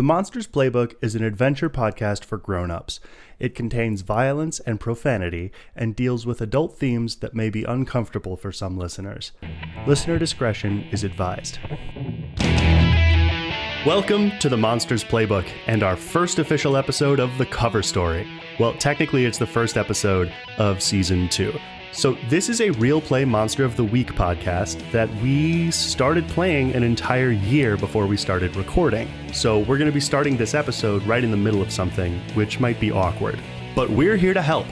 The Monsters Playbook is an adventure podcast for grown-ups. It contains violence and profanity and deals with adult themes that may be uncomfortable for some listeners. Listener discretion is advised. Welcome to the Monsters Playbook and our first official episode of The Cover Story. Well, technically it's the first episode of Season 2. So this is a Real Play Monster of the Week podcast that we started playing an entire year before we started recording. So we're going to be starting this episode right in the middle of something, which might be awkward. But we're here to help.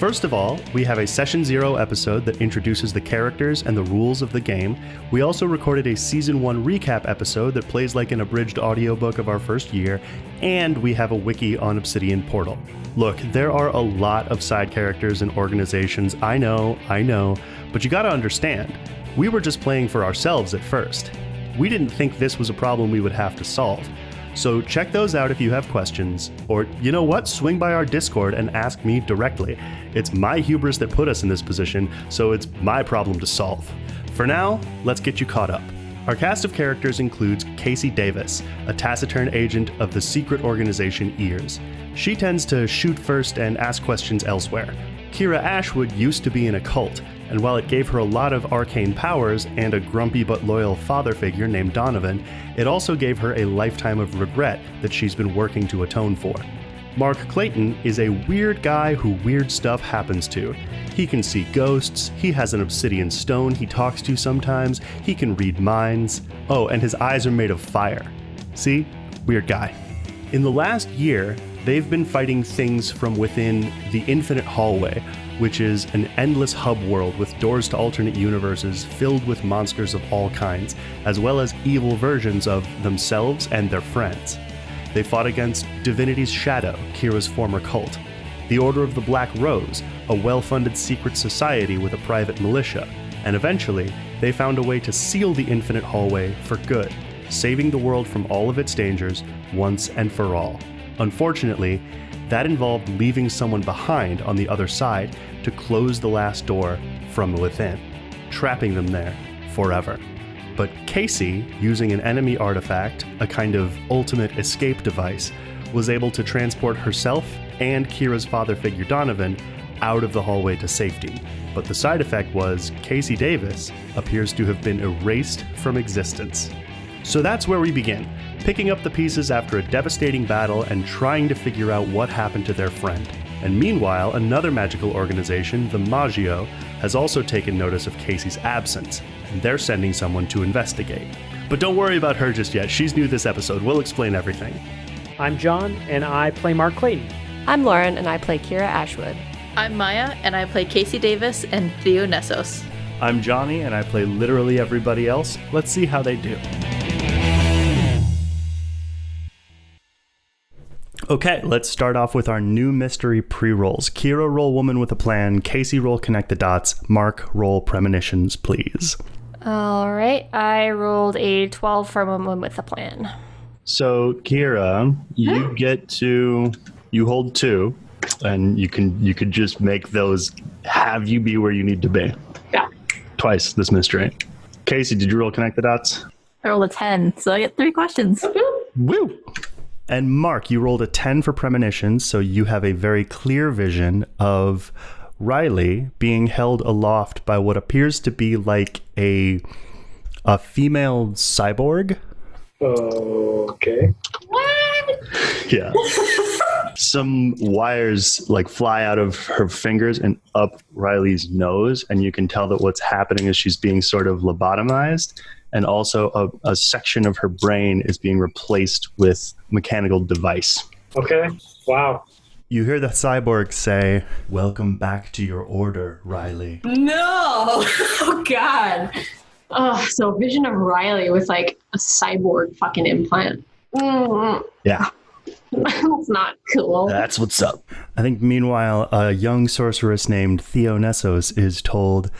First of all, we have a Session 0 episode that introduces the characters and the rules of the game. We also recorded a Season 1 recap episode that plays like an abridged audiobook of our first year, and we have a wiki on Obsidian Portal. Look, there are a lot of side characters and organizations, I know, but you gotta understand, we were just playing for ourselves at first. We didn't think this was a problem we would have to solve. So check those out if you have questions, or you know what, swing by our Discord and ask me directly. It's my hubris that put us in this position, so it's my problem to solve. For now, let's get you caught up. Our cast of characters includes Casey Davis, a taciturn agent of the secret organization EARS. She tends to shoot first and ask questions elsewhere. Kira Ashwood used to be in a cult, and while it gave her a lot of arcane powers and a grumpy but loyal father figure named Donovan, it also gave her a lifetime of regret that she's been working to atone for. Mark Clayton is a weird guy who weird stuff happens to. He can see ghosts, he has an obsidian stone he talks to sometimes, he can read minds. Oh, and his eyes are made of fire. See? Weird guy. In the last year, they've been fighting things from within the Infinite Hallway, which is an endless hub world with doors to alternate universes filled with monsters of all kinds, as well as evil versions of themselves and their friends. They fought against Divinity's Shadow, Kira's former cult, the Order of the Black Rose, a well-funded secret society with a private militia, and eventually, they found a way to seal the Infinite Hallway for good, saving the world from all of its dangers once and for all. Unfortunately, that involved leaving someone behind on the other side to close the last door from within, trapping them there forever. But Casey, using an enemy artifact, a kind of ultimate escape device, was able to transport herself and Kira's father figure Donovan out of the hallway to safety. But the side effect was Casey Davis appears to have been erased from existence. So that's where we begin, picking up the pieces after a devastating battle and trying to figure out what happened to their friend. And meanwhile, another magical organization, the Maggio, has also taken notice of Casey's absence, and they're sending someone to investigate. But don't worry about her just yet, she's new this episode, we'll explain everything. I'm John, and I play Mark Clayton. I'm Lauren, and I play Kira Ashwood. I'm Miah, and I play Casey Davis and Theo Nessos. I'm Jonny, and I play literally everybody else. Let's see how they do. Okay, let's start off with our new mystery pre-rolls. Kira, roll Woman with a Plan. Casey, roll Connect the Dots. Mark, roll Premonitions, please. All right, I rolled a 12 for Woman with a Plan. So, Kira, you hold 2, and you could just make those have you be where you need to be. Yeah. Twice this mystery. Casey, did you roll Connect the Dots? I rolled a 10, so I get 3 questions. Woo! And Mark, you rolled a 10 for Premonitions, so you have a very clear vision of Riley being held aloft by what appears to be like a female cyborg. Okay. What? Yeah. Some wires like fly out of her fingers and up Riley's nose, and you can tell that what's happening is she's being sort of lobotomized. And also a section of her brain is being replaced with mechanical device. Okay. Wow. You hear the cyborg say, "Welcome back to your order, Riley." No! Oh, God. Oh, so vision of Riley with like a cyborg fucking implant. Yeah. That's not cool. That's what's up. I think meanwhile, a young sorceress named Theo Nessos is told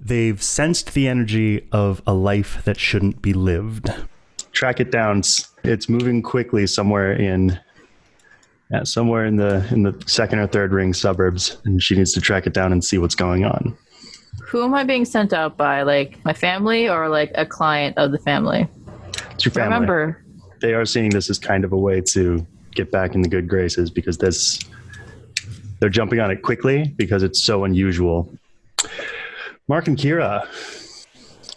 they've sensed the energy of a life that shouldn't be lived. Track it down. It's moving quickly somewhere in the second or third ring suburbs, and she needs to track it down and see what's going on. Who am I being sent out by? Like my family or like a client of the family? It's your family. Remember, they are seeing this as kind of a way to get back in the good graces because they're jumping on it quickly because it's so unusual. Mark and Kira,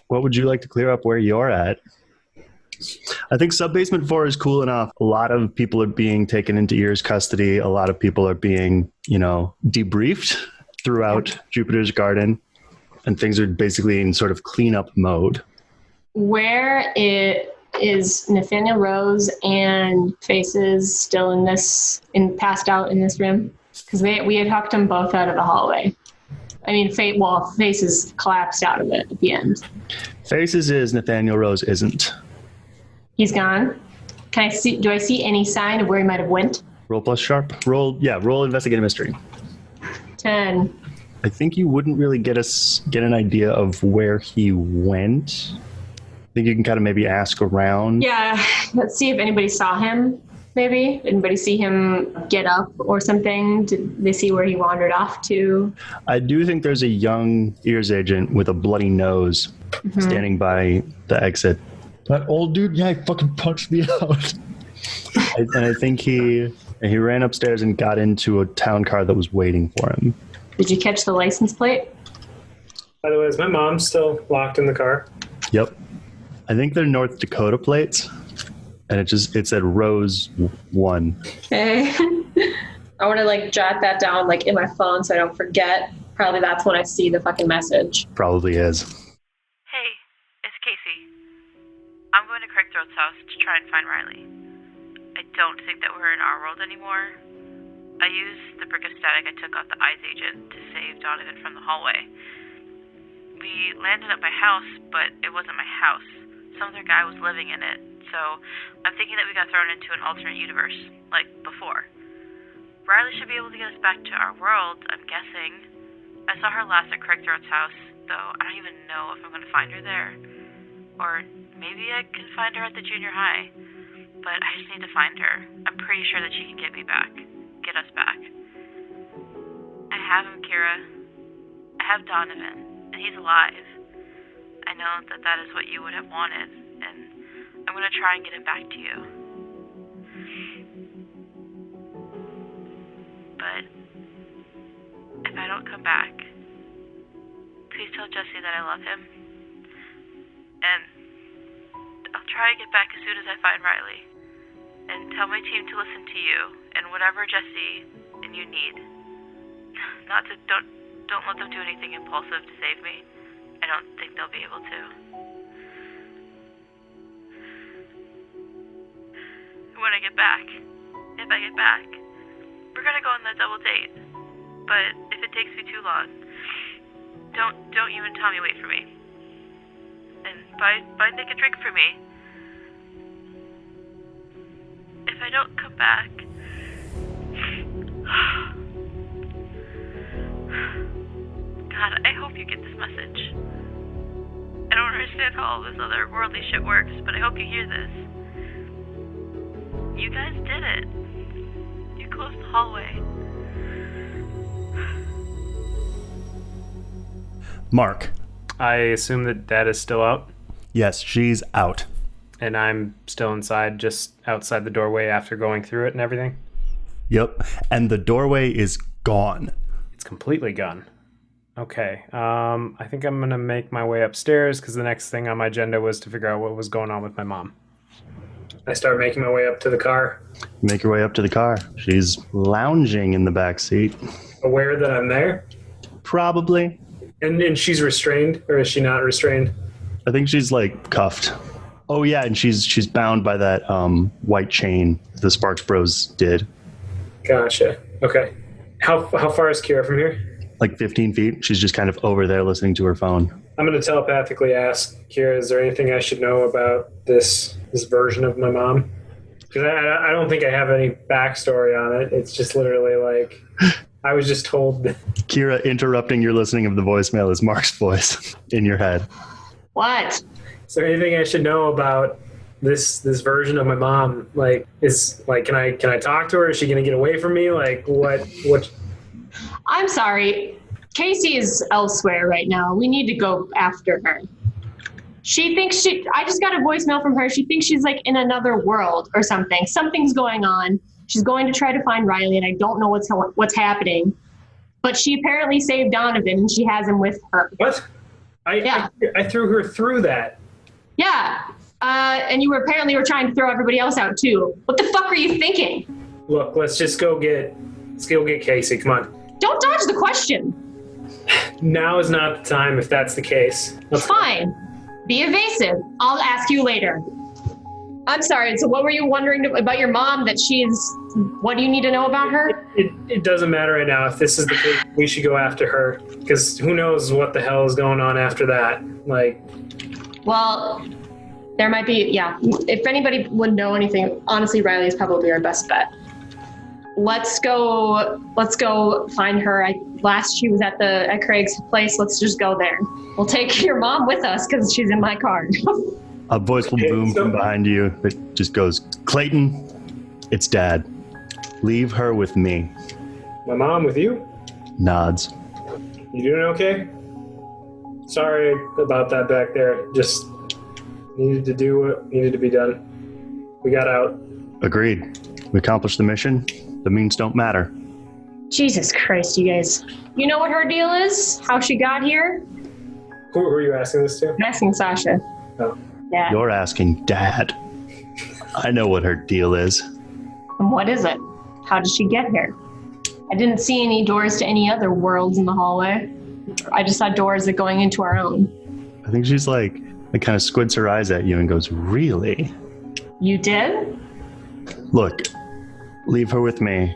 what would you like to clear up where you're at? I think Sub-Basement 4 is cool enough. A lot of people are being taken into Ear's custody. A lot of people are being, debriefed throughout Jupiter's Garden. And things are basically in sort of cleanup mode. Where is Nathaniel Rose and Faces still passed out in this room? Because we had hucked them both out of the hallway. I mean, Faces collapsed out of it at the end. Faces is, Nathaniel Rose isn't. He's gone. Do I see any sign of where he might have went? Roll plus sharp. Roll investigative mystery. 10. I think you wouldn't really get an idea of where he went. I think you can kind of maybe ask around. Yeah, let's see if anybody saw him, maybe. Anybody see him get up or something? Did they see where he wandered off to? I do think there's a young Ears agent with a bloody nose standing by the exit. That old dude, he fucking punched me out. And I think he ran upstairs and got into a town car that was waiting for him. Did you catch the license plate? By the way, is my mom still locked in the car? Yep. I think they're North Dakota plates. And it said Rose 1. Okay. I want to jot that down in my phone so I don't forget. Probably that's when I see the fucking message. Probably is. Hey, it's Casey. I'm going to Craigthroat's house to try and find Riley. I don't think that we're in our world anymore. I used the brick of static I took off the eyes agent to save Donovan from the hallway. We landed at my house, but it wasn't my house. Some other guy was living in it, so I'm thinking that we got thrown into an alternate universe, like before. Riley should be able to get us back to our world, I'm guessing. I saw her last at Craigthroat's house, though I don't even know if I'm going to find her there. Or maybe I can find her at the junior high. But I just need to find her. I'm pretty sure that she can get me back. Get us back. I have him, Kira. I have Donovan, and he's alive. I know that is what you would have wanted, and I'm going to try and get him back to you. But if I don't come back, please tell Jesse that I love him. And I'll try and get back as soon as I find Riley. And tell my team to listen to you and whatever Jesse and you need. Don't let them do anything impulsive to save me. I don't think they'll be able to. When I get back, if I get back, we're gonna go on that double date. But if it takes me too long, don't you and Tommy wait for me. And buy Nick a drink for me. If I don't come back... God, I hope you get this message. I don't understand how all this other worldly shit works, but I hope you hear this. You guys did it. You closed the hallway. Mark. I assume that Dad is still out? Yes, she's out. And I'm still inside, just outside the doorway after going through it and everything? Yep, and the doorway is gone. It's completely gone. Okay, I think I'm going to make my way upstairs because the next thing on my agenda was to figure out what was going on with my mom. I start making my way up to the car. Make your way up to the car. She's lounging in the back seat. Aware that I'm there? Probably. And she's restrained, or is she not restrained? I think she's cuffed. Oh yeah, and she's bound by that white chain the Sparks Bros did. Gotcha. Okay. How far is Kira from here? 15 feet. She's just kind of over there listening to her phone. I'm going to telepathically ask Kira, is there anything I should know about this version of my mom? Because I don't think I have any backstory on it. It's just literally I was just told. Kira interrupting your listening of the voicemail is Mark's voice in your head. What? Is there anything I should know about this version of my mom? Can I talk to her? Is she going to get away from me? What? I'm sorry. Casey is elsewhere right now. We need to go after her. She thinks I just got a voicemail from her. She thinks she's like in another world or something. Something's going on. She's going to try to find Riley, and I don't know what's happening. But she apparently saved Donovan, and she has him with her. What? I threw her through that. Yeah. And you were trying to throw everybody else out too. What the fuck are you thinking? Look, let's go get Casey. Come on. Don't dodge the question. Now is not the time if that's the case. Fine. Be evasive. I'll ask you later. I'm sorry. So what were you wondering about your mom what do you need to know about her? It doesn't matter right now. If this is the case, we should go after her. Because who knows what the hell is going on after that. Well, there might be, yeah. If anybody would know anything, honestly, Riley is probably our best bet. Let's go find her. Last she was at Craig's place. Let's just go there. We'll take your mom with us because she's in my car. A voice will boom from behind you. It just goes, Clayton, it's Dad. Leave her with me. My mom with you? Nods. You doing okay? Sorry about that back there. Just needed to do what needed to be done. We got out. Agreed. We accomplished the mission. The means don't matter. Jesus Christ, you guys. You know what her deal is? How she got here? Who are you asking this to? I'm asking Sasha. Oh. Yeah. You're asking Dad. I know what her deal is. And what is it? How did she get here? I didn't see any doors to any other worlds in the hallway. I just saw doors that going into our own. I think she's like kind of squints her eyes at you and goes, really? You did? Look, leave her with me.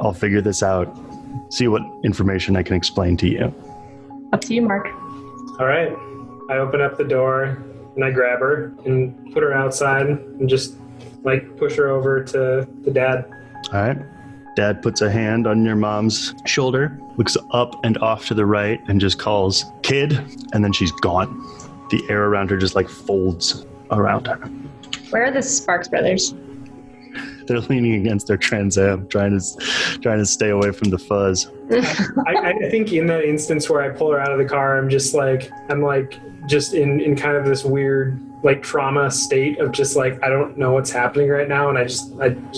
I'll figure this out. See what information I can explain to you. Up to you, Mark. All right. I open up the door and I grab her and put her outside and just push her over to the dad. All right. Dad puts a hand on your mom's shoulder, looks up and off to the right and just calls, "Kid," and then she's gone. The air around her just folds around her. Where are the Sparks brothers? They're leaning against their Trans Am, trying to stay away from the fuzz. I think in that instance where I pull her out of the car, I'm just in kind of this weird trauma state of just I don't know what's happening right now, and I just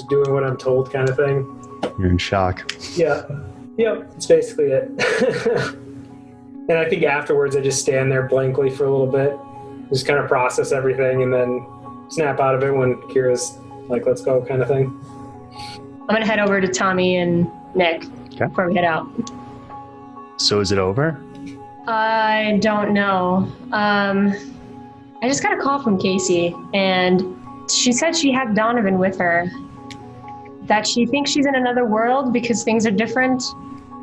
doing what I'm told kind of thing. You're in shock. Yeah. Yep. It's basically it. And I think afterwards I just stand there blankly for a little bit, just kind of process everything, and then snap out of it when Kira's let's go kind of thing. I'm going to head over to Tommy and Nick before we head out. So is it over? I don't know. I just got a call from Casey, and she said she had Donovan with her, that she thinks she's in another world because things are different.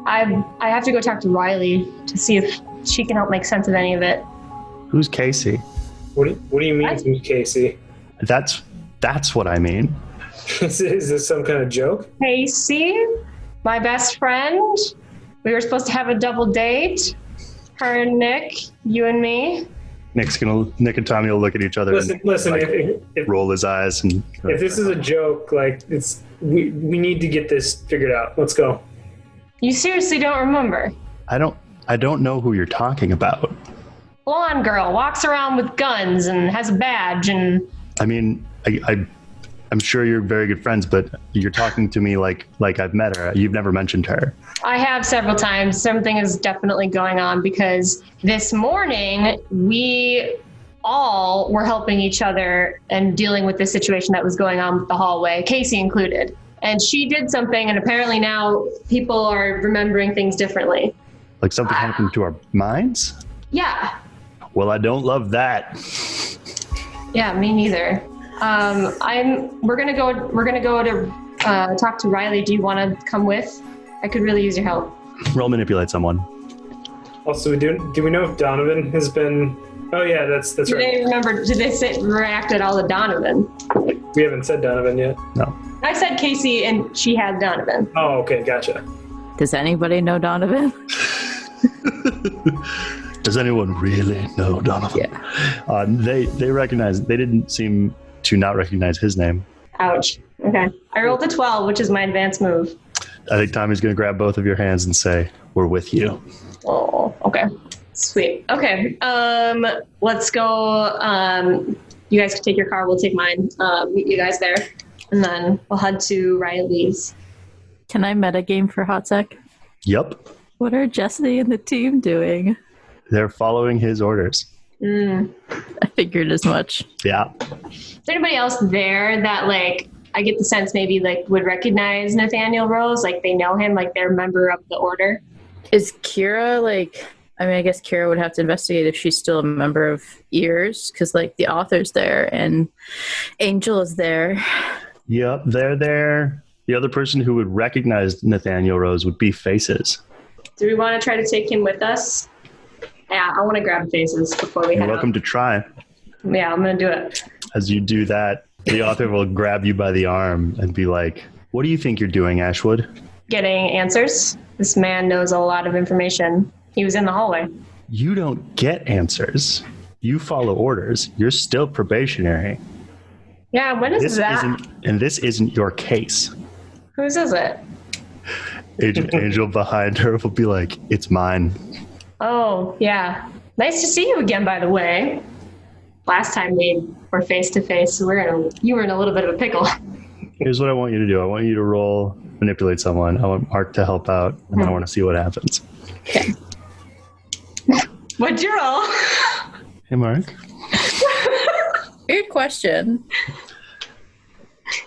I have to go talk to Riley to see if she can help make sense of any of it. Who's Casey? What do you mean, who's Casey? That's what I mean. Is this some kind of joke? Casey, my best friend. We were supposed to have a double date. Her and Nick, you and me. Nick and Tommy will look at each other listen, if roll his eyes. And if this is a joke, we need to get this figured out. Let's go. You seriously don't remember? I don't know who you're talking about. Blonde girl walks around with guns and has a badge and... I mean, I'm sure you're very good friends, but you're talking to me like I've met her. You've never mentioned her. I have several times. Something is definitely going on because this morning we all were helping each other and dealing with this situation that was going on with the hallway, Casey included. And she did something, and apparently now people are remembering things differently. Like something happened to our minds? Yeah. Well, I don't love that. Yeah, me neither. We're gonna go to talk to Riley. Do you want to come with? I could really use your help. Roll manipulate someone. Also, do we know if Donovan has been? Oh yeah, that's right. Did they react at all to Donovan? We haven't said Donovan yet. No. I said Casey, and she has Donovan. Oh, okay, gotcha. Does anybody know Donovan? Does anyone really know Donovan? Yeah. They didn't seem to not recognize his name. Ouch. Okay. I rolled a 12, which is my advanced move. I think Tommy's going to grab both of your hands and say, "We're with you." Oh, okay. Sweet. Okay. Let's go. You guys can take your car. We'll take mine. Meet you guys there. And then we'll head to Riley's. Can I metagame for a hot sec? Yep. What are Jesse and the team doing? They're following his orders. I figured as much. Yeah. Is there anybody else there that, like, I get the sense maybe, like, would recognize Nathaniel Rose? Like, they know him, like, they're a member of the order? Is Kira, like... I mean, I guess Kira would have to investigate if she's still a member of Ears, because, like, the author's there and Angel is there. Yep, they're there. The other person who would recognize Nathaniel Rose would be Faces. Do we want to try to take him with us? Yeah, I want to grab Faces before we You're head welcome out. to try. Yeah, I'm going to do it. As you do that, the author will grab you by the arm and be like, what do you think you're doing, Ashwood? Getting answers. This man knows a lot of information. He was in the hallway. You don't get answers. You follow orders. You're still probationary. Yeah, when is that? This isn't your case. Whose is it? Agent Angel behind her will be like, it's mine. Oh, yeah. Nice to see you again, by the way. Last time we were face to face, you were in a little bit of a pickle. Here's what I want you to do. I want you to roll manipulate someone. I want Mark to help out, and I want to see what happens. Okay. What'd you roll? Hey, Mark. Weird question.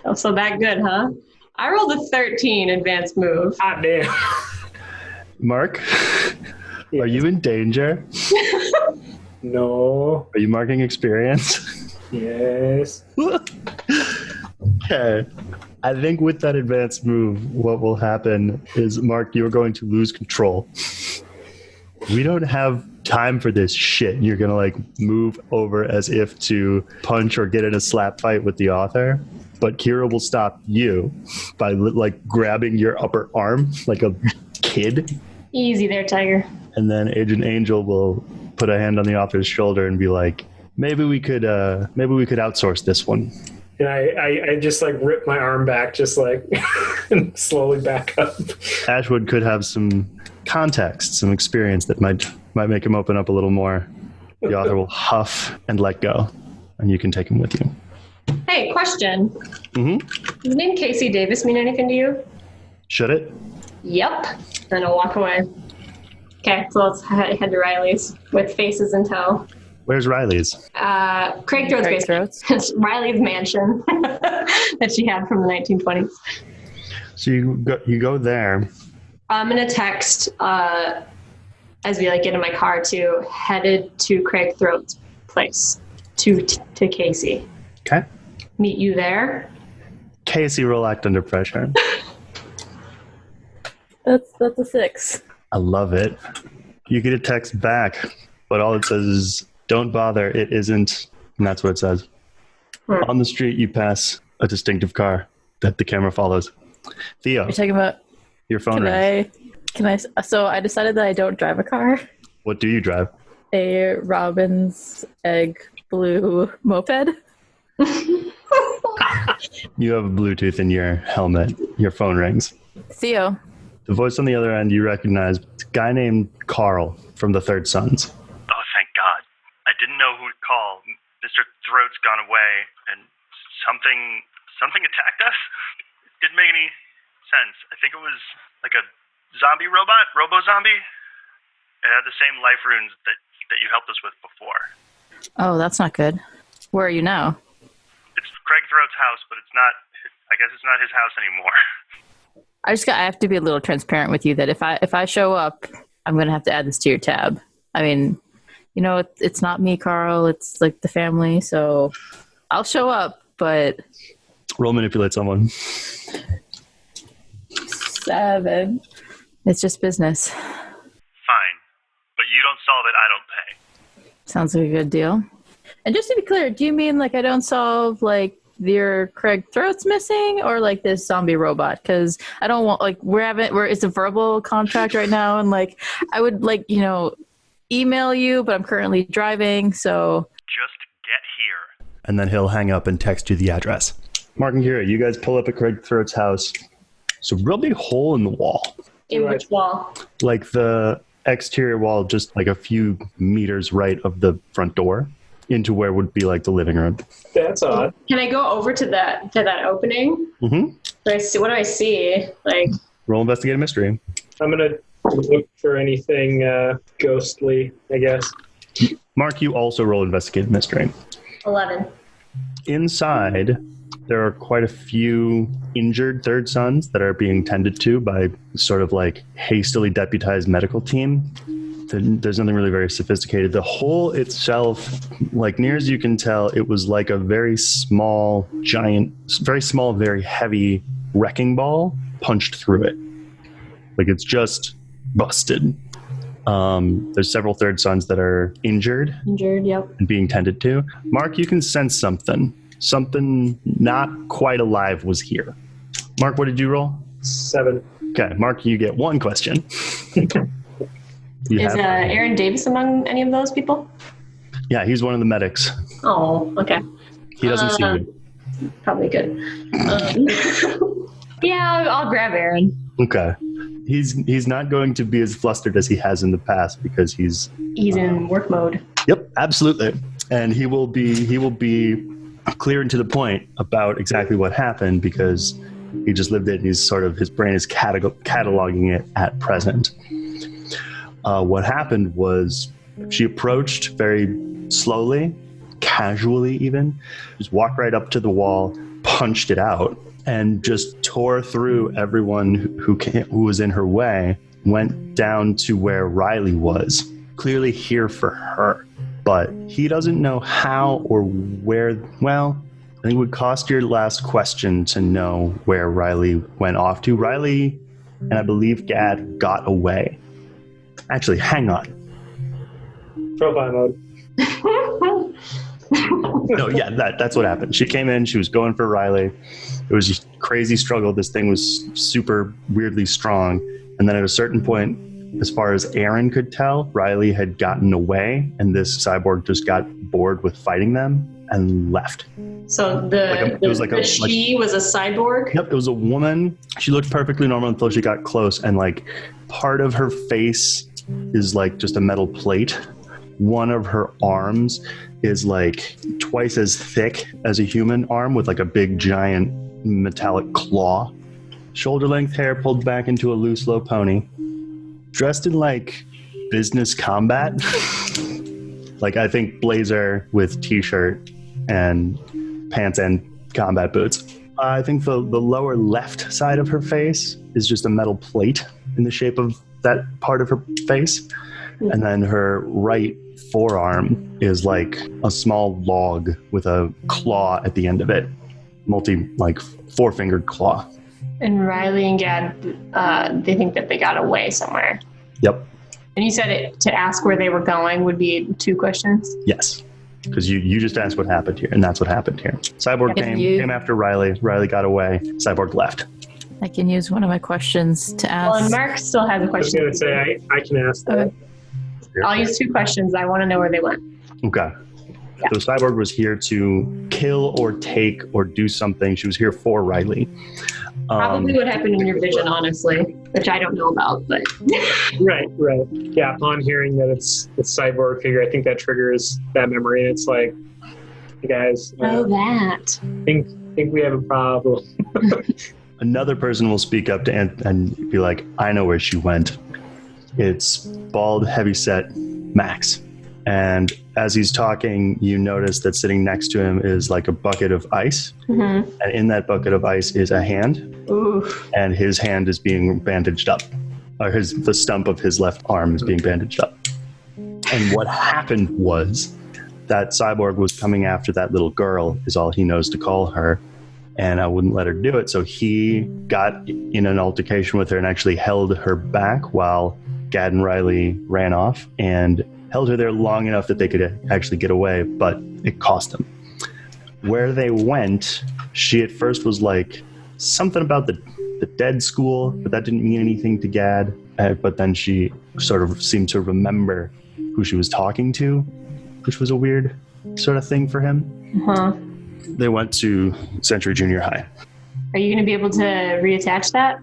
Oh, so that good, huh? I rolled a 13 advanced move. Ah, damn. Mark, are you in danger? No. Are you marking experience? Yes. Okay. I think with that advanced move, what will happen is, Mark, you're going to lose control. We don't have time for this shit. You're going to, like, move over as if to punch or get in a slap fight with the author. But Kira will stop you by, like, grabbing your upper arm like a kid. Easy there, Tiger. And then Agent Angel will put a hand on the author's shoulder and be like, maybe we could outsource this one. And I just, like, rip my arm back, just, like, and slowly back up. Ashwood could have some context, some experience that might make him open up a little more. The author will huff and let go, and you can take him with you. Hey, question. Mm-hmm. Does the name Casey Davis mean anything to you? Should it? Yep. Then I'll walk away. Okay, so let's head to Riley's with Faces in tow. Where's Riley's? Craig Throat's basement. It's Riley's mansion that she had from the 1920s. So you go there. I'm gonna text as we, like, get in my car to headed to Craig Throat's place to Casey. Okay. Meet you there. Casey will act under pressure. That's a 6. I love it. You get a text back, but all it says is, don't bother, it isn't. And that's what it says. On the street, you pass a distinctive car that the camera follows. Theo, You're talking about... your phone rings. So I decided that I don't drive a car. What do you drive? A Robin's Egg blue moped. You have a Bluetooth in your helmet. Your phone rings. Theo. The voice on the other end you recognize, it's a guy named Carl from the Third Sons. Oh, thank God. I didn't know who to call. Mr. Throat's gone away, and something attacked us? Didn't make any sense. I think it was like a zombie robot, robo-zombie. It had the same life runes that you helped us with before. Oh, that's not good. Where are you now? It's Craig Throat's house, but it's not, I guess it's not his house anymore. I have to be a little transparent with you that if I show up, I'm going to have to add this to your tab. I mean, you know, it's not me, Carl. It's like the family. So I'll show up, but... Roll manipulate someone. 7. It's just business. Fine. But you don't solve it, I don't pay. Sounds like a good deal. And just to be clear, do you mean like I don't solve like your Craig Throat's missing or like this zombie robot? Because I don't want, like, it's a verbal contract right now, and like I would, like, you know, email you, but I'm currently driving, so Just get here. And then he'll hang up and text you the address. Mark and Kira, you guys pull up at Craig Throat's house. It's a real big hole in the wall. In which wall? Like the exterior wall, just like a few meters right of the front door into where would be like the living room. That's odd. Can I go over to that opening? Mm-hmm. What do I see? Like, Roll investigate a mystery. I'm going to look for anything ghostly, I guess. Mark, you also roll investigate a mystery. 11. Inside, there are quite a few injured third sons that are being tended to by sort of like hastily deputized medical team. There's nothing really very sophisticated. The hole itself, like near as you can tell, it was like a very small, very heavy wrecking ball punched through it. Like it's just busted. There's several third sons that are injured. Yep. And being tended to. Mark, you can sense something. Something not quite alive was here. Mark, what did you roll? 7. Okay, Mark, you get one question. Is Aaron Davis among any of those people? Yeah, he's one of the medics. Oh, okay. He doesn't see you. Probably good. Yeah, I'll grab Aaron. Okay. He's not going to be as flustered as he has in the past because he's in work mode. Yep, absolutely. And he will be clear and to the point about exactly what happened because he just lived it and his brain is cataloging it at present. What happened was she approached very slowly, casually even, just walked right up to the wall, punched it out, and just tore through everyone who was in her way, went down to where Riley was, clearly here for her. But he doesn't know how or where. Well, I think it would cost your last question to know where Riley went off to. Riley, and I believe Gad, got away. Actually, hang on. Profile mode. No, yeah, that's what happened. She came in, she was going for Riley. It was a crazy struggle. This thing was super weirdly strong. And then at a certain point, as far as Aaron could tell, Riley had gotten away, and this cyborg just got bored with fighting them and left. So she was a cyborg? Yep, it was a woman. She looked perfectly normal until she got close, and like part of her face is like just a metal plate. One of her arms is like twice as thick as a human arm with like a big giant metallic claw. Shoulder length hair pulled back into a loose low pony. Dressed in like business combat. Like I think blazer with t-shirt and pants and combat boots. I think the lower left side of her face is just a metal plate in the shape of that part of her face. And then her right forearm is like a small log with a claw at the end of it. Four-fingered claw. And Riley and Gad, they think that they got away somewhere. Yep. And you said to ask where they were going would be 2 questions? Yes. Because you just asked what happened here, and that's what happened here. Cyborg came after Riley. Riley got away. Cyborg left. I can use one of my questions to ask. Well, and Mark still has a question. I was going to say, I can ask that. Okay. I'll use 2 questions. I want to know where they went. Okay. Yeah. So Cyborg was here to kill or take or do something. She was here for Riley. Probably what happened in your vision, honestly, which I don't know about, but... Right. Yeah, upon hearing that it's cyborg figure, I think that triggers that memory, and it's like, hey guys... that. think we have a problem. Another person will speak up to and be like, I know where she went. It's bald, heavyset Max. And as he's talking, you notice that sitting next to him is like a bucket of ice. Mm-hmm. And in that bucket of ice is a hand. Ooh. And his hand is being bandaged up. Or the stump of his left arm is being bandaged up. And what happened was that Cyborg was coming after that little girl, is all he knows to call her. And I wouldn't let her do it. So he got in an altercation with her and actually held her back while Gad and Riley ran off and held her there long enough that they could actually get away, but it cost them. Where they went, she at first was like something about the dead school, but that didn't mean anything to Gad. But then she sort of seemed to remember who she was talking to, which was a weird sort of thing for him. Uh-huh. They went to Century Junior High. Are you going to be able to reattach that?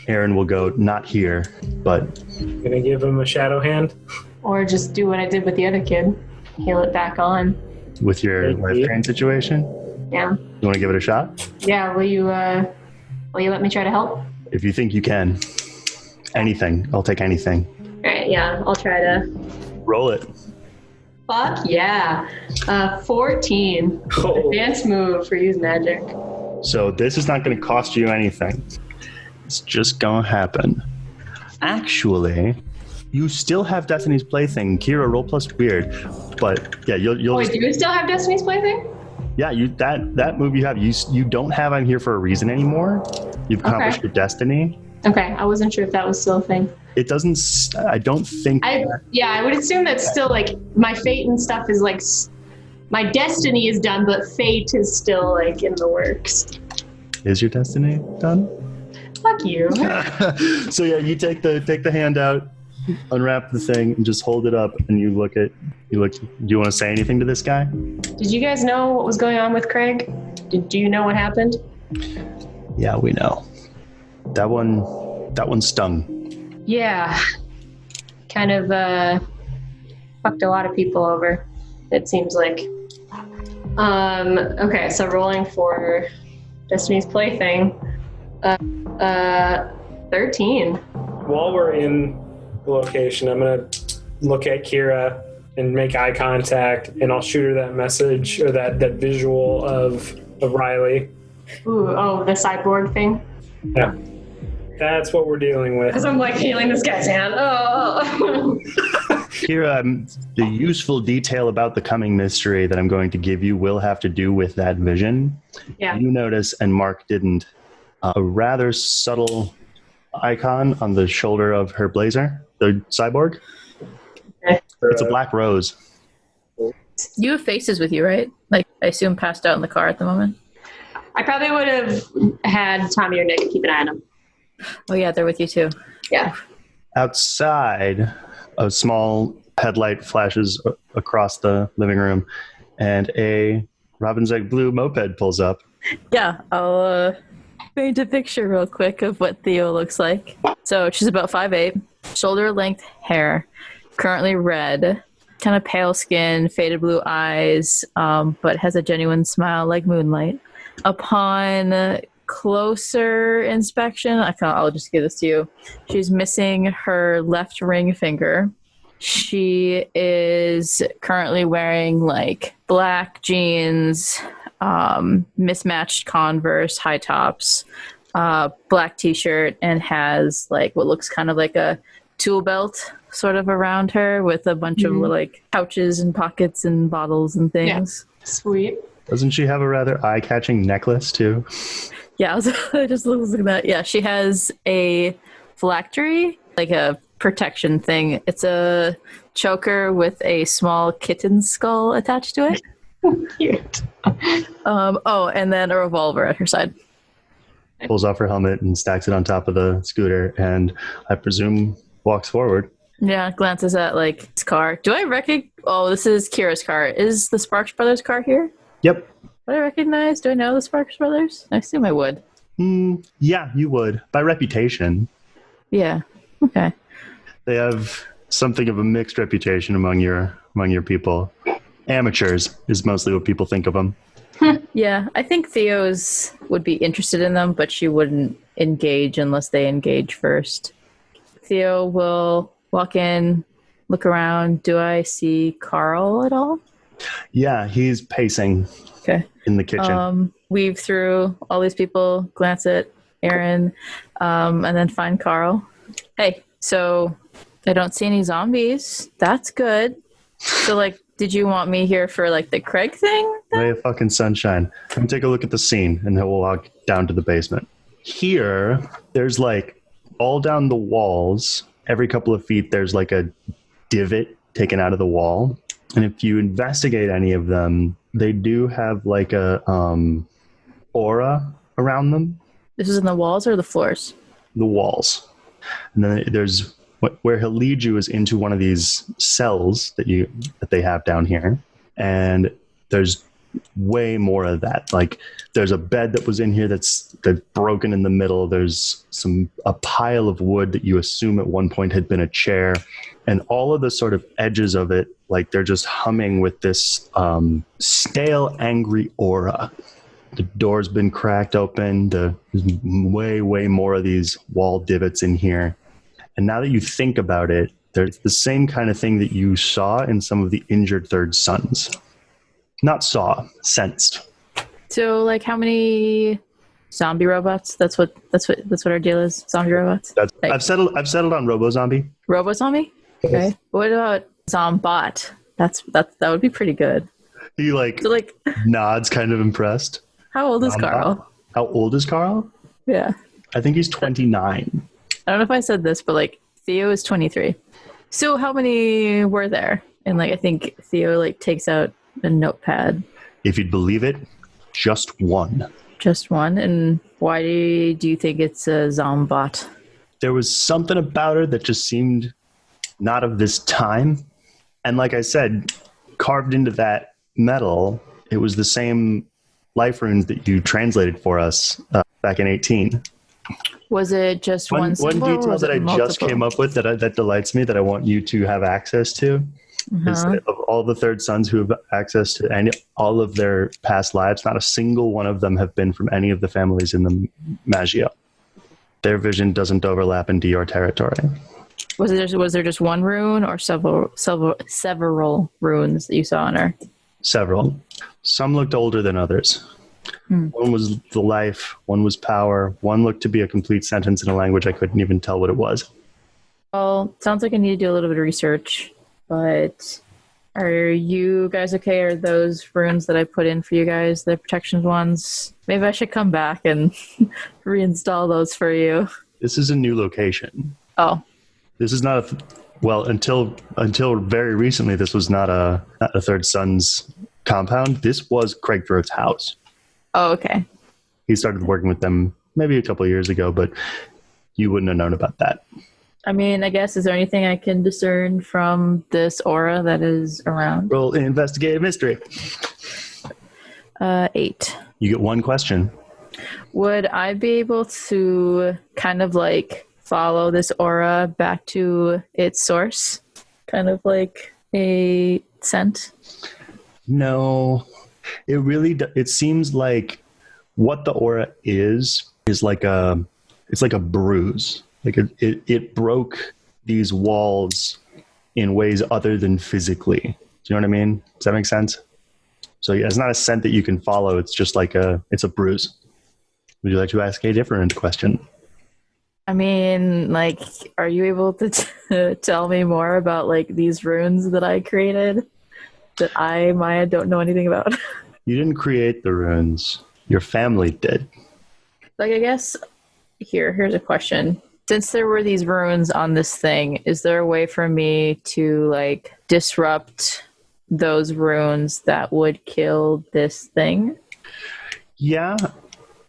Aaron will go, not here, but... Gonna give him a shadow hand? Or just do what I did with the other kid. Heal it back on. With your life drain situation? Yeah. You want to give it a shot? Yeah, will you let me try to help? If you think you can. Anything. I'll take anything. Alright, yeah, I'll try to. Roll it. Fuck yeah. 14. Oh. Advanced move for use magic. So this is not going to cost you anything. It's just going to happen. Actually, you still have Destiny's Plaything. Kira, roll plus weird. But yeah, you'll Wait, do you still have Destiny's Plaything? Yeah, that move you have, you don't have on here for a reason anymore. You've accomplished your destiny. Okay, I wasn't sure if that was still a thing. It doesn't, I don't think. I would assume that's still like my fate and stuff is like, my destiny is done, but fate is still like in the works. Is your destiny done? Fuck you. So yeah, you take the hand out, unwrap the thing, and just hold it up, and you look. Do you want to say anything to this guy? Did you guys know what was going on with Craig? Do you know what happened? Yeah, we know. That one stung. Yeah. Kind of fucked a lot of people over, it seems like. Okay, so rolling for Destiny's Plaything. 13. While we're in the location, I'm going to look at Kira and make eye contact, and I'll shoot her that message or that visual of Riley. Ooh, the cyborg thing? Yeah. That's what we're dealing with. Because I'm like healing this guy's hand. Oh. Kira, the useful detail about the coming mystery that I'm going to give you will have to do with that vision. Yeah. You notice, and Mark didn't, a rather subtle icon on the shoulder of her blazer, the cyborg. Okay. It's a black rose. You have faces with you, right? Like, I assume passed out in the car at the moment. I probably would have had Tommy or Nick keep an eye on him. Oh yeah, they're with you too. Yeah. Outside, a small headlight flashes across the living room, and a Robin's Egg Blue moped pulls up. Yeah, I'll paint a picture real quick of what Theo looks like. So she's about 5'8", shoulder-length hair, currently red, kind of pale skin, faded blue eyes, but has a genuine smile like moonlight. Upon closer inspection, I'll just give this to you. She's missing her left ring finger. She is currently wearing like black jeans, mismatched Converse high tops, black t-shirt, and has like what looks kind of like a tool belt sort of around her with a bunch of like pouches and pockets and bottles and things. Yeah. Sweet. Doesn't she have a rather eye-catching necklace too? Yeah, I just looking at that. Yeah, she has a phylactery, like a protection thing. It's a choker with a small kitten skull attached to it. Cute. And then a revolver at her side. Pulls off her helmet and stacks it on top of the scooter, and I presume walks forward. Yeah, glances at like his car. Do I recognize? Oh, this is Kira's car. Is the Sparks Brothers car here? Yep. Would I recognize? Do I know the Sparks Brothers? I assume I would. Yeah, you would. By reputation. Yeah. Okay. They have something of a mixed reputation among your people. Amateurs is mostly what people think of them. Yeah, I think Theo's would be interested in them, but she wouldn't engage unless they engage first. Theo will walk in, look around. Do I see Carl at all? Yeah, he's pacing. Okay. In the kitchen. Weave through all these people, glance at Aaron, and then find Carl. Hey, so I don't see any zombies. That's good. So, like, did you want me here for, like, the Craig thing? Ray of fucking sunshine. Come take a look at the scene, and then we'll walk down to the basement. Here, there's, like, all down the walls, every couple of feet, there's, like, a divot taken out of the wall. And if you investigate any of them, they do have like a aura around them. This is in the walls or the floors? The walls. And then there's where he'll lead you is into one of these cells that they have down here. And there's way more of that. Like there's a bed that was in here that's broken in the middle. There's a pile of wood that you assume at one point had been a chair, and all of the sort of edges of it, like they're just humming with this stale, angry aura. The door's been cracked open. There's way more of these wall divots in here. And now that you think about it, there's the same kind of thing that you saw in some of the injured third sons. Not saw, sensed. So, like, how many zombie robots? That's what our deal is. Zombie robots. I've settled on Robo Zombie. Robo Zombie. Okay. What about Zombot? That would be pretty good. He nods, kind of impressed. How old is Carl? How old is Carl? Yeah. I think he's 29. I don't know if I said this, but like Theo is 23. So how many were there? And like I think Theo like takes out a notepad. If you'd believe it, just one. Just one? And why do you think it's a Zombot? There was something about her that just seemed not of this time. And like I said, carved into that metal, it was the same life runes that you translated for us back in 18. Was it just one symbol? One detail that I just came up with that delights me, that I want you to have access to, is that of all the third sons who have access to all of their past lives, not a single one of them have been from any of the families in the Maggio. Their vision doesn't overlap into your territory. Was there just one rune or several runes that you saw on her? Several. Some looked older than others. One was the life, one was power, one looked to be a complete sentence in a language I couldn't even tell what it was. Well, sounds like I need to do a little bit of research, but are you guys okay? Are those runes that I put in for you guys, the protection ones? Maybe I should come back and reinstall those for you. This is a new location. Oh. This is not until very recently, this was not a third son's compound. This was Craig Throat's house. Oh, okay. He started working with them maybe a couple of years ago, but you wouldn't have known about that. I mean, I guess, is there anything I can discern from this aura that is around? Roll an investigative mystery. 8. You get one question. Would I be able to kind of like follow this aura back to its source? Kind of like a scent? No. It seems like what the aura is like it's like a bruise. Like it broke these walls in ways other than physically. Do you know what I mean? Does that make sense? So yeah, it's not a scent that you can follow. It's just like it's a bruise. Would you like to ask a different question? I mean, like, are you able to tell me more about like these runes that I created that I, Miah, don't know anything about? You didn't create the runes. Your family did. Like, I guess, here's a question. Since there were these runes on this thing, is there a way for me to, like, disrupt those runes that would kill this thing? Yeah,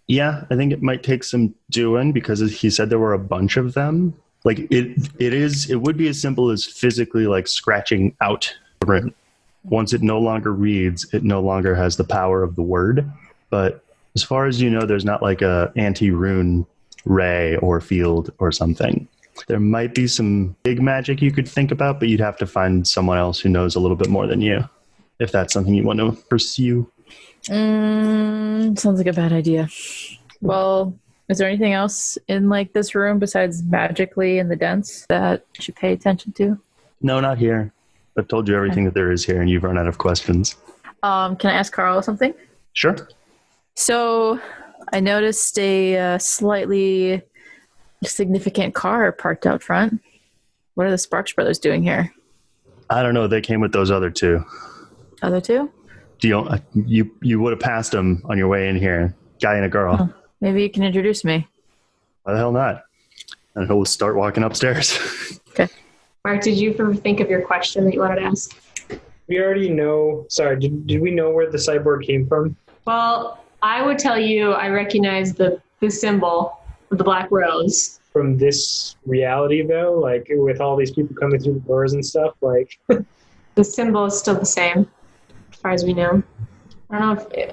I think it might take some doing, because he said there were a bunch of them. Like, it would be as simple as physically, like, scratching out the rune. Once it no longer reads, it no longer has the power of the word. But as far as you know, there's not like a anti-rune ray or field or something. There might be some big magic you could think about, but you'd have to find someone else who knows a little bit more than you, if that's something you want to pursue. Sounds like a bad idea. Well, is there anything else in like this room besides magically in the dents that I should pay attention to? No, not here. I've told you everything that there is here, and you've run out of questions. Can I ask Carl something? Sure. So I noticed a slightly significant car parked out front. What are the Sparks brothers doing here? I don't know. They came with those other two. Other two? You would have passed them on your way in here. Guy and a girl. Oh, maybe you can introduce me. Why the hell not? And he'll start walking upstairs. Okay. Mark, did you think of your question that you wanted to ask? We already know. Sorry, did we know where the cyborg came from? Well, I would tell you I recognize the symbol of the black rose. From this reality, though, like with all these people coming through the doors and stuff, like the symbol is still the same, as far as we know. I don't know if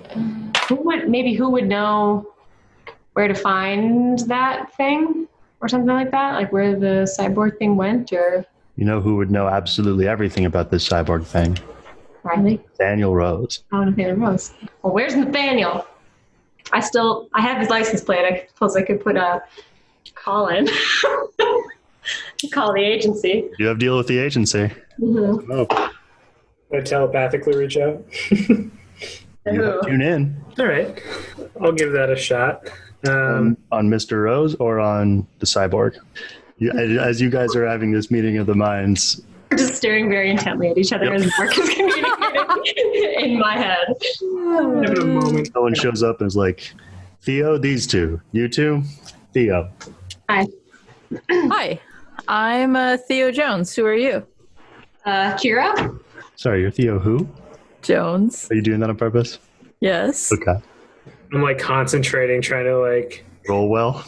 who would know where to find that thing or something like that, like where the cyborg thing went, or You know who would know absolutely everything about this cyborg thing? Riley. Daniel Rose. Oh, Nathaniel Rose. Well, where's Nathaniel? I have his license plate. I suppose I could put a call in. Call the agency. You have deal with the agency. Mm-hmm. Oh, I telepathically reach out. tune in. All right. I'll give that a shot. On Mr. Rose or on the cyborg? As you guys are having this meeting of the minds. We're just staring very intently at each other as Mark is communicating in my head. Having a moment. Someone shows up and is like, Theo, these two. You two? Theo. Hi. Hi, I'm Theo Jones. Who are you? Kira? Sorry, you're Theo who? Jones. Are you doing that on purpose? Yes. Okay. I'm like concentrating, trying to like. Roll well.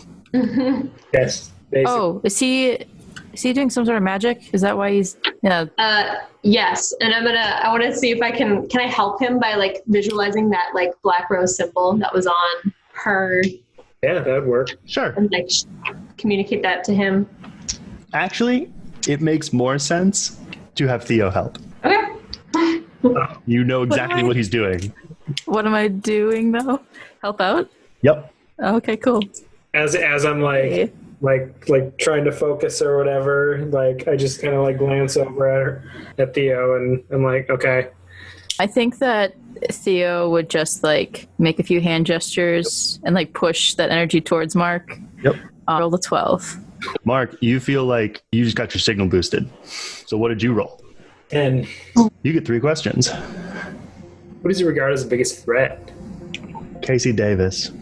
Yes. Basically. Oh, is he doing some sort of magic? Is that why he's Yes, and I want to see if can I help him by like visualizing that like black rose symbol that was on her Yeah, that would work. Sure. and like communicate that to him. Actually, it makes more sense to have Theo help. Okay. You know exactly what he's doing. What am I doing though? Help out? Yep. Okay, cool. As I'm like trying to focus or whatever, like I just kind of like glance over at Theo and I'm like, okay. I think that Theo would just like make a few hand gestures and like push that energy towards Mark. Yep. Roll the 12. Mark, you feel like you just got your signal boosted. So what did you roll? And You get 3 questions. what does he regard as the biggest threat? Casey Davis.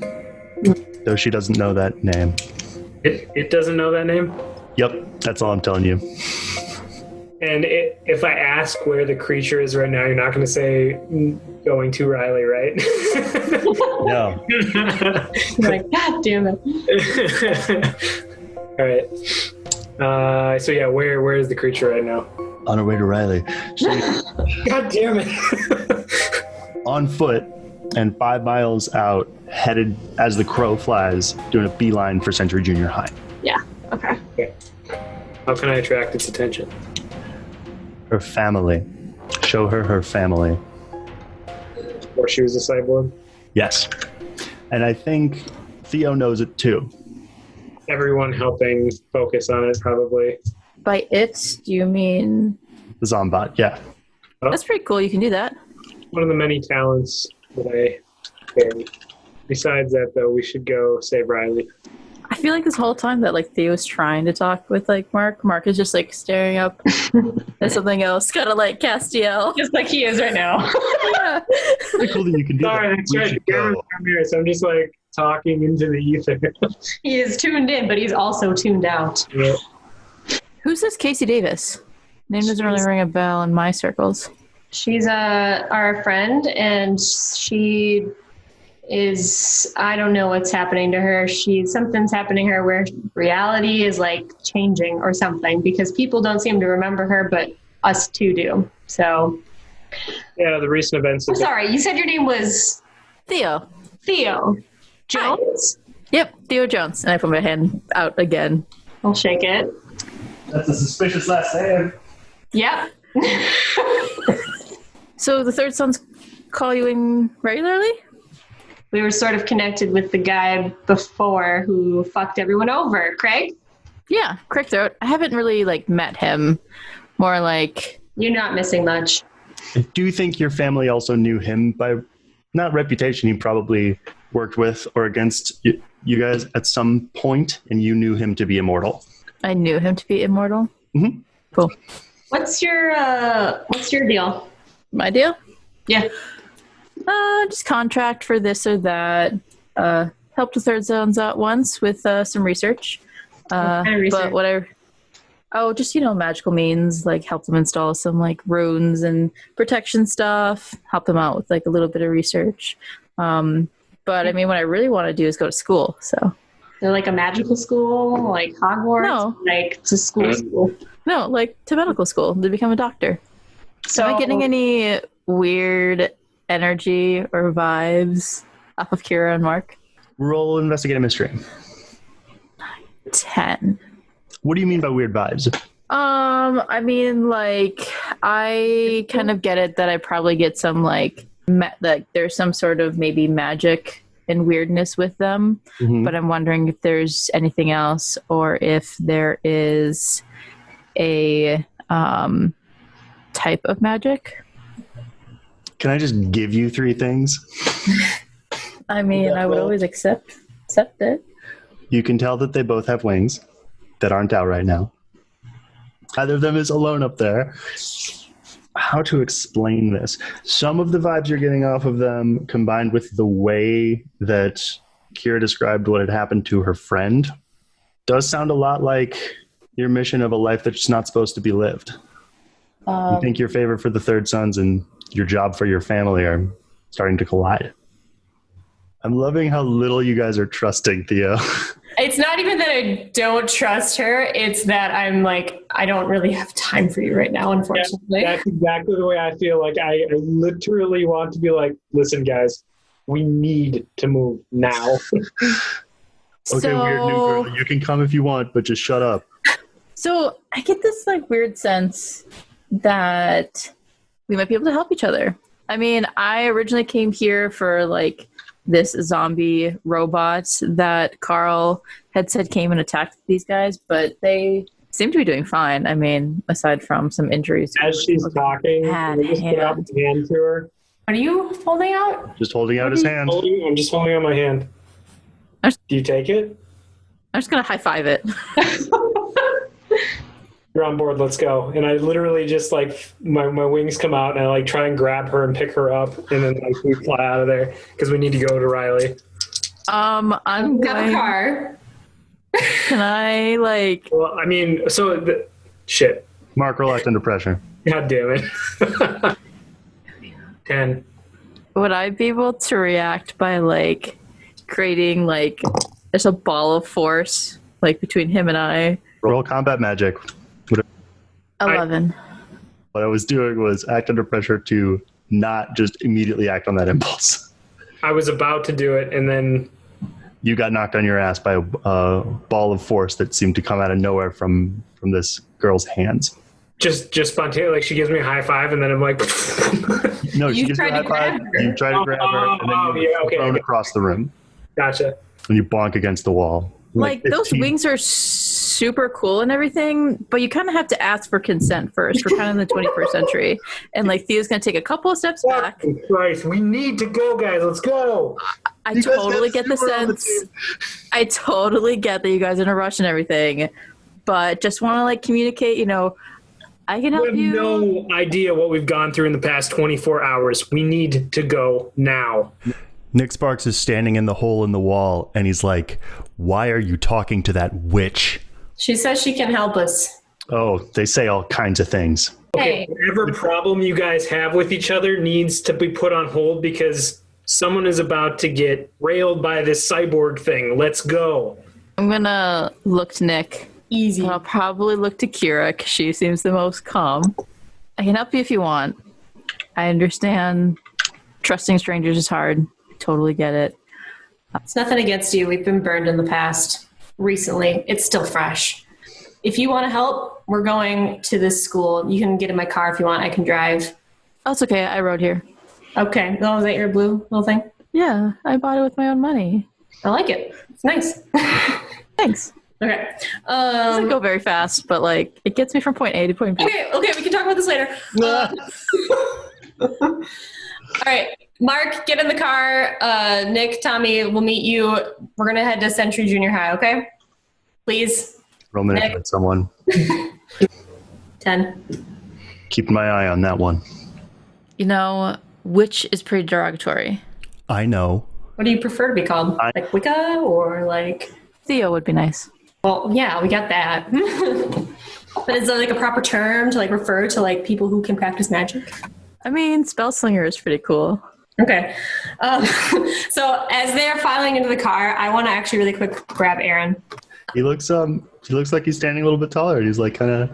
Though she doesn't know that name. It doesn't know that name? Yep, that's all I'm telling you. And if I ask where the creature is right now, you're not going to say going to Riley, right? No. You're like, God damn it. All right. So yeah, where is the creature right now? On her way to Riley. God damn it. On foot and 5 miles out, headed as the crow flies, doing a beeline for Century Junior High. Yeah. Okay. How can I attract its attention? Her family. Show her family. Or she was a cyborg? Yes. And I think Theo knows it too. Everyone helping focus on it, probably. By it, do you mean... The Zombot, yeah. That's pretty cool. You can do that. One of the many talents that I carry. Besides that, though, we should go save Riley. I feel like this whole time that like Theo's trying to talk with like Mark is just like staring up at something else, kind of like Castiel. Just like he is right now. Yeah. Pretty cool that you can do Sorry, that. that's We right. should The camera's go. down here, so I'm just like talking into the ether. He is tuned in, but he's also tuned out. Yeah. Who's this Casey Davis? Name doesn't really ring a bell in my circles. She's our friend, and she is, I don't know what's happening to her. Something's happening to her where reality is like changing or something, because people don't seem to remember her, but us two do. So, Yeah, the recent events. I'm sorry, you said your name was Theo. Theo Jones? Yep, Theo Jones. And I put my hand out again. I'll shake it. That's a suspicious last name. Yep. So the third sons call you in regularly? We were sort of connected with the guy before who fucked everyone over. Craig? Yeah, Craig Throat. I haven't really like met him. More like... You're not missing much. Do you think your family also knew him by, not reputation, he probably worked with or against you guys at some point, and you knew him to be immortal? I knew him to be immortal. Mm-hmm. Cool. What's your deal? My deal? Yeah. Just contract for this or that. Helped the Third Zones out once with some research. What kind of research? But whatever. Oh, just, magical means, like help them install some like runes and protection stuff, help them out with like a little bit of research. But I mean, what I really want to do is go to school, so. They're like a magical school, like Hogwarts? No. Like it's a school. No, like to medical school to become a doctor. So Am I getting any weird energy or vibes off of Kira and Mark? Roll investigate a mystery. 10. What do you mean by weird vibes? I mean, like, I kind of get it that I probably get some, like, like there's some sort of maybe magic and weirdness with them, but I'm wondering if there's anything else or if there is a type of magic. Can I just give you 3 things? I mean, I would always accept it. You can tell that they both have wings that aren't out right now. Either of them is alone up there. How to explain this? Some of the vibes you're getting off of them, combined with the way that Kira described what had happened to her friend, does sound a lot like your mission of a life that's not supposed to be lived. You think your favor for the Third Sons and your job for your family are starting to collide. I'm loving how little you guys are trusting Theo. It's not even that I don't trust her. It's that I'm like, I don't really have time for you right now, unfortunately. That's exactly the way I feel. Like, I literally want to be like, listen, guys, we need to move now. Okay, weird new girl. You can come if you want, but just shut up. So I get this like weird sense that we might be able to help each other. I mean, I originally came here for like this zombie robot that Carl had said came and attacked these guys, but they seem to be doing fine. I mean, aside from some injuries. As she's talking, I just put out my hand to her. What are you holding out? Just holding out his hand. I'm just holding out my hand. Do you take it? I'm just going to high five it. You're on board, let's go. And I literally just like, my wings come out and I like try and grab her and pick her up and then like we fly out of there because we need to go to Riley. I'm Got a car. Can I like... Well, I mean, shit. Mark, relax under pressure. God damn it. 10. Would I be able to react by like creating like just a ball of force like between him and I? Roll combat magic. 11. What I was doing was act under pressure to not just immediately act on that impulse. I was about to do it and then... You got knocked on your ass by a ball of force that seemed to come out of nowhere from this girl's hands. Just spontaneous, like she gives me a high five and then I'm like... No, she gives you a high five, you try to grab her, and then you're thrown across the room. Gotcha. And you bonk against the wall. Like those wings are super cool and everything, but you kind of have to ask for consent first. We're kind of in the 21st century. And like Theo's going to take a couple of steps back. Christ, we need to go, guys. Let's go. I totally get the sense. I totally get that you guys are in a rush and everything, but just want to like communicate, you know, I can help you. We have no idea what we've gone through in the past 24 hours. We need to go now. Nick Sparks is standing in the hole in the wall, and he's like, why are you talking to that witch? She says she can help us. Oh, they say all kinds of things. Okay, whatever problem you guys have with each other needs to be put on hold because someone is about to get railed by this cyborg thing. Let's go. I'm going to look to Nick. Easy. I'll probably look to Kira because she seems the most calm. I can help you if you want. I understand trusting strangers is hard. Totally get it. It's nothing against you. We've been burned in the past. Recently. It's still fresh. If you want to help, we're going to this school. You can get in my car if you want. I can drive. Oh, it's okay. I rode here. Okay. Oh, is that your blue little thing? Yeah, I bought it with my own money. I like it. It's nice. Thanks. Okay. It doesn't go very fast, but like it gets me from point A to point B. Okay, we can talk about this later. All right, Mark, get in the car. Nick, Tommy, we'll meet you. We're gonna head to Century Junior High, okay? Please. Roll manipulate someone. 10. Keeping my eye on that one. You know, witch is pretty derogatory. I know. What do you prefer to be called? Like Wicca or like... Theo would be nice. Well, yeah, we got that. But is that like a proper term to like refer to like people who can practice magic? I mean, Spell-Slinger is pretty cool. Okay. So as they're filing into the car, I want to actually really quick grab Aaron. He looks like he's standing a little bit taller. He's like kind of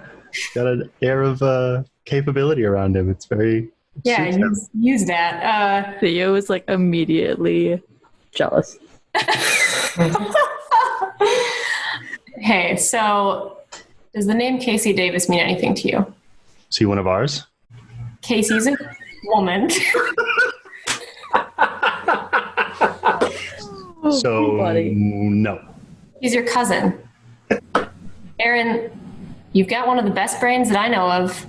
got an air of capability around him. It's very, Yeah, use that. Theo is like immediately jealous. Hey, so does the name Casey Davis mean anything to you? Is he one of ours? Casey's a woman. So, buddy. no. He's your cousin. Aaron, you've got one of the best brains that I know of.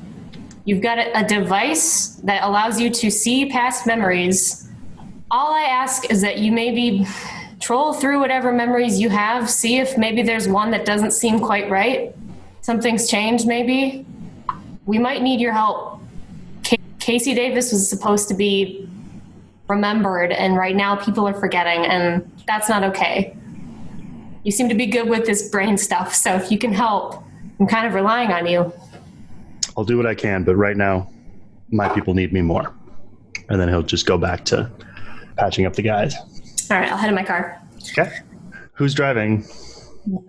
You've got a device that allows you to see past memories. All I ask is that you maybe troll through whatever memories you have, see if maybe there's one that doesn't seem quite right. Something's changed, maybe. We might need your help. Casey Davis was supposed to be remembered, and right now people are forgetting, and that's not okay. You seem to be good with this brain stuff, so if you can help, I'm kind of relying on you. I'll do what I can, but right now, my people need me more. And then he'll just go back to patching up the guys. All right, I'll head in my car. Okay. Who's driving?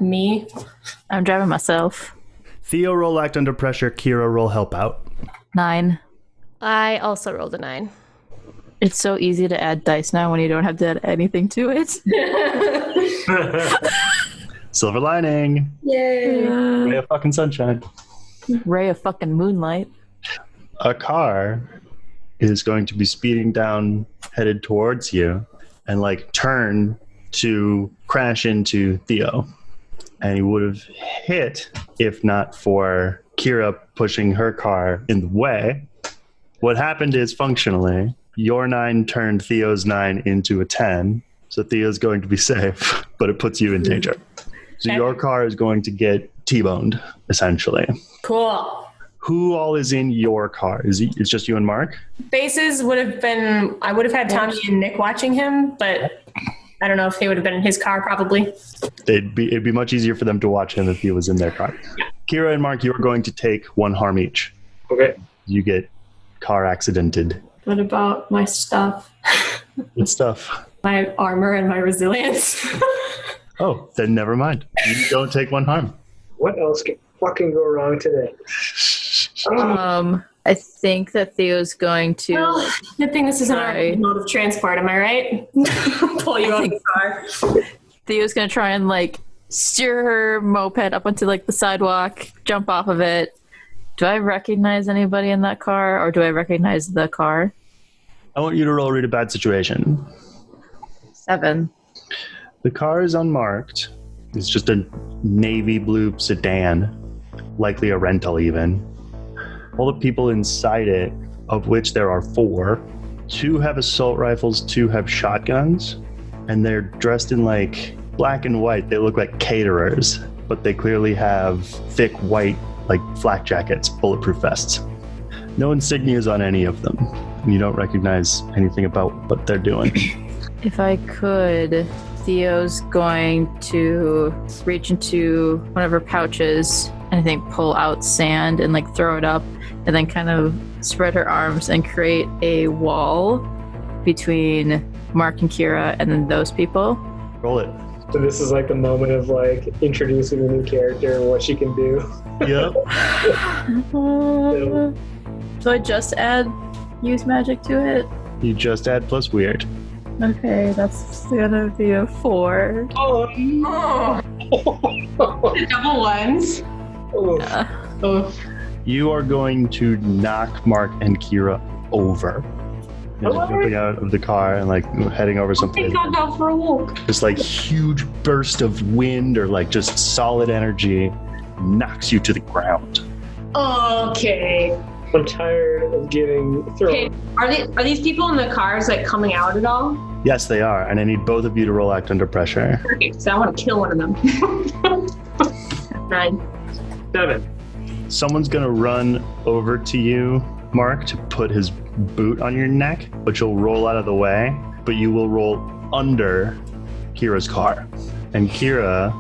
Me? I'm driving myself. Theo, roll act under pressure. Kira, roll help out. 9. I also rolled a 9. It's so easy to add dice now when you don't have to add anything to it. Silver lining. Yay! Ray of fucking sunshine. Ray of fucking moonlight. A car is going to be speeding down, headed towards you, and like turn to crash into Theo. And he would have hit if not for Kira pushing her car in the way. What happened is, functionally, your 9 turned Theo's 9 into a 10. So Theo's going to be safe, but it puts you in danger. So your car is going to get T-boned, essentially. Cool. Who all is in your car? It's just you and Mark? Bases would have been, I would have had Tommy and Nick watching him, but I don't know if they would have been in his car, probably. It'd be much easier for them to watch him if he was in their car. Yeah. Kira and Mark, you are going to take 1 harm each. Okay. You get car accidented. What about my stuff? Good stuff. My armor and my resilience? Oh, then never mind. You don't take 1 harm. What else can fucking go wrong today? I think that Theo's going to... Well, good thing this isn't our mode of transport, am I right? Pull you out of the car. Theo's going to try and like steer her moped up onto like the sidewalk, jump off of it. Do I recognize anybody in that car, or do I recognize the car? I want you to roll read a bad situation. 7. The car is unmarked. It's just a navy blue sedan, likely a rental even. All the people inside it, of which there are 4, 2 have assault rifles, 2 have shotguns, and they're dressed in like black and white. They look like caterers, but they clearly have thick white like flak jackets, bulletproof vests. No insignias on any of them. You don't recognize anything about what they're doing. If I could, Theo's going to reach into one of her pouches and I think pull out sand and like throw it up and then kind of spread her arms and create a wall between Mark and Kira and then those people. Roll it. So this is like the moment of like introducing a new character and what she can do. Yep. So I just add use magic to it? You just add plus weird. Okay, that's gonna be a 4. Double ones. You are going to knock Mark and Kira over. You're just jumping out of the car and like heading over something. I think I'll go for a walk. This like huge burst of wind or like just solid energy knocks you to the ground. Okay. I'm tired of getting thrown. Okay, are these people in the cars like coming out at all? Yes, they are, and I need both of you to roll act under pressure. Okay, so I want to kill one of them. 9. 7. Someone's gonna run over to you, Mark, to put his boot on your neck, but you'll roll out of the way, but you will roll under Kira's car. And Kira,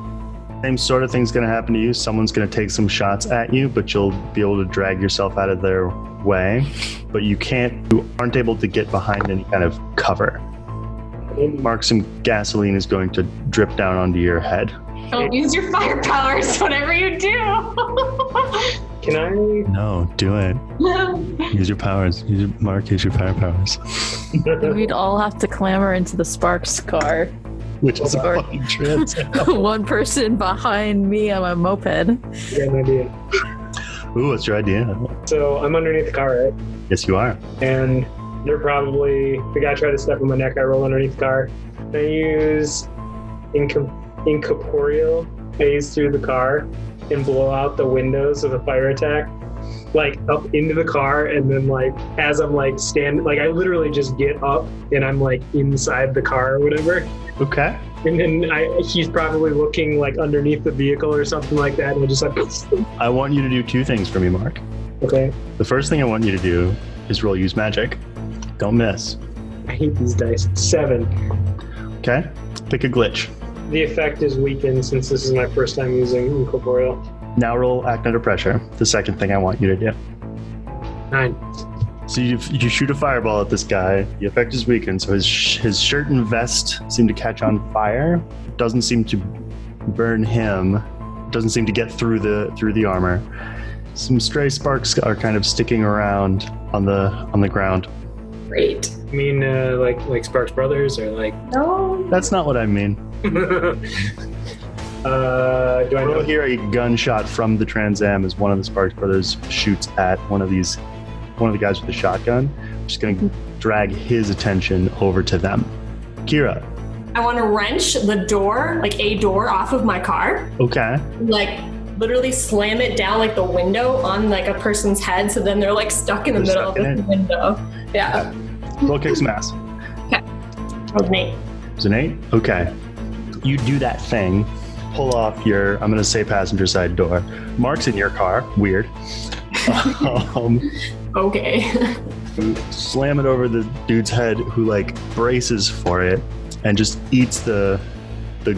same sort of thing's gonna happen to you. Someone's gonna take some shots at you, but you'll be able to drag yourself out of their way. But you aren't able to get behind any kind of cover. Mark, some gasoline is going to drip down onto your head. Don't use your fire powers, whatever you do. Can I? No, do it. Use your powers. Mark, use your fire powers. We'd all have to clamber into the Sparks car. Which is a Or- fucking trans. One person behind me on my moped. I got an idea. Ooh, what's your idea? So I'm underneath the car, right? Yes, you are. And they're probably the guy tried to step on my neck. I roll underneath the car. I use incorporeal phase through the car and blow out the windows of a fire attack, like up into the car, and then like as I'm like standing, like I literally just get up and I'm like inside the car or whatever. Okay. And then he's probably looking like underneath the vehicle or something like that, and I just like. I want you to do two things for me, Mark. Okay. The first thing I want you to do is roll use magic. Don't miss. I hate these dice. 7. Okay? Pick a glitch. The effect is weakened since this is my first time using incorporeal. Now roll act under pressure. The second thing I want you to do. 9. So you shoot a fireball at this guy. The effect is weakened, so his shirt and vest seem to catch on fire. Doesn't seem to burn him. Doesn't seem to get through the armor. Some stray sparks are kind of sticking around on the ground. Great. I mean, like Sparks Brothers or like. No. That's not what I mean. Do I We'll know? hear a gunshot from the Trans Am as one of the Sparks brothers shoots at one of the guys with the shotgun. I'm just going to drag his attention over to them. Kira. I want to wrench the door, like a door off of my car. Okay. Like literally slam it down like the window on like a person's head, so then they're like stuck in the They're middle of stuck in the window. Yeah. Roll kick some ass. That was me. It's an 8? Okay. You do that thing. Pull off your, I'm going to say passenger side door. Mark's in your car. Weird. Okay. Slam it over the dude's head who like braces for it and just eats the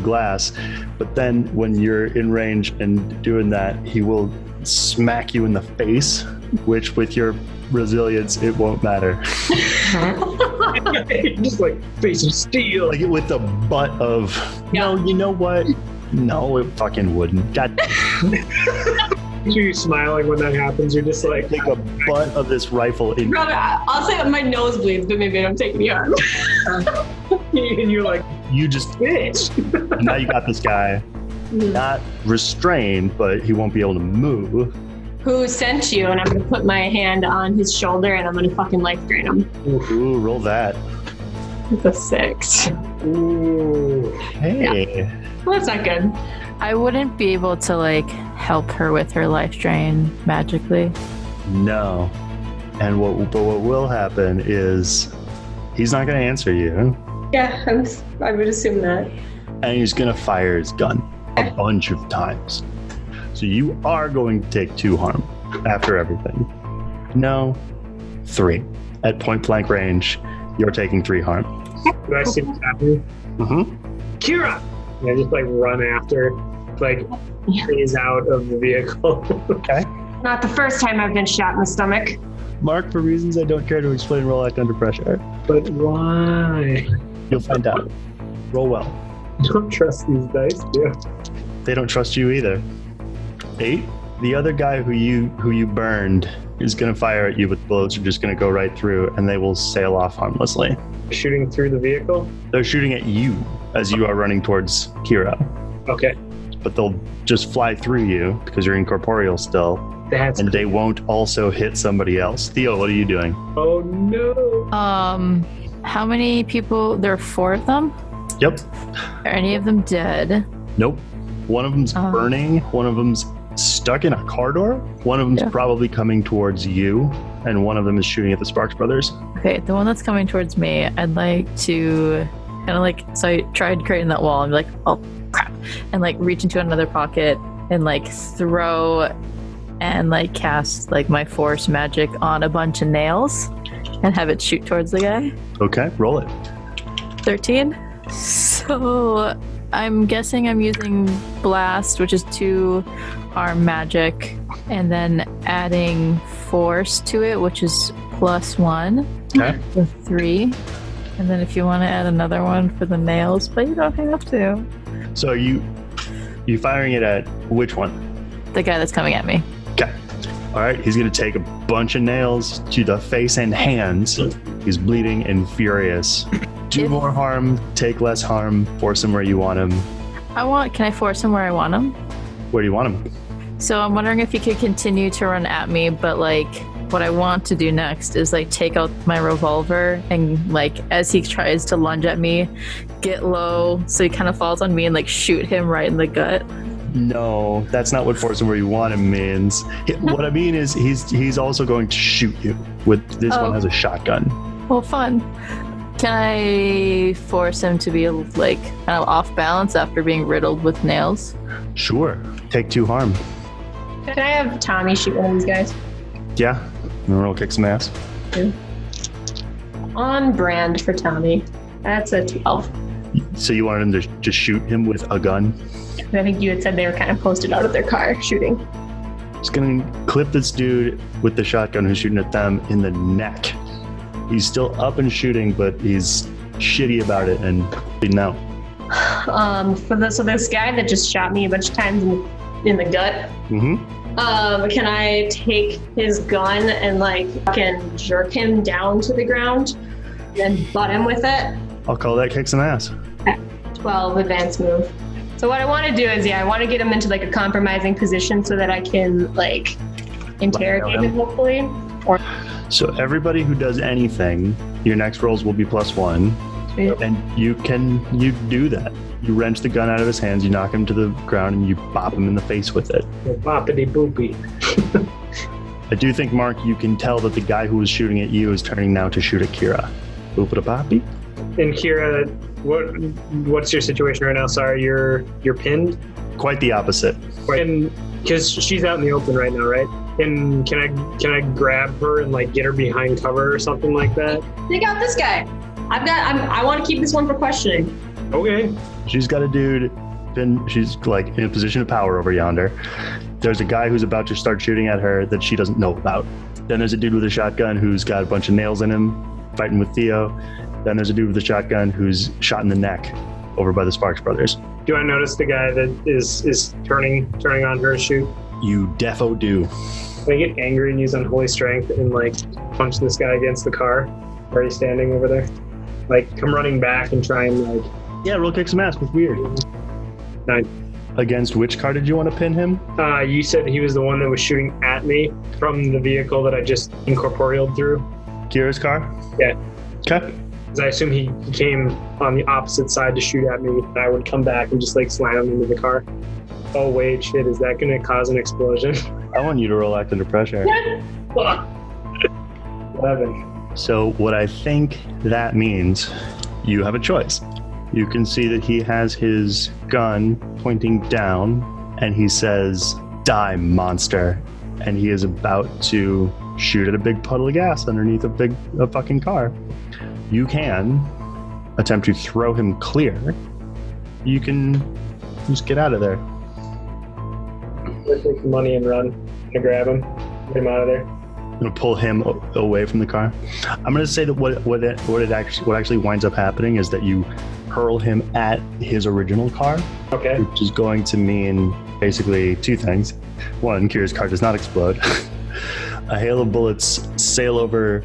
glass. But then when you're in range and doing that, he will smack you in the face, which with your resilience, it won't matter. Just like face of steel. Like with the butt of, no, you know what? No, it fucking wouldn't. God, You're smiling when that happens. You're just like, take a butt of this rifle in. Brother, I'll say that my nose bleeds, but maybe I don't take the arm. and you're like, You just, bitch. and now you got this guy not restrained, but he won't be able to move. Who sent you? And I'm gonna put my hand on his shoulder and I'm gonna fucking life drain him. Ooh, roll that. It's a 6. Ooh. Hey. Well, that's not good. I wouldn't be able to like help her with her life drain magically. No. And what will happen is he's not going to answer you, Yeah, I would assume that. and he's going to fire his gun a bunch of times. So you are going to take 2 harm after everything. No, 3. At point blank range, you're taking 3 harm. Do I see what's happening? Mm-hmm. Kira! And I just like run after, like phase out of the vehicle. Okay. Not the first time I've been shot in the stomach. Mark, for reasons I don't care to explain, roll act under pressure. But why? You'll find out. Roll well. I don't trust these dice, dude. They don't trust you either. 8. The other guy who you burned is going to fire at you, but the bullets are just going to go right through, and they will sail off harmlessly. Shooting through the vehicle? They're shooting at you as you are running towards Kira, Okay. but they'll just fly through you because you're incorporeal still, That's and they won't also hit somebody else. Theo, what are you doing? Oh no. How many people? There are 4 of them. Yep. Are any of them dead? Nope. One of them's burning. One of them's stuck in a car door. One of them's probably coming towards you, and one of them is shooting at the Sparks brothers. Okay, the one that's coming towards me, I'd like to kind of like, so I tried creating that wall and be like, oh crap, and like reach into another pocket and like throw and like cast like my force magic on a bunch of nails and have it shoot towards the guy. Okay, roll it. 13. So I'm guessing I'm using blast, which is 2 harm magic, and then adding force to it, which is +1. Okay. So 3. And then if you want to add another one for the nails, but you don't have to. So you You firing it at which one? The guy that's coming at me. Okay. All right, he's going to take a bunch of nails to the face and hands. He's bleeding and furious. Do more harm, take less harm, force him where you want him. Can I force him where I want him? Where do you want him? So I'm wondering if he could continue to run at me, but like what I want to do next is like take out my revolver and like as he tries to lunge at me, get low so he kind of falls on me and like shoot him right in the gut. No, that's not what force him where you want him means. What I mean is he's also going to shoot you. With this one has a shotgun. Well, fun. Can I force him to be like kind of off balance after being riddled with nails? Sure. Take 2 harm. Can I have Tommy shoot one of these guys? Yeah. And roll kick some ass. On brand for Tommy. That's a 12. So you wanted him to just shoot him with a gun? I think you had said they were kind of posted out of their car shooting. Just gonna clip this dude with the shotgun who's shooting at them in the neck. He's still up and shooting, but he's shitty about it and bleeding out. So this guy that just shot me a bunch of times in the gut. Can I take his gun and like fucking jerk him down to the ground and butt him with it? I'll call that kick some ass. 12 advanced move. So what I want to do is, I want to get him into like a compromising position so that I can like interrogate him hopefully. So everybody who does anything, your next rolls will be +1. Sweet. And you do that. You wrench the gun out of his hands, you knock him to the ground, and you bop him in the face with it. Boppity boopy. I do think, Mark, you can tell that the guy who was shooting at you is turning now to shoot at Kira. Boopity boppy. And Kira, what's your situation right now? Sorry, you're pinned? Quite the opposite. And because she's out in the open right now, right? And can I grab her and like get her behind cover or something like that? Take out this guy. I want to keep this one for questioning. Okay. She's got a dude, then she's like in a position of power over yonder. There's a guy who's about to start shooting at her that she doesn't know about. Then there's a dude with a shotgun who's got a bunch of nails in him, fighting with Theo. Then there's a dude with a shotgun who's shot in the neck over by the Sparks brothers. Do I notice the guy that is turning on her to shoot? You defo do. Can I get angry and use unholy strength and like punch this guy against the car? Where he's standing over there? Like come running back and try and like... Yeah, roll kick some ass with weird. 9. Against which car did you want to pin him? You said he was the one that was shooting at me from the vehicle that I just incorporealed through. Kira's car? Yeah. Okay. Because I assume he came on the opposite side to shoot at me, and I would come back and just like slam him into the car. Oh wait, shit, is that gonna cause an explosion? I want you to roll act under pressure. 11. So what I think that means, you have a choice. You can see that he has his gun pointing down, and he says, "Die, monster." And he is about to shoot at a big puddle of gas underneath a fucking car. You can attempt to throw him clear. You can just get out of there. Let's take the money and run. To grab him, get him out of there. I'm gonna pull him away from the car. I'm gonna say that what actually winds up happening is that you hurl him at his original car. Okay. Which is going to mean basically 2 things. 1, Kira's car does not explode. A hail of bullets sail over,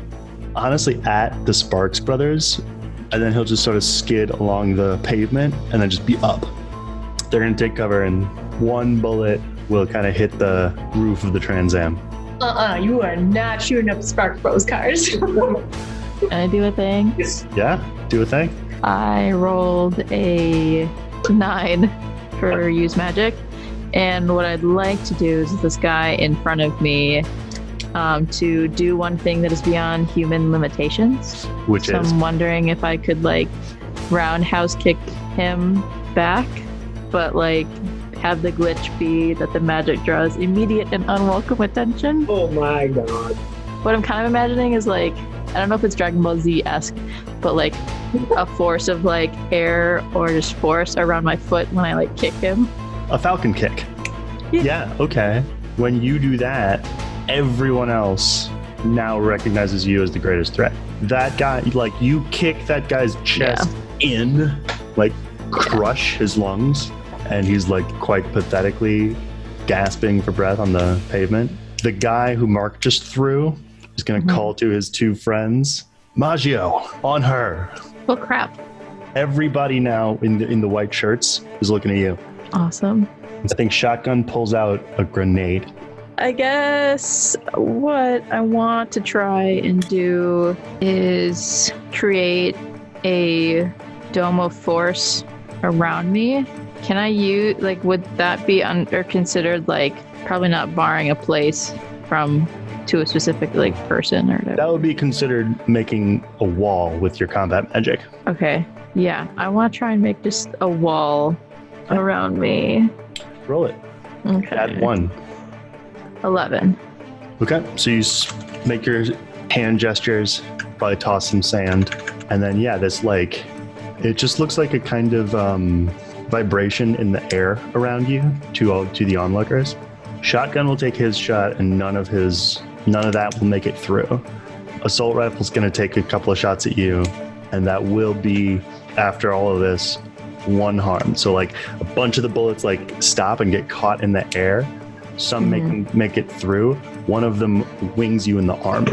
honestly, at the Sparks brothers, and then he'll just sort of skid along the pavement and then just be up. They're gonna take cover, and 1 bullet will kind of hit the roof of the Trans Am. You are not shooting up Spark Bros cars. Can I do a thing? Yeah, do a thing. I rolled a 9 for use magic. And what I'd like to do is this guy in front of me to do one thing that is beyond human limitations. Which is? I'm wondering if I could like roundhouse kick him back, but like have the glitch be that the magic draws immediate and unwelcome attention. Oh my god. What I'm kind of imagining is like, I don't know if it's Dragon Ball Z-esque, but like a force of like air or just force around my foot when I like kick him. A falcon kick. Yeah, okay. When you do that, everyone else now recognizes you as the greatest threat. That guy, like you kick that guy's chest in, like crush his lungs, and he's like quite pathetically gasping for breath on the pavement. The guy who Mark just threw is going to call to his two friends. Maggio, on her. Oh, crap. Everybody now in the white shirts is looking at you. Awesome. I think Shotgun pulls out a grenade. I guess what I want to try and do is create a dome of force around me. Can I use, like, would that be under considered, like, probably not barring a place from to a specific, like, person or whatever? That would be considered making a wall with your combat magic. Okay. Yeah. I want to try and make just a wall around me. Roll it. Okay. Add 1. 11. Okay. So you make your hand gestures, probably toss some sand, and then, yeah, this, like, it just looks like a kind of vibration in the air around you to the onlookers. Shotgun will take his shot, and none of that will make it through. Assault Rifle's going to take a couple of shots at you, and that will be, after all of this, 1 harm. So, like, a bunch of the bullets, like, stop and get caught in the air. Some make it through. One of them wings you in the arm.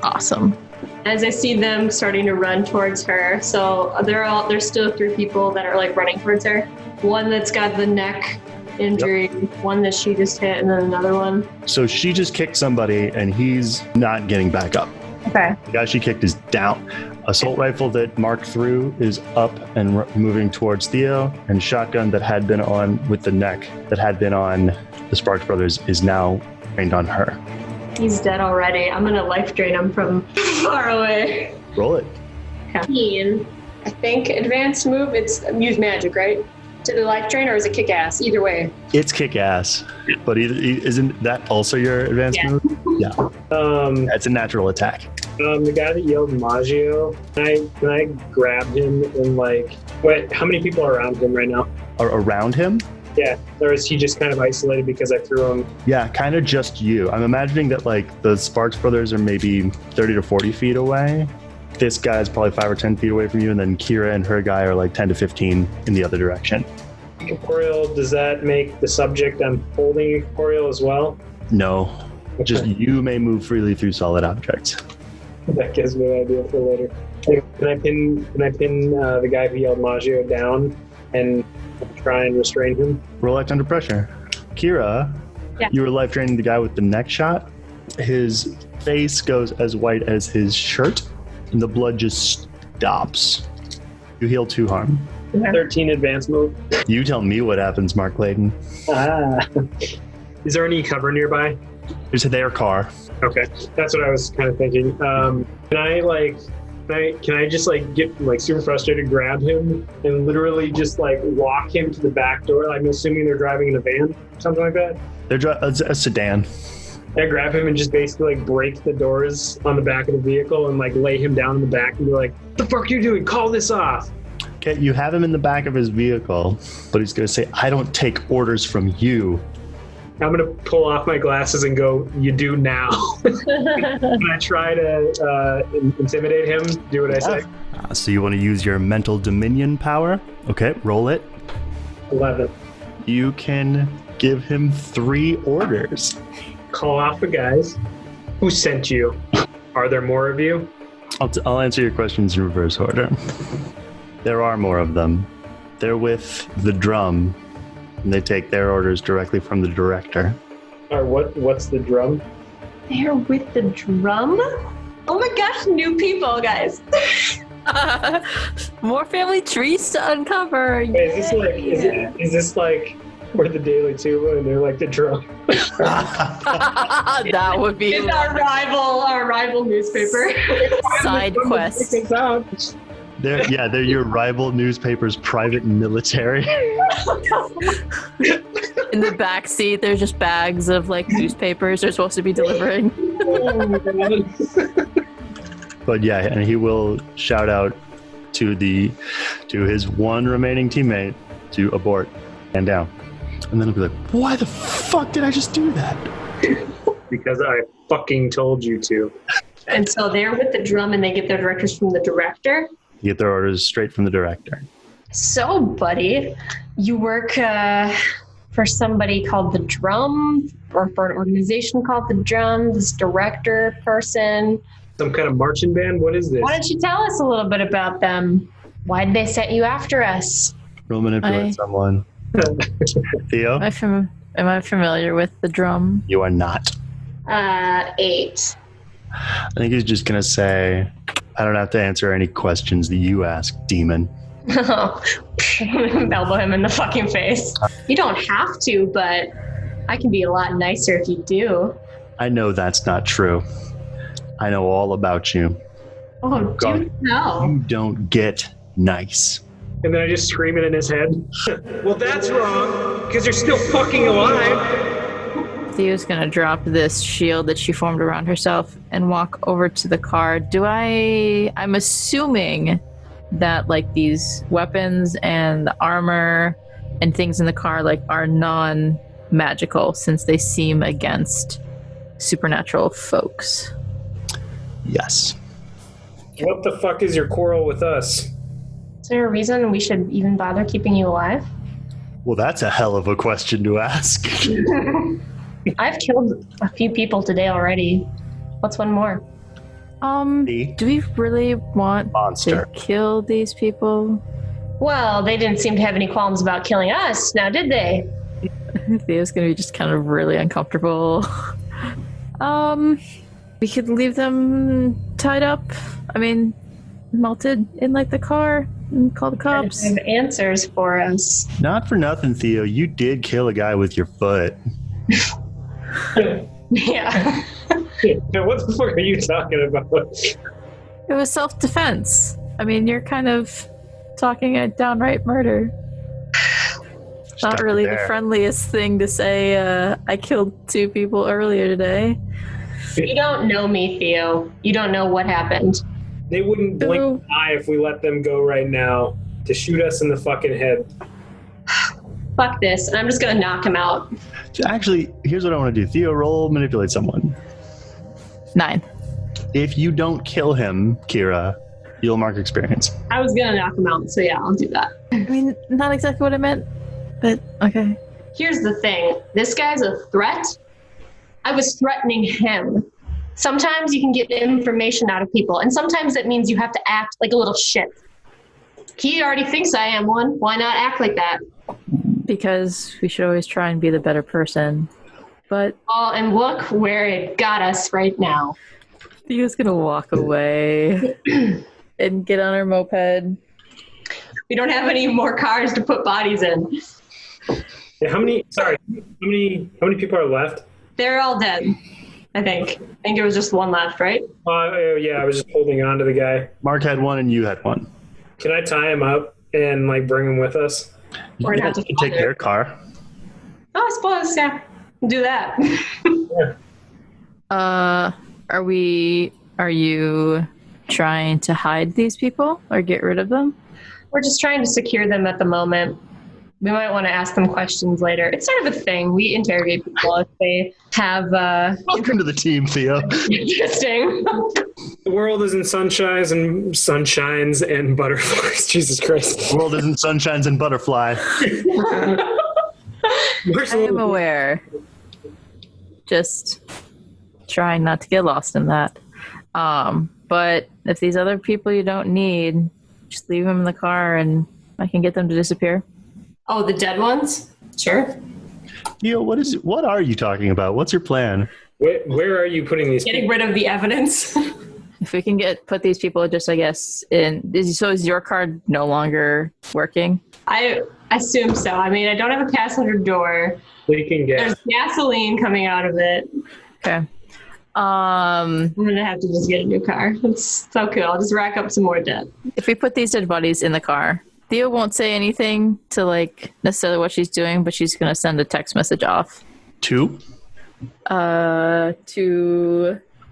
Awesome. As I see them starting to run towards her, so there's still 3 people that are like running towards her. One that's got the neck injury, one that she just hit, and then another one. So she just kicked somebody, and he's not getting back up. Okay. The guy she kicked is down. Assault Rifle that Mark threw is up and moving towards Theo, and Shotgun that had been on with the neck that had been on the Sparks brothers is now trained on her. He's dead already. I'm gonna life drain him from far away. Roll it. 15. I think advanced move, it's use magic, right? To the life drain, or is it kick ass? Either way. It's kick ass, but isn't that also your advanced move? Yeah. That's a natural attack. The guy that yelled Maggio, can I grab him and, like, wait, how many people are around him right now? Around him? Yeah, or is he just kind of isolated because I threw him? Yeah, kind of just you. I'm imagining that, like, the Sparks brothers are maybe 30 to 40 feet away. This guy's probably 5 or 10 feet away from you, and then Kira and her guy are like 10 to 15 in the other direction. Corporeal, does that make the subject I'm holding corporeal as well? No, Okay. just you may move freely through solid objects. That gives me an idea for later. Can I pin the guy who yelled Maggio down and try and restrain him? Roll act under pressure. Kira, Yeah. you were life draining the guy with the neck shot. His face goes as white as his shirt, and the blood just stops. You heal 2 harm. 13 advanced move. You tell me what happens, Mark Clayton. Is there any cover nearby? There's their car. Okay, that's what I was kind of thinking. Can I just like get like super frustrated, grab him, and literally just like walk him to the back door? I'm assuming they're driving in a van, something like that. They're a sedan. I grab him and just basically like break the doors on the back of the vehicle and like lay him down in the back and be like, "What the fuck are you doing? Call this off." Okay, you have him in the back of his vehicle, but he's going to say, "I don't take orders from you." I'm gonna pull off my glasses and go, "You do now." Can I try to intimidate him? Do what I say. So you want to use your mental dominion power? Okay, roll it. 11. You can give him 3 orders. Call off the guys. Who sent you? Are there more of you? I'll answer your questions in reverse order. There are more of them. They're with the drum, and they take their orders directly from the director. Or what's the drum? They're with the drum? Oh my gosh, new people, guys. More family trees to uncover. Wait, is this like we're the Daily Tuba and they're like the drum? That would be It's our rival newspaper. side quest. They're your rival newspaper's private military. In the back seat, there's just bags of like newspapers they're supposed to be delivering. But yeah, and he will shout out to his one remaining teammate to abort and down. And then he'll be like, "Why the fuck did I just do that?" Because I fucking told you to. And so they're with the drum and they get their directors from the director. You get their orders straight from the director. So, buddy, you work for somebody called The Drum, or for an organization called The Drum, this director person. Some kind of marching band? What is this? Why don't you tell us a little bit about them? Why did they set you after us? Roll manipulate someone. Theo? Am I familiar with The Drum? You are not. 8. I think he's just going to say, I don't have to answer any questions that you ask, demon. Elbow him in the fucking face. You don't have to, but I can be a lot nicer if you do. I know that's not true. I know all about you. Oh, do you know? You don't get nice. And then I just scream it in his head. Well, that's wrong, because you're still fucking alive. Theo's gonna drop this shield that she formed around herself and walk over to the car. I'm assuming that like these weapons and the armor and things in the car like are non-magical since they seem against supernatural folks. Yes. What the fuck is your quarrel with us? Is there a reason we should even bother keeping you alive? Well, that's a hell of a question to ask. I've killed a few people today already. What's one more? Do we really want Monster. to kill these people? Well, they didn't seem to have any qualms about killing us, now did they? Theo's gonna be just kind of really uncomfortable. We could leave them tied up. Melted in like the car and call the cops. They have answers for us. Not for nothing, Theo. You did kill a guy with your foot. Yeah. What the fuck are you talking about? It was self-defense. You're kind of talking a downright murder. Not really the friendliest thing to say. I killed 2 people earlier today. You don't know me, Theo. You don't know what happened. They wouldn't blink an eye if we let them go right now to shoot us in the fucking head. Fuck this. I'm just gonna knock him out. Actually, here's what I want to do. Theo, roll manipulate someone. 9. If you don't kill him, Kira, you'll mark experience. I was gonna knock him out, so yeah, I'll do that. Not exactly what I meant, but okay. Here's the thing. This guy's a threat. I was threatening him. Sometimes you can get information out of people, and sometimes that means you have to act like a little shit. He already thinks I am one. Why not act like that? Because we should always try and be the better person. But and look where it got us right now. Theo's gonna walk away and get on her moped. We don't have any more cars to put bodies in. Yeah, how many people are left? They're all dead, I think. I think there was just one left, right? Yeah, I was just holding on to the guy. Mark had one and you had one. Can I tie him up and bring him with us? Or You not can to take their car. Oh, I suppose, yeah. Do that. Yeah. Are you trying to hide these people or get rid of them? We're just trying to secure them at the moment. We might want to ask them questions later. It's sort of a thing. We interrogate people if they have Welcome to the team, Theo. interesting. The world isn't sunshines and butterflies. Jesus Christ. The world isn't sunshines and butterfly. I am aware. Just trying not to get lost in that. But if these other people you don't need, just leave them in the car and I can get them to disappear. Oh, the dead ones? Sure. Theo, what are you talking about? What's your plan? Where are you putting these Getting rid of the evidence. If we can put these people just, I guess, is your card no longer working? I assume so. I don't have a passenger door. leaking gas? There's gasoline coming out of it. Okay. I'm going to have to just get a new car. It's so cool. I'll just rack up some more debt. If we put these dead bodies in the car, Theo won't say anything to necessarily what she's doing, but she's going to send a text message off. To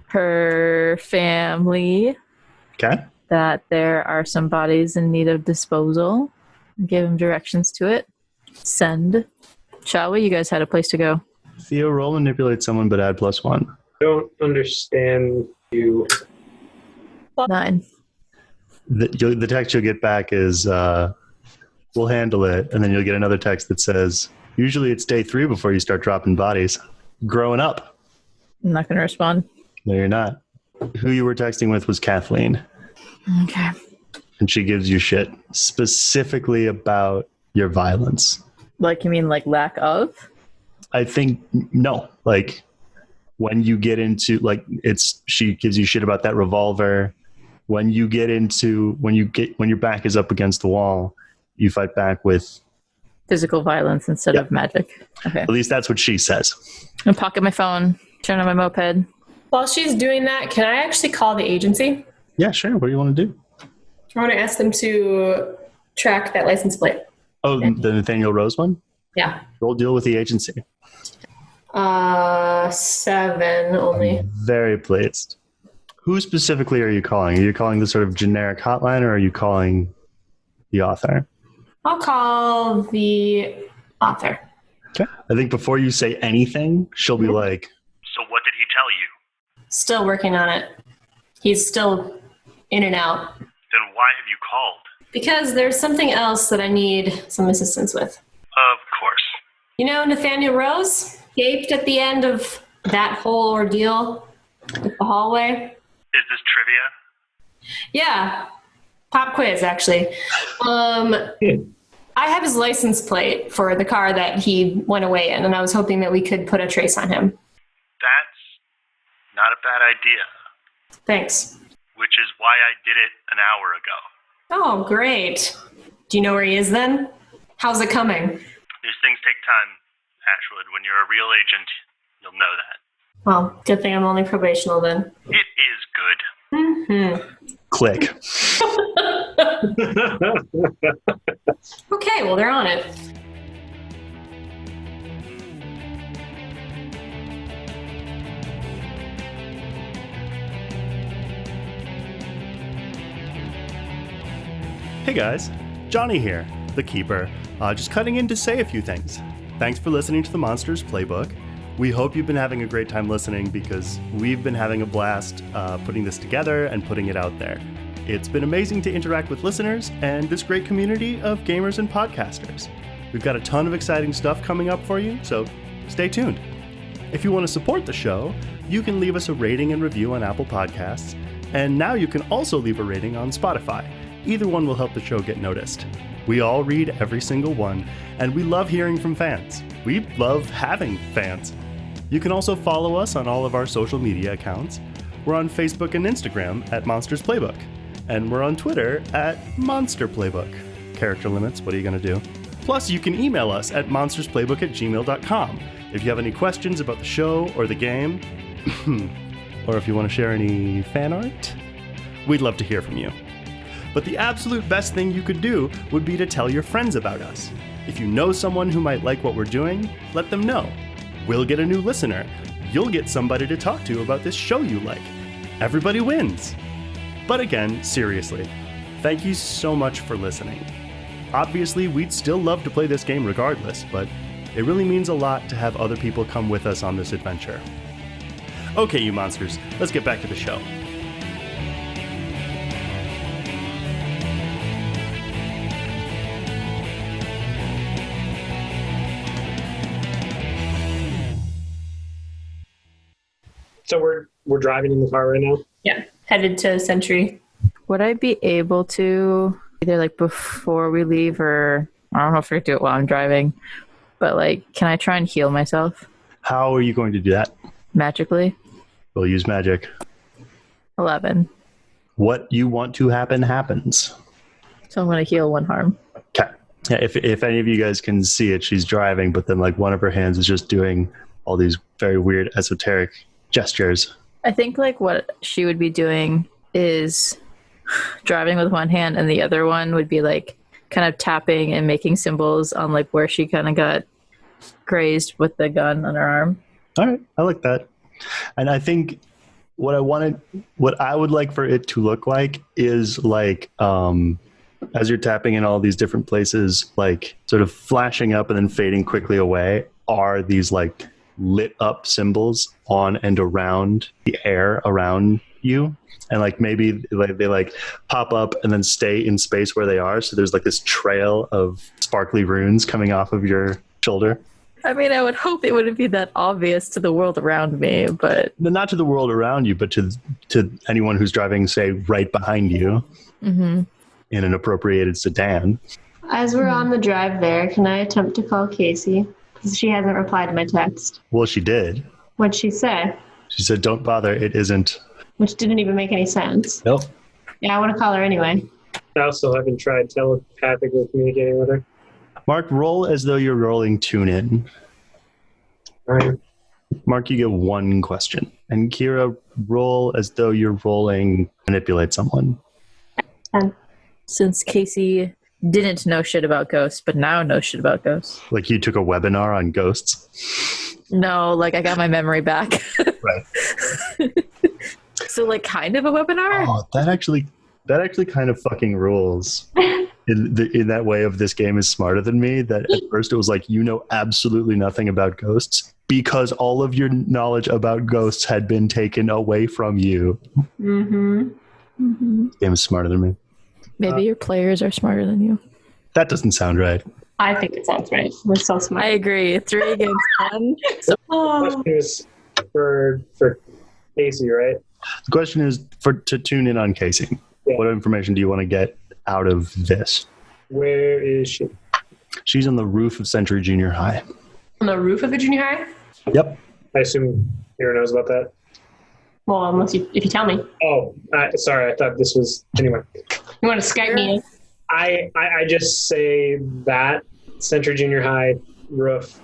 her family. Okay. That there are some bodies in need of disposal. Give them directions to it. Send. Shall we? You guys had a place to go. Theo, roll manipulate someone, but add +1. Don't understand you. 9. The text you'll get back is We'll handle it. And then you'll get another text that says, usually it's day 3 before you start dropping bodies. Growing up. I'm not going to respond. No, you're not. Who you were texting with was Kathleen. Okay. And she gives you shit specifically about your violence. Like, you mean like lack of? I think, no. Like, when you get into, like, she gives you shit about that revolver. When your back is up against the wall, you fight back with Physical violence instead of magic. Okay. At least that's what she says. I pocket my phone, turn on my moped. While she's doing that, can I actually call the agency? Yeah, sure. What do you want to do? I want to ask them to track that license plate. Oh, the Nathaniel Rose one? Yeah. We'll deal with the agency. 7 only. Very pleased. Who specifically are you calling? Are you calling the sort of generic hotline, or are you calling the author? I'll call the author. Okay. I think before you say anything, she'll be like, So what did he tell you? Still working on it. He's still in and out. Then why have you called? Because there's something else that I need some assistance with. Of course. You know Nathaniel Rose? Escaped at the end of that whole ordeal with the hallway. Is this trivia? Yeah. Pop quiz, actually. I have his license plate for the car that he went away in, and I was hoping that we could put a trace on him. That's not a bad idea. Thanks. Which is why I did it an hour ago. Oh, great. Do you know where he is then? How's it coming? These things take time, Ashwood. When you're a real agent, you'll know that. Well, good thing I'm only probational then. It is good. Mm-hmm. click. Okay, well, they're on it. Hey guys, Jonny here, the Keeper, just cutting in to say a few things. Thanks for listening to the Monsters Playbook. We hope you've been having a great time listening because we've been having a blast putting this together and putting it out there. It's been amazing to interact with listeners and this great community of gamers and podcasters. We've got a ton of exciting stuff coming up for you, so stay tuned. If you want to support the show, you can leave us a rating and review on Apple Podcasts, and now you can also leave a rating on Spotify. Either one will help the show get noticed. We all read every single one, and we love hearing from fans. We love having fans. You can also follow us on all of our social media accounts. We're on Facebook and Instagram at Monsters Playbook, and we're on Twitter at Monster Playbook. Character limits, what are you going to do? Plus, you can email us at monstersplaybook@gmail.com if you have any questions about the show or the game, or if you want to share any fan art. We'd love to hear from you. But the absolute best thing you could do would be to tell your friends about us. If you know someone who might like what we're doing, let them know. We'll get a new listener. You'll get somebody to talk to about this show you like. Everybody wins. But again, seriously, thank you so much for listening. Obviously, we'd still love to play this game regardless, but it really means a lot to have other people come with us on this adventure. Okay, you monsters, let's get back to the show. So we're driving in the car right now? Yeah, headed to Sentry. Would I be able to, either like before we leave, or I don't know if I could do it while I'm driving, but like, can I try and heal myself How are you going to do that? magically? We'll use magic. 11. What you want to happen happens. So I'm going to heal 1 harm. Okay. Yeah, if any of you guys can see it, she's driving, but then like one of her hands is just doing all these very weird esoteric gestures. I think like what she would be doing is driving with one hand, and the other one would be like kind of tapping and making symbols on like where she kind of got grazed with the gun on her arm. All right, I like that. And I think what I would like for it to look like is like as you're tapping in all these different places, like sort of flashing up and then fading quickly away are these like lit up symbols on and around the air around you, and like maybe they like pop up and then stay in space where they are. So there's like this trail of sparkly runes coming off of your shoulder. I mean, I would hope it wouldn't be that obvious to the world around me, but Not to the world around you, but to anyone who's driving, say, right behind you in an appropriated sedan. As we're on the drive there, can I attempt to call Casey? Because she hasn't replied to my text. Well, she did. What'd she say? She said, "Don't bother. It isn't." Which didn't even make any sense. Nope. Yeah, I want to call her anyway. I also haven't tried telepathically communicating with her. Mark, roll as though you're rolling tune in. All right. Mark, you get one question. And Kira, roll as though you're rolling manipulate someone. since Casey didn't know shit about ghosts, but now knows shit about ghosts. Like you took a webinar on ghosts? No, like I got my memory back. Right. So like kind of a webinar? Oh, that actually kind of fucking rules. In that way of this game is smarter than me, that at first it was like, you know absolutely nothing about ghosts because all of your knowledge about ghosts had been taken away from you. Mm-hmm. Mm-hmm. This game is smarter than me. Maybe your players are smarter than you. That doesn't sound right. I think it sounds right. We're so smart. I agree. 3 against 1. So, The question is for Casey, right? The question is to tune in on Casey. Yeah. What information do you want to get out of this? Where is she? She's on the roof of Century Junior High. On the roof of the junior high? Yep. I assume Hero knows about that. Well, unless if you tell me. Oh, sorry. I thought this was anyway. You want to Skype me in? I just say that Century Junior High roof,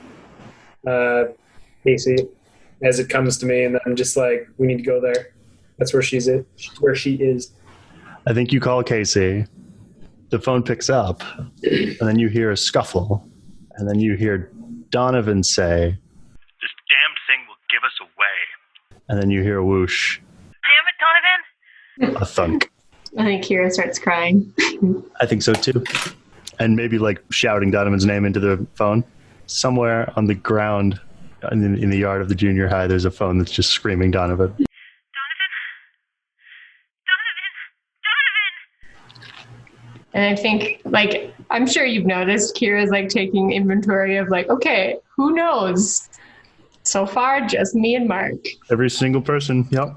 Casey, as it comes to me, and then I'm just like, we need to go there. That's where she is. I think you call Casey. The phone picks up, and then you hear a scuffle, and then you hear Donovan say, "This damned thing will give us away." and then you hear a whoosh, Damn it, Donovan! a thunk. I think Kira starts crying. I think so too. And maybe like shouting Donovan's name into the phone. Somewhere on the ground in the yard of the junior high, there's a phone that's just screaming Donovan. And I think, like, I'm sure you've noticed Kira's like taking inventory of like, okay, who knows? So far, just me and Mark. Every single person, yep.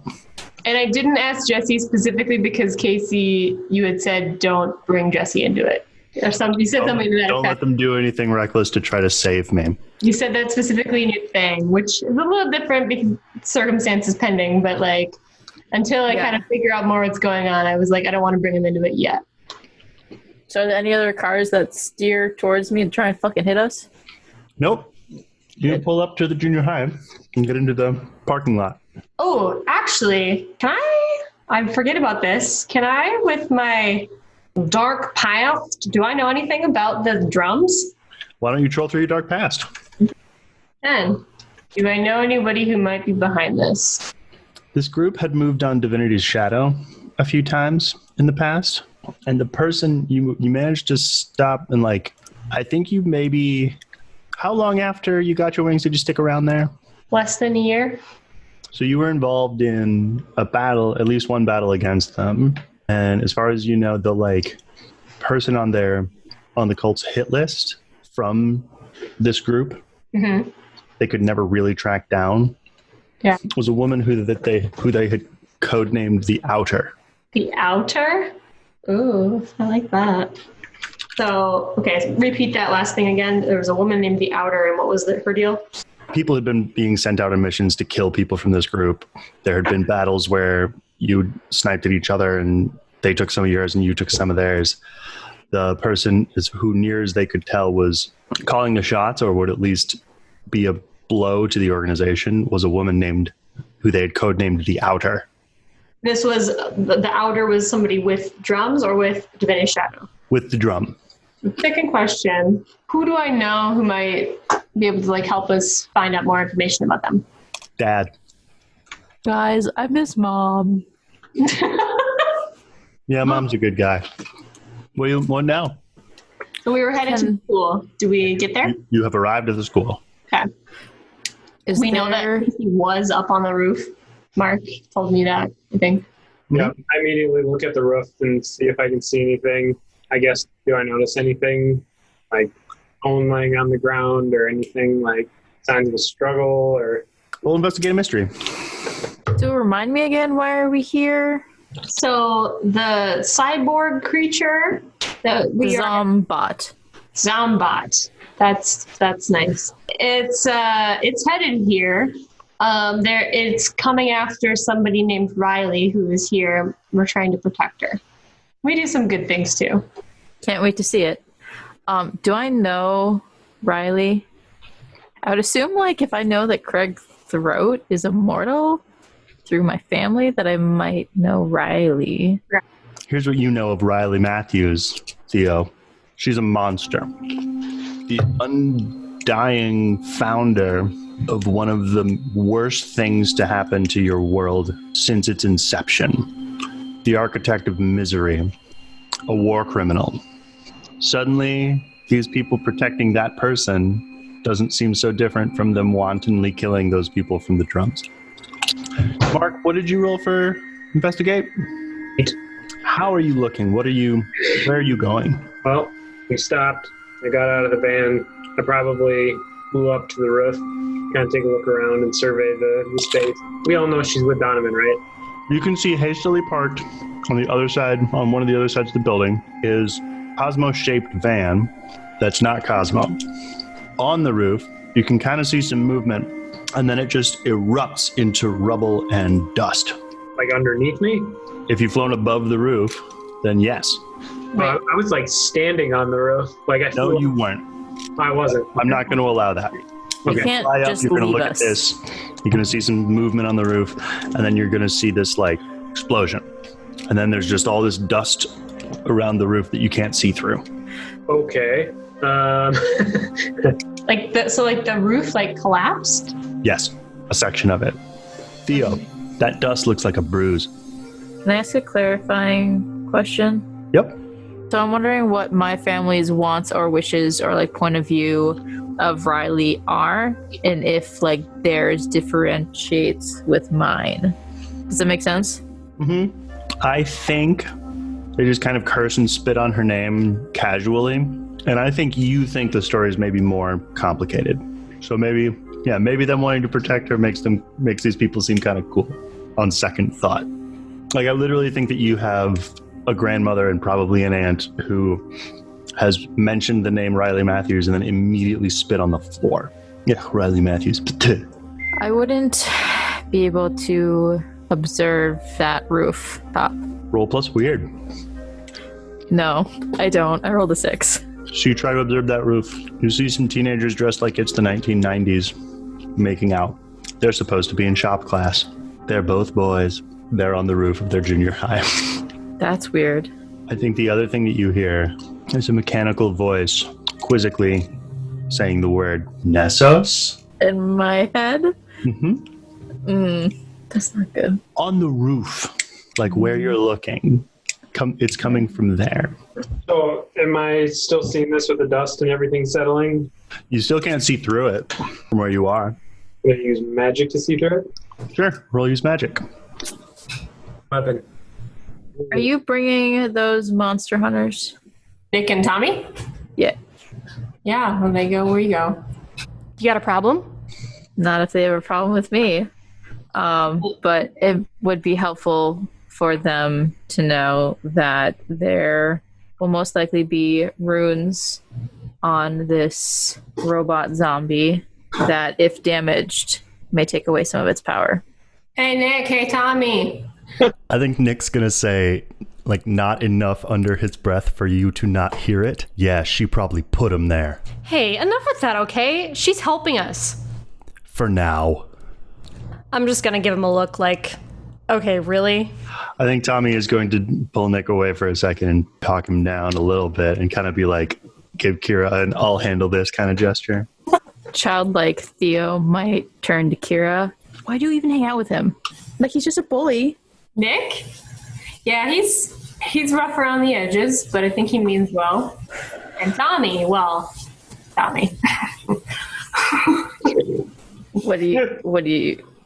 And I didn't ask Jesse specifically because Casey, you had said don't bring Jesse into it. Or something. You said something to that Don't let effect. them do anything reckless to try to save me. You said that specifically in your thing, which is a little different because circumstances pending, but like until I kind of figure out more what's going on, I was like, I don't want to bring him into it yet. so are there any other cars that steer towards me and try and fucking hit us? Nope. You pull up to the junior high and get into the parking lot. Oh, actually, can I forget about this. Can I, with my dark past, do I know anything about the drums? Why don't you troll through your dark past? And do I know anybody who might be behind this? This group had moved on Divinity's Shadow a few times in the past. And the person you managed to stop and like, I think you maybe, how long after you got your wings did you stick around there? Less than a year? So you were involved in a battle, at least one battle against them. And as far as you know, the like person on the cult's hit list from this group, they could never really track down. Yeah. Was a woman who they had codenamed the Outer. The Outer? Ooh, I like that. So, okay, so repeat that last thing again. There was a woman named the Outer, and what was her deal? People had been being sent out on missions to kill people from this group. There had been battles where you sniped at each other and they took some of yours and you took some of theirs. The person who near as they could tell was calling the shots, or would at least be a blow to the organization, was a woman who they had codenamed the Outer. This was, the Outer was somebody with drums or with Divinity Shadow? With the drum. Second question, who do I know who might be able to like help us find out more information about them? Dad. Guys, I miss Mom. Yeah, Mom's a good guy. What now? So we were headed to the school. Do we get there? You have arrived at the school. Okay. Is We know that he was up on the roof. Mark told me that, I think. Yeah, I immediately look at the roof and see if I can see anything. I guess, do I notice anything like bone laying on the ground or anything like signs of a struggle or... We'll investigate a mystery. So remind me again, why are we here? So the cyborg creature that we are... Zombot. That's nice. It's headed here. It's coming after somebody named Riley who is here. We're trying to protect her. We do some good things too. Can't wait to see it. Do I know Riley? I would assume, like, if I know that Craig Throat is immortal through my family, that I might know Riley. Here's what you know of Riley Matthews, Theo. She's a monster. The undying founder of one of the worst things to happen to your world since its inception. The architect of misery. A war criminal. Suddenly, these people protecting that person doesn't seem so different from them wantonly killing those people from the drums. Mark, what did you roll for investigate? 8. How are you looking? Where are you going? Well, we stopped. I got out of the van. I probably flew up to the roof, kind of take a look around and survey the space. We all know she's with Donovan, right? You can see hastily parked on the other side, on one of the other sides of the building, is Cosmo-shaped van that's not Cosmo. On the roof, you can kind of see some movement, and then it just erupts into rubble and dust. Like underneath me? If you've flown above the roof, then yes. I was like standing on the roof. Like I No, you weren't. I wasn't. I'm not going to allow that. You Okay. can't Fly up, just you're going to leave look us. at this. You're going to see some movement on the roof, and then you're going to see this like explosion. And then there's just all this dust around the roof that you can't see through. Okay. So the roof collapsed? Yes, a section of it. Theo, that dust looks like a bruise. Can I ask a clarifying question? Yep. So I'm wondering what my family's wants or wishes or point of view of Riley are, and if theirs differentiates with mine. Does that make sense? Mm-hmm. I think they just kind of curse and spit on her name casually, and I think you think the story is maybe more complicated. So maybe them wanting to protect her makes these people seem kind of cool on second thought. I literally think that you have a grandmother and probably an aunt who has mentioned the name Riley Matthews and then immediately spit on the floor. Yeah, Riley Matthews. I wouldn't be able to observe that rooftop. Roll plus weird. No, I don't. I rolled a 6. So you try to observe that roof. You see some teenagers dressed like it's the 1990s making out. They're supposed to be in shop class. They're both boys. They're on the roof of their junior high. That's weird. I think the other thing that you hear is a mechanical voice quizzically saying the word Nessos. In my head? Mm-hmm. That's not good. On the roof, where you're looking, it's coming from there. So am I still seeing this with the dust and everything settling? You still can't see through it from where you are. Can I use magic to see through it? Sure, roll use magic. Weapon. Are you bringing those monster hunters? Nick and Tommy? Yeah. Yeah, when they go where you go. You got a problem? Not if they have a problem with me. But it would be helpful for them to know that there will most likely be runes on this robot zombie that, if damaged, may take away some of its power. Hey, Nick. Hey, Tommy. I think Nick's going to say, not enough under his breath for you to not hear it. Yeah, she probably put him there. Hey, enough with that, okay? She's helping us. For now. I'm just gonna give him a look okay, really? I think Tommy is going to pull Nick away for a second and talk him down a little bit and kind of be give Kira an I'll handle this kind of gesture. Childlike Theo might turn to Kira. Why do you even hang out with him? He's just a bully. Nick? Yeah, he's rough around the edges, but I think he means well. And Tommy. What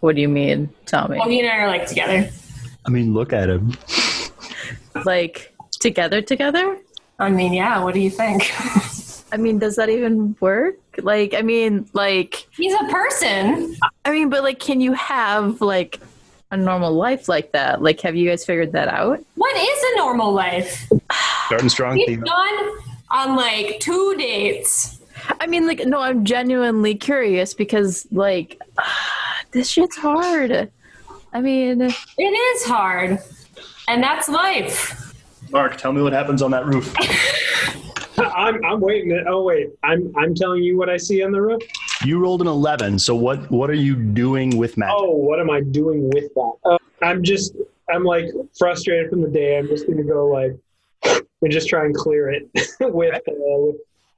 What do you mean, Tommy? Well, he and I are like together. I mean, look at him. Like together? I mean, yeah. What do you think? I mean, does that even work? Like, I mean, like... He's a person. I mean, but like, can you have like a normal life like that? Like, have you guys figured that out? What is a normal life? Starting strong, We've Theo. gone on like 2 dates. I mean, like, no, I'm genuinely curious because like, this shit's hard. I mean... It is hard. And that's life. Mark, tell me what happens on that roof. I'm waiting. Oh wait, I'm telling you what I see on the roof. You rolled an 11, so what are you doing with magic? Oh, what am I doing with that? I'm like frustrated from the day. I'm just gonna go like and just try and clear it with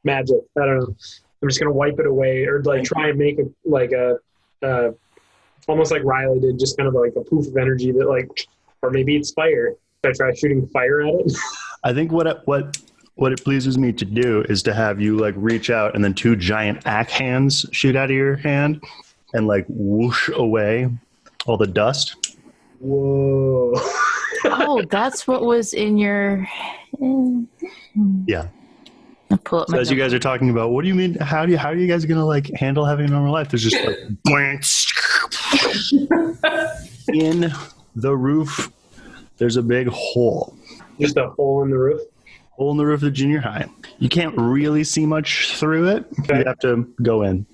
magic. I don't know. I'm just gonna wipe it away or like try and make it like a almost like Riley did, just kind of like a poof of energy that like, or maybe it's fire. I try shooting fire at it. I think what it pleases me to do is to have you like reach out and then 2 giant axe hands shoot out of your hand and like whoosh away all the dust. Whoa. Oh, that's what was in your... Yeah. I'll pull up my So as you guys are talking about, what do you mean? How are you guys gonna like handle having a normal life? There's just like in the roof. There's a big hole. Just a hole in the roof. Hole in the roof of the junior high. You can't really see much through it. Okay. You have to go in.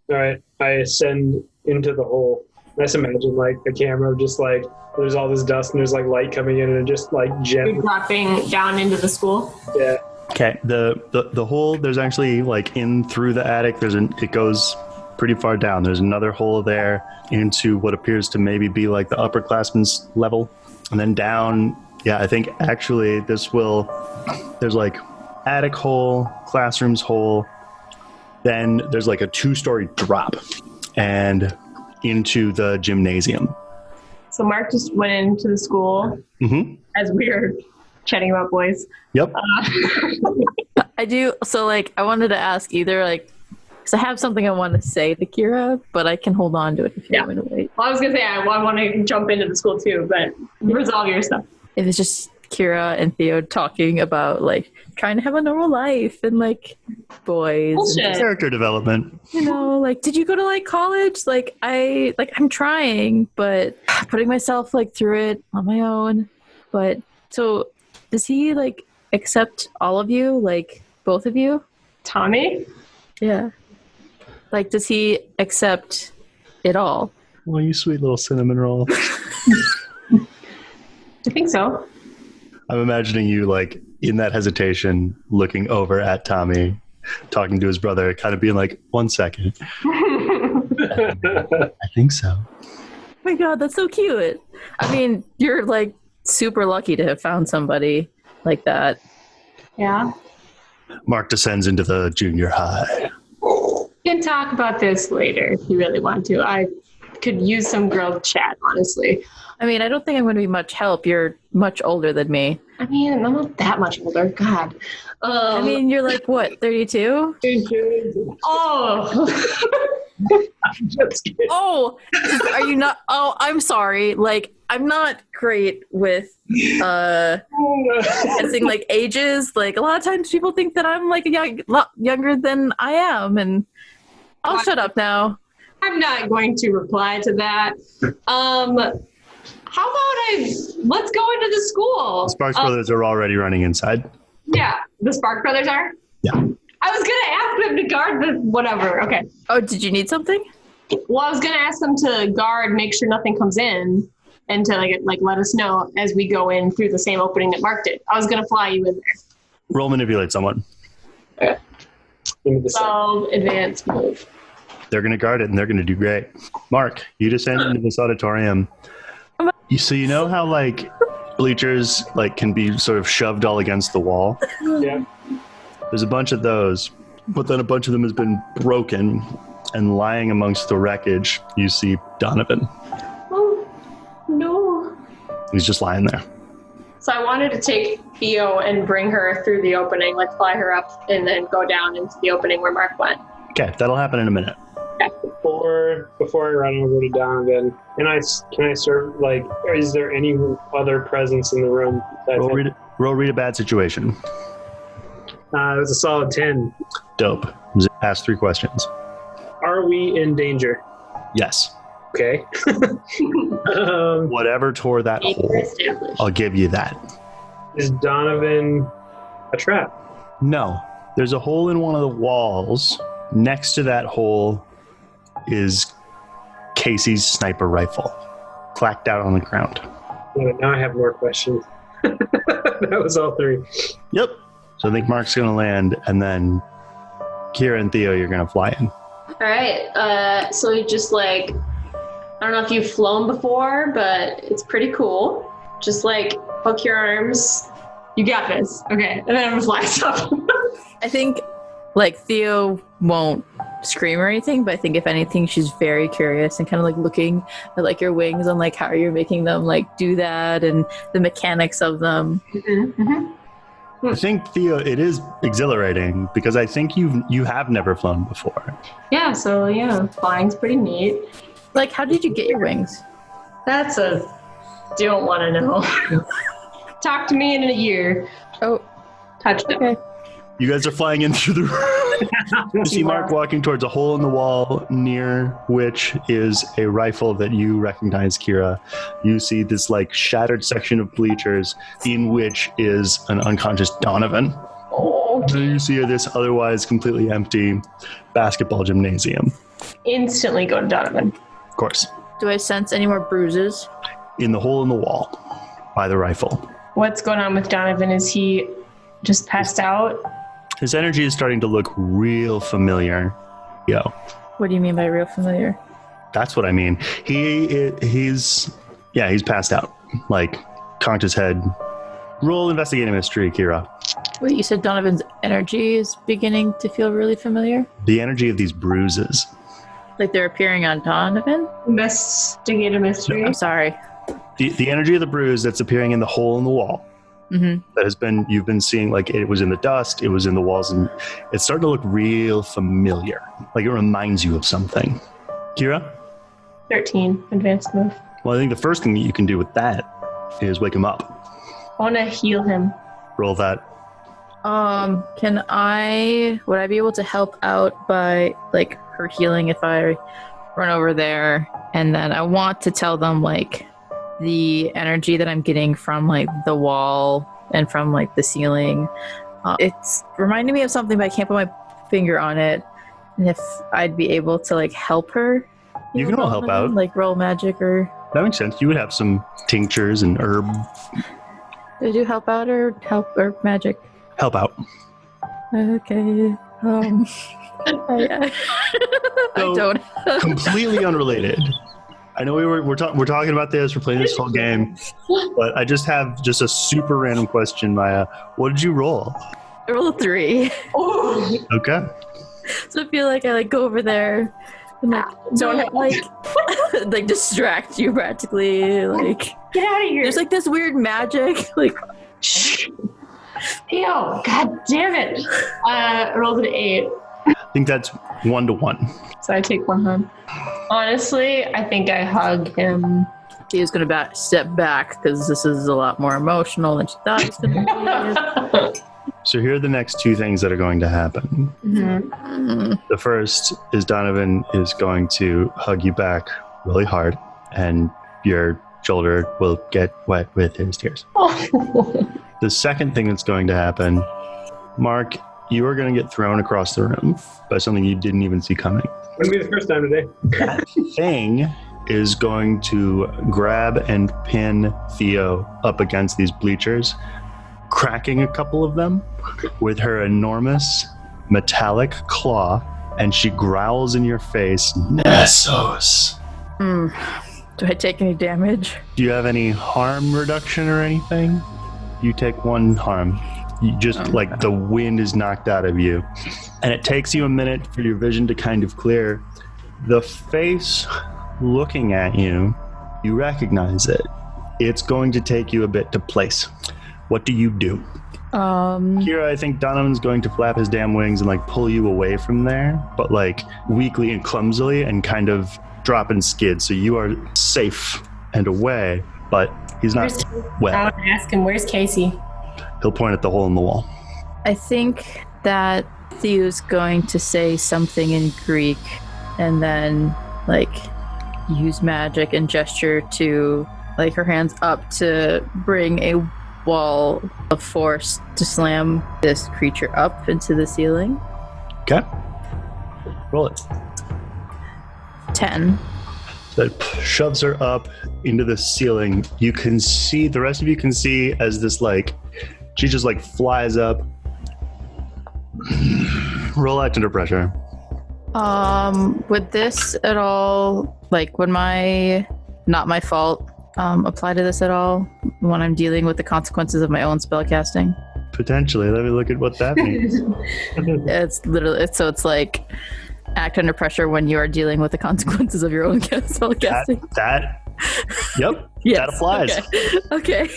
All right, I ascend into the hole. I just imagine like the camera, just like there's all this dust and there's like light coming in and just like You're dropping down into the school. Yeah. Okay. The hole. There's actually like in through the attic. It goes pretty far down. There's another hole there into what appears to maybe be like the upperclassmen's level, and then down. Yeah, I think actually there's like attic hole, classrooms hole, then there's like a 2-story drop and into the gymnasium. So Mark just went into the school as we were chatting about boys. Yep. I do. So like, I wanted to ask either like, because I have something I want to say to Kira, but I can hold on to it if you want me to wait. Well, I was going to say, I want to jump into the school too, but resolve your stuff. If it's just Kira and Theo talking about like trying to have a normal life and like boys and, Character development. you know, like, did you go to like college? Like I'm trying, but putting myself like through it on my own. But so does he like accept all of you, like both of you? Tommy? Yeah. Like, does he accept it all? Well, you sweet little cinnamon roll. I think so. I'm imagining you like in that hesitation, looking over at Tommy, talking to his brother, kind of being like, 1 second. I think so. Oh my God, that's so cute. I mean, you're like super lucky to have found somebody like that. Yeah. Mark descends into the junior high. We can talk about this later if you really want to. I could use some girl chat, honestly. I mean, I don't think I'm going to be much help. You're much older than me. I mean, I'm not that much older. God. I mean, you're like, what, 32? Oh. I'm just kidding. Oh, are you not? Oh, I'm sorry. Like, I'm not great with guessing like ages. Like, a lot of times people think that I'm like a lot younger than I am, and I'll shut up now. I'm not going to reply to that. How about let's go into the school. The Sparks brothers are already running inside. Yeah, the Spark Brothers are? Yeah. I was going to ask them to guard the whatever. Okay. Oh, did you need something? Well, I was going to ask them to guard, make sure nothing comes in, and to like let us know as we go in through the same opening that Mark did. I was going to fly you in there. Roll manipulate someone. Okay. So, advanced move. They're going to guard it, and they're going to do great. Mark, you descend into this auditorium. So you know how like bleachers like can be sort of shoved all against the wall? Yeah. There's a bunch of those, but then a bunch of them has been broken, and lying amongst the wreckage, you see Donovan. Oh, no. He's just lying there. So I wanted to take Theo and bring her through the opening, like fly her up and then go down into the opening where Mark went. Okay, that'll happen in a minute. Before I run over to Donovan, can I serve, like, is there any other presence in the room? Roll read a bad situation. It was a solid 10. Dope. Ask 3 questions. Are we in danger? Yes. Okay. Whatever tore that hole, I'll give you that. Is Donovan a trap? No. There's a hole in one of the walls. Next to that hole is Casey's sniper rifle, clacked out on the ground. Now I have more questions. That was all 3. Yep. So I think Mark's going to land, and then Kira and Theo, you're going to fly in. All right. So we just like, I don't know if you've flown before, but it's pretty cool. Just like hook your arms. You got this. Okay. And then I'm gonna fly stuff. I think like Theo won't scream or anything, but I think if anything, she's very curious and kind of like looking at like your wings and like how you're making them like do that and the mechanics of them. I think, Theo, it is exhilarating because I think you have never flown before. Yeah, so yeah, flying's pretty neat. Like, how did you get your wings? That's a don't want to know. Talk to me in a year. Oh, touchdown. Okay. You guys are flying in through the room. You see Mark walking towards a hole in the wall near which is a rifle that you recognize, Kira. You see this like shattered section of bleachers in which is an unconscious Donovan. Oh, Then you see this otherwise completely empty basketball gymnasium. instantly go to Donovan. Of course. Do I sense any more bruises? In the hole in the wall by the rifle. What's going on with Donovan? Is he just passed out? His energy is starting to look real familiar. Yo. What do you mean by real familiar? That's what I mean. He's passed out. Like, conked his head. Roll investigating mystery, Kira. Wait, you said Donovan's energy is beginning to feel really familiar? The energy of these bruises. Like they're appearing on Donovan? Investigate a mystery. I'm sorry. The energy of the bruise that's appearing in the hole in the wall. Mm-hmm. That has been, you've been seeing, like, it was in the dust, it was in the walls, and it's starting to look real familiar. Like, it reminds you of something. Kira? 13, advanced move. Well, I think the first thing that you can do with that is wake him up. I want to heal him. Roll that. Would I be able to help out by, like, her healing if I run over there? And then I want to tell them, like, the energy that I'm getting from, like, the wall and from, like, the ceiling. It's reminding me of something, but I can't put my finger on it. And if I'd be able to, like, help her. You can all help out. Like, roll magic or... That makes sense. You would have some tinctures and herb. Did you help out or magic? Help out. Okay. I don't. Completely unrelated. I know we're talking about this. We're playing this whole game, but I just have a super random question, Miah. What did you roll? I rolled a 3. Oh, Okay. So I feel like I like go over there and like distract you practically. Like get out of here. there's like this weird magic. Like Shh. Theo, god damn it. I rolled an 8. I think that's 1-to-1. So I take 1 hug. Honestly, I think I hug him. he was gonna step back because this is a lot more emotional than she thought it was gonna be. So here are the next 2 things that are going to happen. Mm-hmm. The first is Donovan is going to hug you back really hard, and your shoulder will get wet with his tears. The second thing that's going to happen, Mark, you are going to get thrown across the room by something you didn't even see coming. Wouldn't be the first time today. That thing is going to grab and pin Theo up against these bleachers, cracking a couple of them with her enormous metallic claw, and she growls in your face, Nessos. Do I take any damage? Do you have any harm reduction or anything? You take 1 harm. You just, like, the wind is knocked out of you. And it takes you a minute for your vision to kind of clear. The face looking at you, you recognize it. It's going to take you a bit to place. What do you do? Here, I think Donovan's going to flap his damn wings and like pull you away from there, but like weakly and clumsily and kind of drop and skid. So you are safe and away, but he's not well. I want to ask him, where's Casey? He'll point at the hole in the wall. I think that Theo's going to say something in Greek and then like use magic and gesture to like her hands up to bring a wall of force to slam this creature up into the ceiling. Okay. Roll it. 10. So it shoves her up into the ceiling. You can see, the rest of you can see as this like, she just like flies up. Roll act under pressure. Would this at all, like would my, not my fault, apply to this at all when I'm dealing with the consequences of my own spell casting? Potentially. Let me look at what that means. It's literally, so it's like act under pressure when you are dealing with the consequences of your own spell casting. Yep. Yes, that applies. Okay.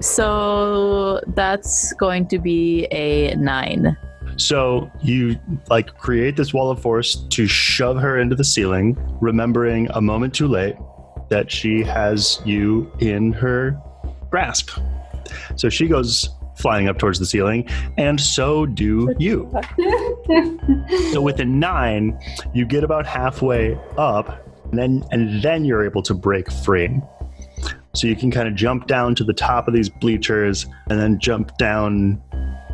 So that's going to be a 9. So you like create this wall of force to shove her into the ceiling, remembering a moment too late that she has you in her grasp. So she goes flying up towards the ceiling, and so do you. So with a 9, you get about halfway up, and then you're able to break free. So you can kind of jump down to the top of these bleachers, and then jump down,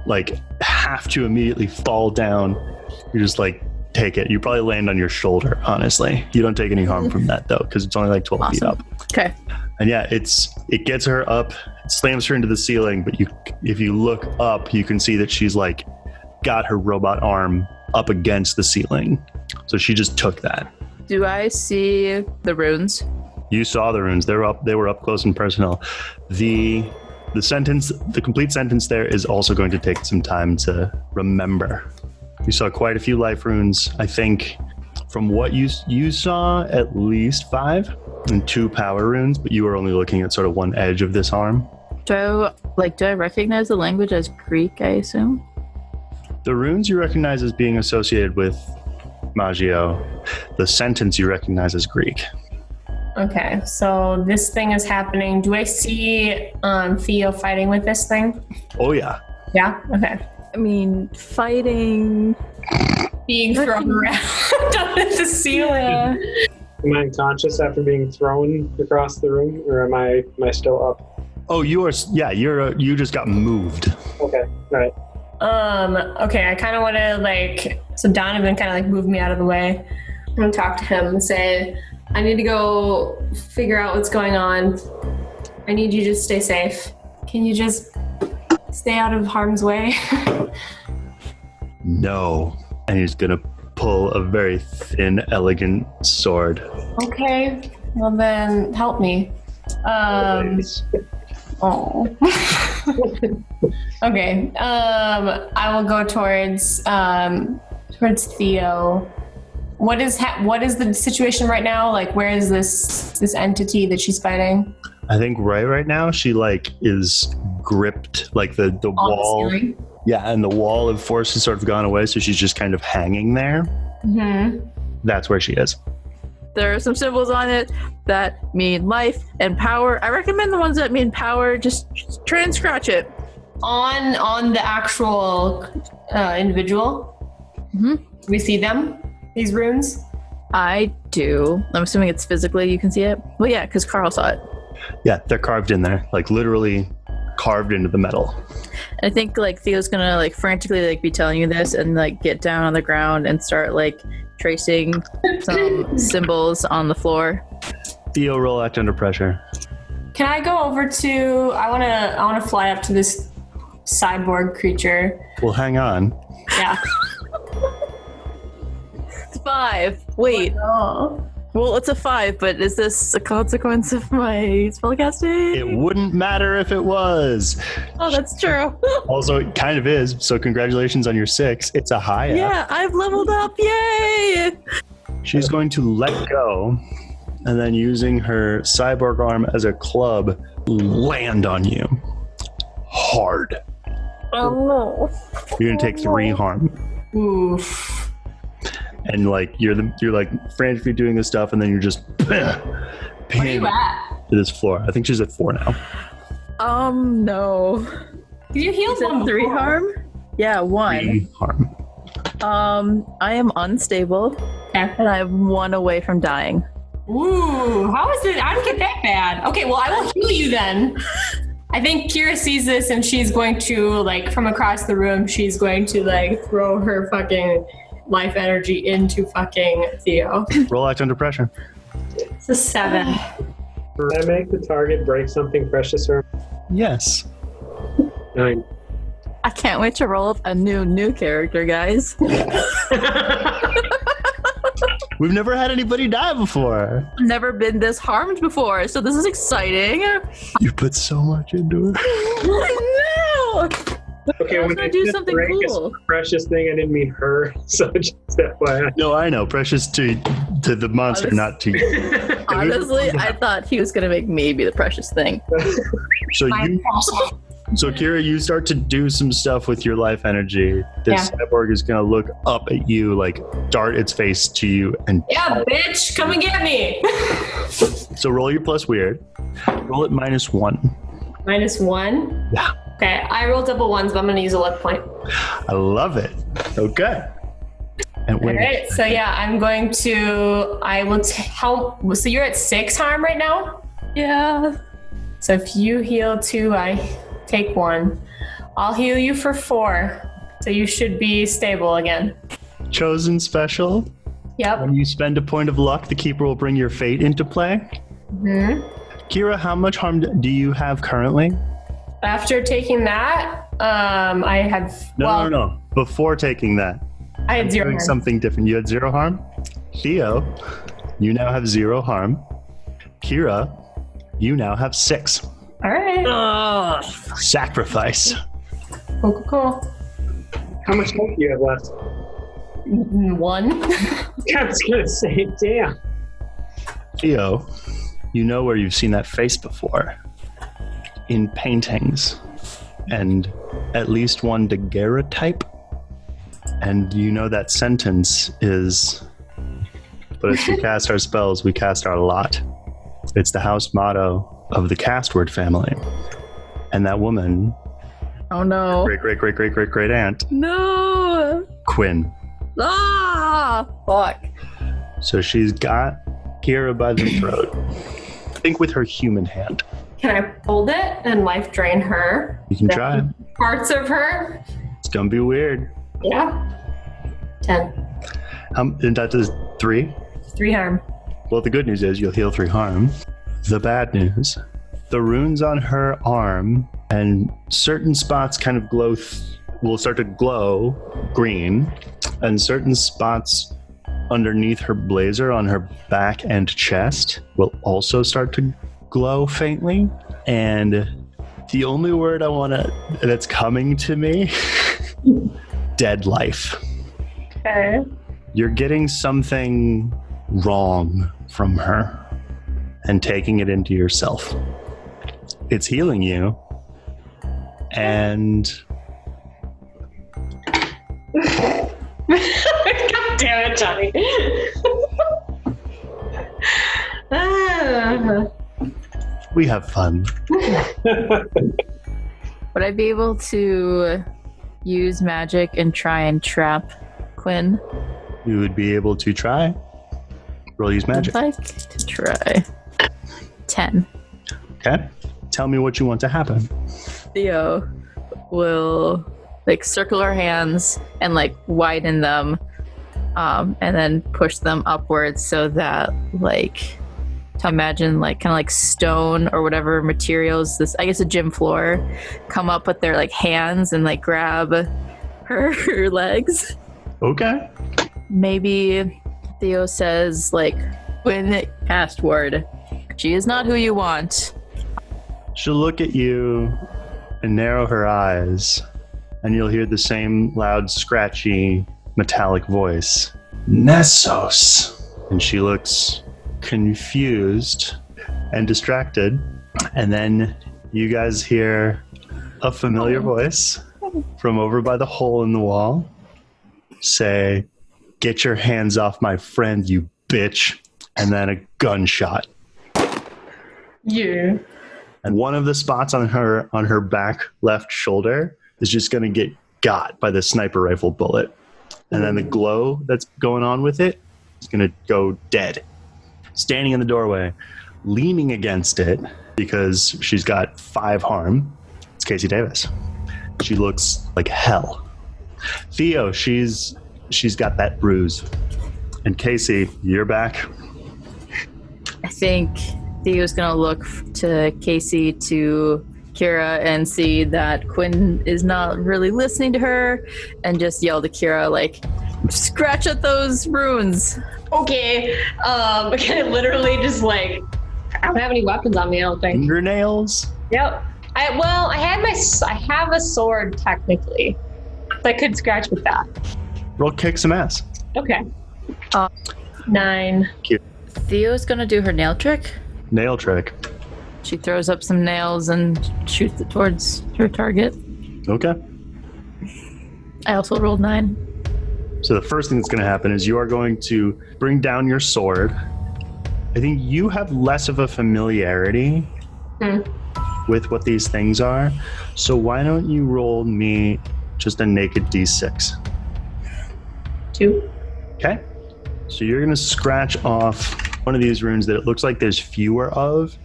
like have to immediately fall down. You just like take it. You probably land on your shoulder, honestly. You don't take any harm from that though, because it's only like 12 feet up. Okay. And yeah, it gets her up, it slams her into the ceiling, but if you look up, you can see that she's like got her robot arm up against the ceiling. So she just took that. Do I see the runes? You saw the runes. They were up close and personal. The complete sentence there is also going to take some time to remember. You saw quite a few life runes. I think from what you saw, at least 5 and 2 power runes, but you were only looking at sort of one edge of this arm. Do I recognize the language as Greek, I assume? The runes you recognize as being associated with Maggio. The sentence you recognize as Greek. Okay, so this thing is happening. Do I see Theo fighting with this thing? Oh yeah. Yeah? Okay. I mean, fighting... Being thrown around on the ceiling. Am I unconscious after being thrown across the room, or am I still up? Oh, you are. Yeah, you just got moved. Okay, right. Okay, I kind of want to so Donovan kind of moved me out of the way. I'm gonna talk to him and say, I need to go figure out what's going on. I need you to stay safe. Can you just stay out of harm's way? No. And he's gonna pull a very thin, elegant sword. Okay, well then help me. Oh. Okay. I will go towards Theo. What is the situation right now? Where is this entity that she's fighting? I think right now she is gripped, the wall. The ceiling? Yeah, and the wall of force has sort of gone away, so she's just kind of hanging there. Mm-hmm. That's where she is. There are some symbols on it that mean life and power. I recommend the ones that mean power. Just try and scratch it. On the actual individual? Mm-hmm. Do we see them? These runes? I do. I'm assuming it's physically you can see it. Well, yeah, because Carl saw it. Yeah, they're carved in there, literally carved into the metal. And I think Theo's gonna frantically be telling you this and get down on the ground and start tracing some symbols on the floor. Theo, roll act under pressure. Can I go over to? I wanna fly up to this cyborg creature. Well, hang on. Yeah. It's 5. Wait. Oh. Well, it's a 5, but is this a consequence of my spellcasting? It wouldn't matter if it was. Oh, that's true. Also, it kind of is. So congratulations on your 6. It's a high up. Yeah, I've leveled up. Yay! She's going to let go, and then using her cyborg arm as a club, land on you. hard. Oh no. You're gonna take 3 harm. Oof. And like you're like frantically doing this stuff, and then you're just Where are you at? to this floor. I think she's at 4 now. No. Did you heal Is it one 3 before? harm? Yeah, 1. 3 harm. I am unstable, Okay. and I'm 1 away from dying. Ooh, how is it? I didn't get that bad. Okay, well, I will heal you then. I think Kira sees this and she's going to, like, from across the room, she's going to, like, throw her fucking life energy into fucking Theo. Roll act under pressure. It's a 7. Can I make the target break something precious or Yes. 9? I can't wait to roll up a new character, guys. We've never had anybody die before. Never been this harmed before, so this is exciting. You put so much into it. I know. Okay, I was when gonna I do said something break a cool. precious thing, I didn't mean her. So just FYI. No, I know. Precious to the monster, Honest- not to you. Honestly, I thought he was gonna make me be the precious thing. So So Kira, you start to do some stuff with your life energy. This cyborg is gonna look up at you, like dart its face to you, and Yeah, bitch, come and get me. so roll your plus weird. Roll it -1. -1? Yeah. Okay, I rolled double ones, but I'm going to use a luck point. I love it. Okay. And All wait. right, so yeah, I'm going to, so you're at 6 harm right now? Yeah. So if you heal 2, I take 1. I'll heal you for 4, so you should be stable again. Chosen special. Yep. When you spend a point of luck, the keeper will bring your fate into play. hmm Kira, how much harm do you have currently? After taking that, I had, No. Before taking that. I had 0 Doing harm. something different. You had 0 harm? Theo, you now have 0 harm. Kira, you now have 6. All right. Sacrifice. Cool. How much health do you have left? 1. I was gonna say, damn. Theo, you know where you've seen that face before. In paintings. And at least one daguerreotype. And you know that sentence is, but as we cast our spells, we cast our lot. It's the house motto of the Castward family. And that woman, Oh no. great aunt, No. Quinn. Fuck. So she's got Kira by the throat. Think with her human hand. Can I hold it and life drain her? You can try. Parts of her? It's gonna be weird. Yeah. 10. And that does 3? 3 harm. Well, the good news is you'll heal 3 harm. The bad news, the runes on her arm and certain spots kind of will start to glow green, and certain spots underneath her blazer on her back and chest will also start to glow faintly. And the only word that's coming to me, dead life. Okay. You're getting something wrong from her and taking it into yourself. It's healing you. And God damn it, Johnny. we have fun. Would I be able to use magic and try and trap Quinn? You would be able to try. Roll use magic. I'd like to try. 10. Okay. Tell me what you want to happen. Theo will like circle her hands and like widen them, and then push them upwards so that like to imagine like kind of like stone or whatever materials this, I guess a gym floor, come up with their like hands and like grab her legs. Okay. Maybe Theo says like, when cast word, she is not who you want. She'll look at you and narrow her eyes, and you'll hear the same loud, scratchy, metallic voice. Nessos. And she looks confused and distracted. And then you guys hear a familiar voice from over by the hole in the wall say, "Get your hands off my friend, you bitch." And then a gunshot. Yeah. And one of the spots on her back left shoulder is just going to get got by the sniper rifle bullet. And then the glow that's going on with it is going to go dead. Standing in the doorway, leaning against it because she's got 5 harm, it's Casey Davis. She looks like hell. Theo, she's got that bruise. And Casey, you're back. I think Theo's gonna look to Casey, to Kira, and see that Quinn is not really listening to her, and just yell to Kira, like, "Scratch at those runes." Okay. Okay, literally just like, I don't have any weapons on me, I don't think. Fingernails? Yep. I have a sword technically. So I could scratch with that. Roll kick some ass. Okay. 9. Theo's gonna do her nail trick. Nail trick. She throws up some nails and shoots it towards her target. Okay. I also rolled 9. So the first thing that's going to happen is you are going to bring down your sword. I think you have less of a familiarity with what these things are. So why don't you roll me just a naked d6? 2. Okay. So you're going to scratch off one of these runes that it looks like there's fewer of.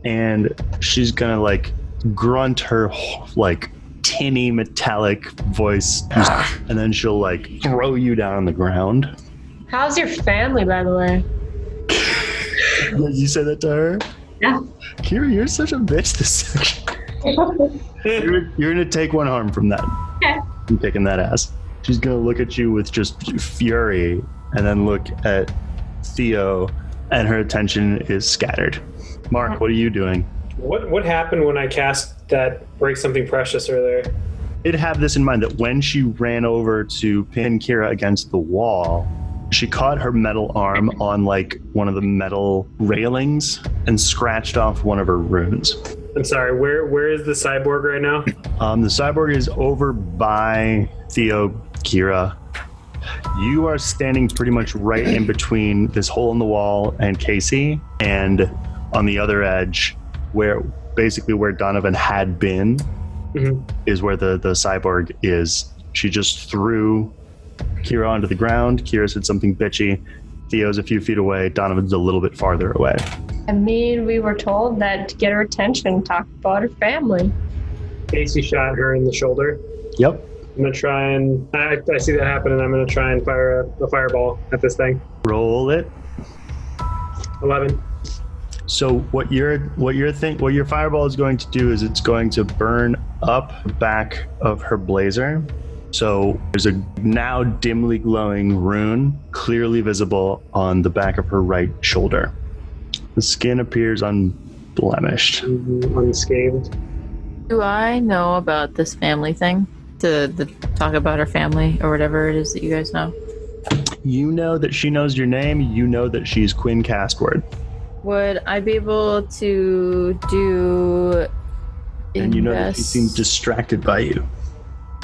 And she's going to like grunt her like tinny metallic voice. And then she'll like throw you down on the ground. How's your family, by the way? Did you say that to her? Yeah. Kira, you're such a bitch this section. You're going to take 1 harm from that. Okay. I'm kicking that ass. She's going to look at you with just fury and then look at Theo, and her attention is scattered. Mark, what are you doing? What happened when I cast that break something precious earlier? Did have this in mind that when she ran over to pin Kira against the wall, she caught her metal arm on like one of the metal railings and scratched off one of her runes. I'm sorry, where is the cyborg right now? The cyborg is over by Theo, Kira. You are standing pretty much right in between this hole in the wall and Casey, and on the other edge, where Donovan had been, is where the cyborg is. She just threw Kira onto the ground. Kira said something bitchy. Theo's a few feet away. Donovan's a little bit farther away. I mean, we were told that to get her attention, talk about her family. Casey shot her in the shoulder. Yep. I'm gonna try and I see that happen, and I'm gonna try and fire a fireball at this thing. Roll it. 11. So what your fireball is going to do is it's going to burn up the back of her blazer. So there's a now dimly glowing rune clearly visible on the back of her right shoulder. The skin appears unblemished. Unscathed. Do I know about this family thing? To talk about her family or whatever it is that you guys know? You know that she knows your name. You know that she's Quinn Castward. Would I be able to do... And you know that she seems distracted by you.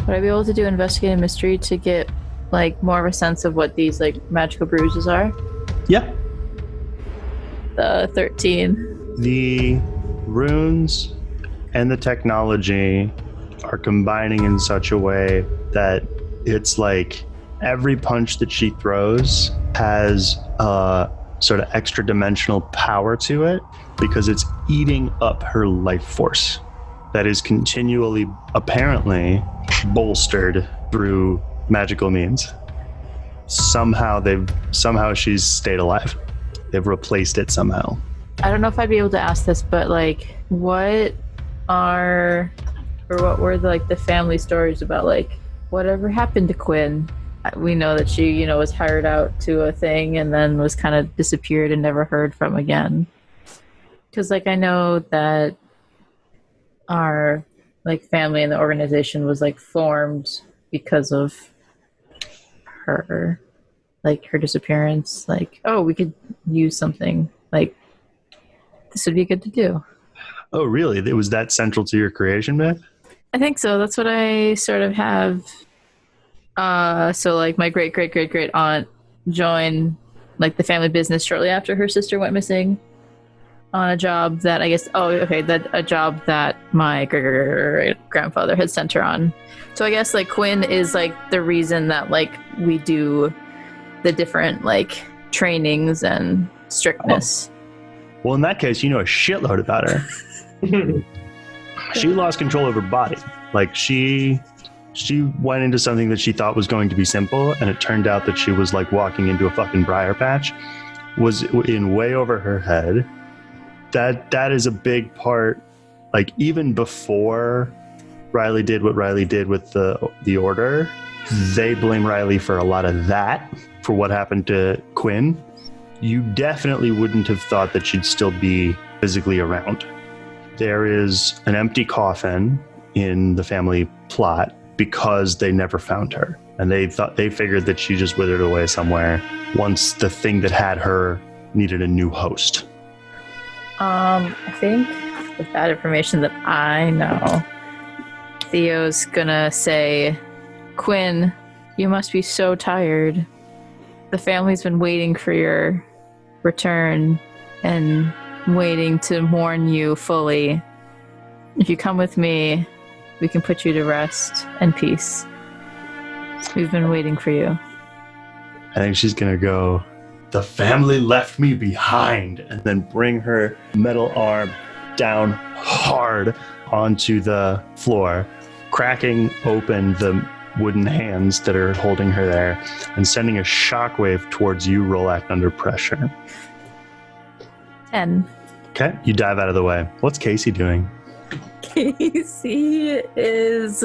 Would I be able to do investigate a mystery to get like more of a sense of what these like magical bruises are? Yeah. 13. The runes and the technology are combining in such a way that it's like every punch that she throws has a sort of extra dimensional power to it because it's eating up her life force that is continually, apparently, bolstered through magical means. Somehow she's stayed alive. They've replaced it somehow. I don't know if I'd be able to ask this, but like, what were the family stories about like whatever happened to Quinn? We know that she, was hired out to a thing and then was kind of disappeared and never heard from again. Because like I know that our like family and the organization was like formed because of her, like her disappearance. Like, oh, we could use something like this would be good to do. Oh, really? It was that central to your creation myth? I think so. That's what I sort of have. So like my great aunt joined like the family business shortly after her sister went missing on a job that I guess that a job that my great grandfather had sent her on. So I guess like Quinn is like the reason that like we do the different like trainings and strictness. Well, in that case, you know a shitload about her. She lost control of her body. Like she went into something that she thought was going to be simple, and it turned out that she was like walking into a fucking briar patch. Was in way over her head. That is a big part. Like even before Riley did what Riley did with the order, they blame Riley for a lot of that, for what happened to Quinn. You definitely wouldn't have thought that she'd still be physically around. There is an empty coffin in the family plot because they never found her. And they figured that she just withered away somewhere once the thing that had her needed a new host. I think with that information that I know, Theo's gonna say, Quinn, you must be so tired. The family's been waiting for your return and waiting to mourn you fully. If you come with me, we can put you to rest and peace. We've been waiting for you. I think she's gonna go, the family left me behind, and then bring her metal arm down hard onto the floor, cracking open the wooden hands that are holding her there and sending a shockwave towards you. Roll act under pressure. 10. Okay, you dive out of the way. What's Casey doing? Casey is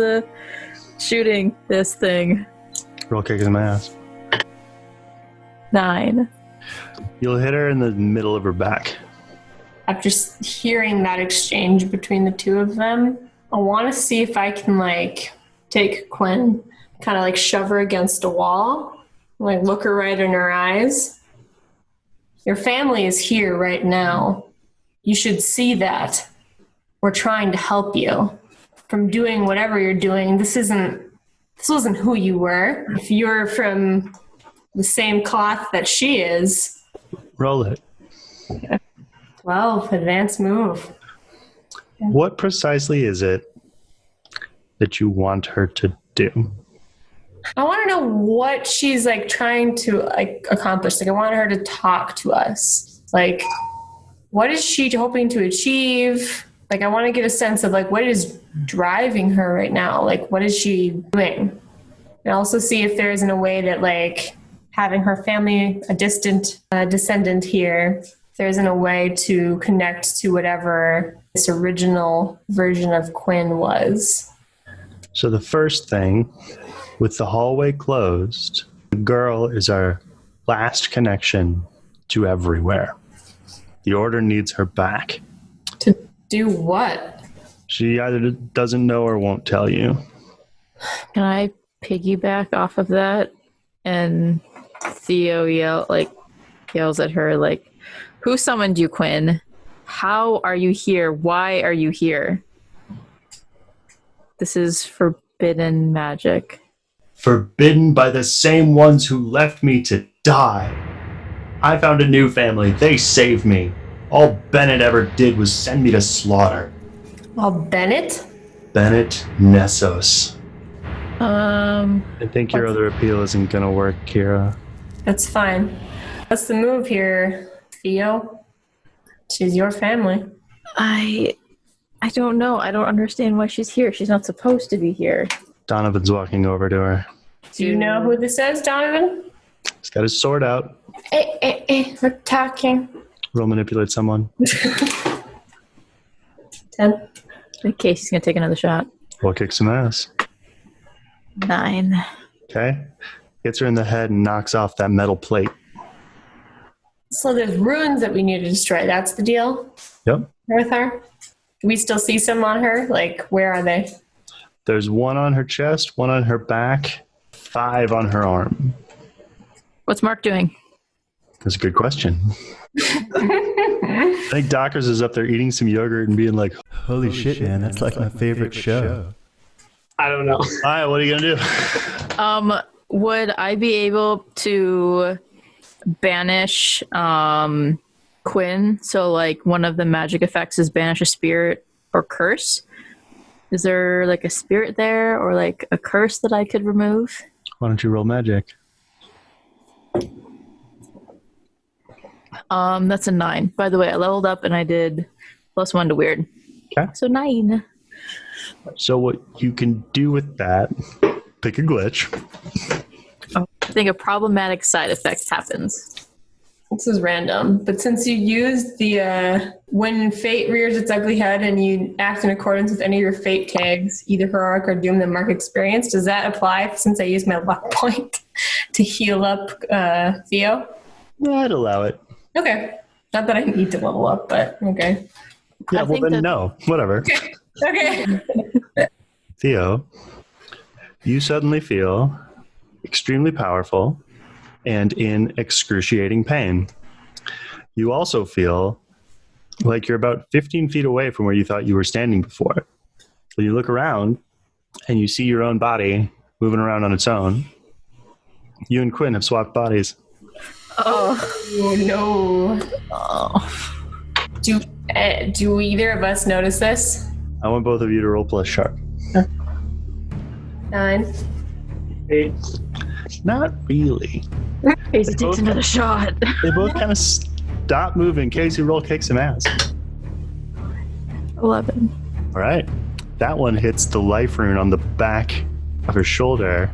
shooting this thing. Roll kick in my ass. 9. You'll hit her in the middle of her back. After hearing that exchange between the two of them, I want to see if I can like take Quinn, kind of like shove her against a wall, like look her right in her eyes. Your family is here right now. You should see that. We're trying to help you from doing whatever you're doing. This wasn't who you were. If you're from the same cloth that she is. Roll it. 12, advanced move. What precisely is it that you want her to do? I want to know what she's like trying to like accomplish. Like I want her to talk to us. Like what is she hoping to achieve? Like I want to get a sense of like what is driving her right now? Like what is she doing? And also see if there isn't a way that like having her family, a distant descendant here, there isn't a way to connect to whatever this original version of Quinn was. So the first thing, with the hallway closed, the girl is our last connection to everywhere. The Order needs her back. To do what? She either doesn't know or won't tell you. Can I piggyback off of that? And Theo yells at her like, who summoned you, Quinn? How are you here? Why are you here? This is forbidden magic. Forbidden by the same ones who left me to die. I found a new family. They saved me. All Bennett ever did was send me to slaughter. Well, Bennett? Bennett Nessos. I think your other appeal isn't gonna work, Kira. That's fine. What's the move here, Theo? She's your family. I don't know. I don't understand why she's here. She's not supposed to be here. Donovan's walking over to her. Do you know who this is, Donovan? He's got his sword out. We're talking. Roll manipulate someone. 10. In case he's gonna take another shot. Roll kick some ass. 9. Okay. Gets her in the head and knocks off that metal plate. So there's runes that we need to destroy. That's the deal? Yep. With her? Do we still see some on her? Like, where are they? There's one on her chest, one on her back, 5 on her arm. What's Mark doing? That's a good question. I think Dockers is up there eating some yogurt and being like, holy shit, man, that's like my favorite show. I don't know. All right, what are you going to do? Would I be able to banish Quinn? So like one of the magic effects is banish a spirit or curse. Is there like a spirit there or like a curse that I could remove? Why don't you roll magic? That's a 9. By the way, I leveled up and I did +1 to weird. Okay. So 9. So what you can do with that, pick a glitch. I think a problematic side effect happens. This is random, but since you used the when fate rears its ugly head and you act in accordance with any of your fate tags, either heroic or doom that mark experience, does that apply since I used my luck point to heal up Theo? Yeah, I'd allow it. Okay. Not that I need to level up, but okay. Yeah, well then no. Whatever. Okay. Theo, you suddenly feel extremely powerful and in excruciating pain. You also feel like you're about 15 feet away from where you thought you were standing before. So you look around and you see your own body moving around on its own. You and Quinn have swapped bodies. Oh no. Oh. Do either of us notice this? I want both of you to roll plus sharp. 9. 8. Not really. Casey takes another shot. They both kind of stop moving. Casey, roll kick some ass. 11. All right. That one hits the life rune on the back of her shoulder.